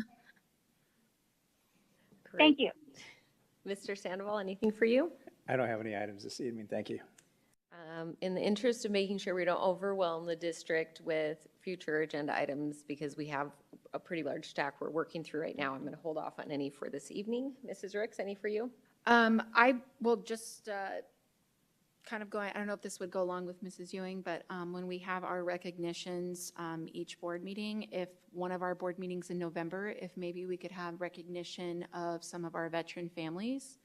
Thank you. Mr. Sandoval, anything for you? I don't have any items this evening. Thank you. In the interest of making sure we don't overwhelm the district with future agenda items, because we have a pretty large stack we're working through right now, I'm going to hold off on any for this evening. Mrs. Ricks, any for you? I will just kind of going, I don't know if this would go along with Mrs. Ewing, but when we have our recognitions each board meeting, if one of our board meetings in November, if maybe we could have recognition of some of our veteran families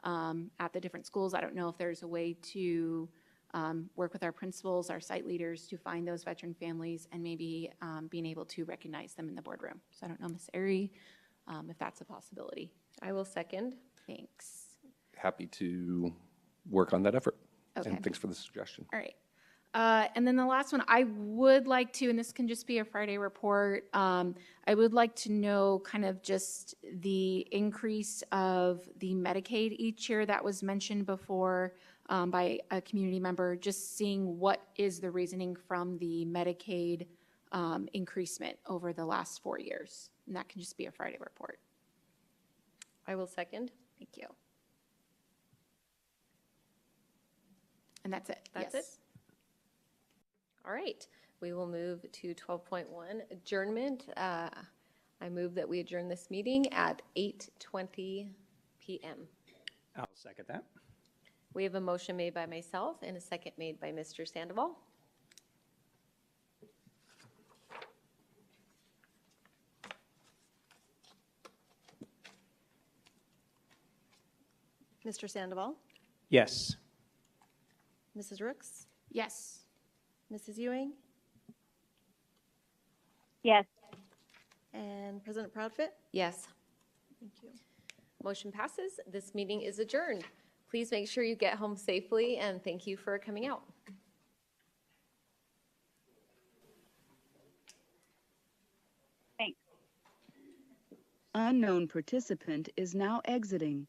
at the different schools. I don't know if there's a way to work with our principals, our site leaders to find those veteran families and maybe being able to recognize them in the boardroom. So I don't know, Ms. Airy, if that's a possibility. I will second. Thanks. Happy to work on that effort. Okay. And thanks for the suggestion. All right. And then the last one, I would like to, and this can just be a Friday report, I would like to know kind of just the increase of the Medicaid each year that was mentioned before by a community member, just seeing what is the reasoning from the Medicaid increasement over the last 4 years. And that can just be a Friday report. I will second. Thank you. And that's it. That's Yes. it? All right, we will move to 12.1, adjournment. I move that we adjourn this meeting at 8:20 p.m. I'll second that. We have a motion made by myself and a second made by Mr. Sandoval. Mr. Sandoval? Yes. Mrs. Rooks? Yes. Mrs. Ewing? Yes. And President Proudfit? Yes. Thank you. Motion passes. This meeting is adjourned. Please make sure you get home safely, and thank you for coming out. Thanks. Unknown participant is now exiting.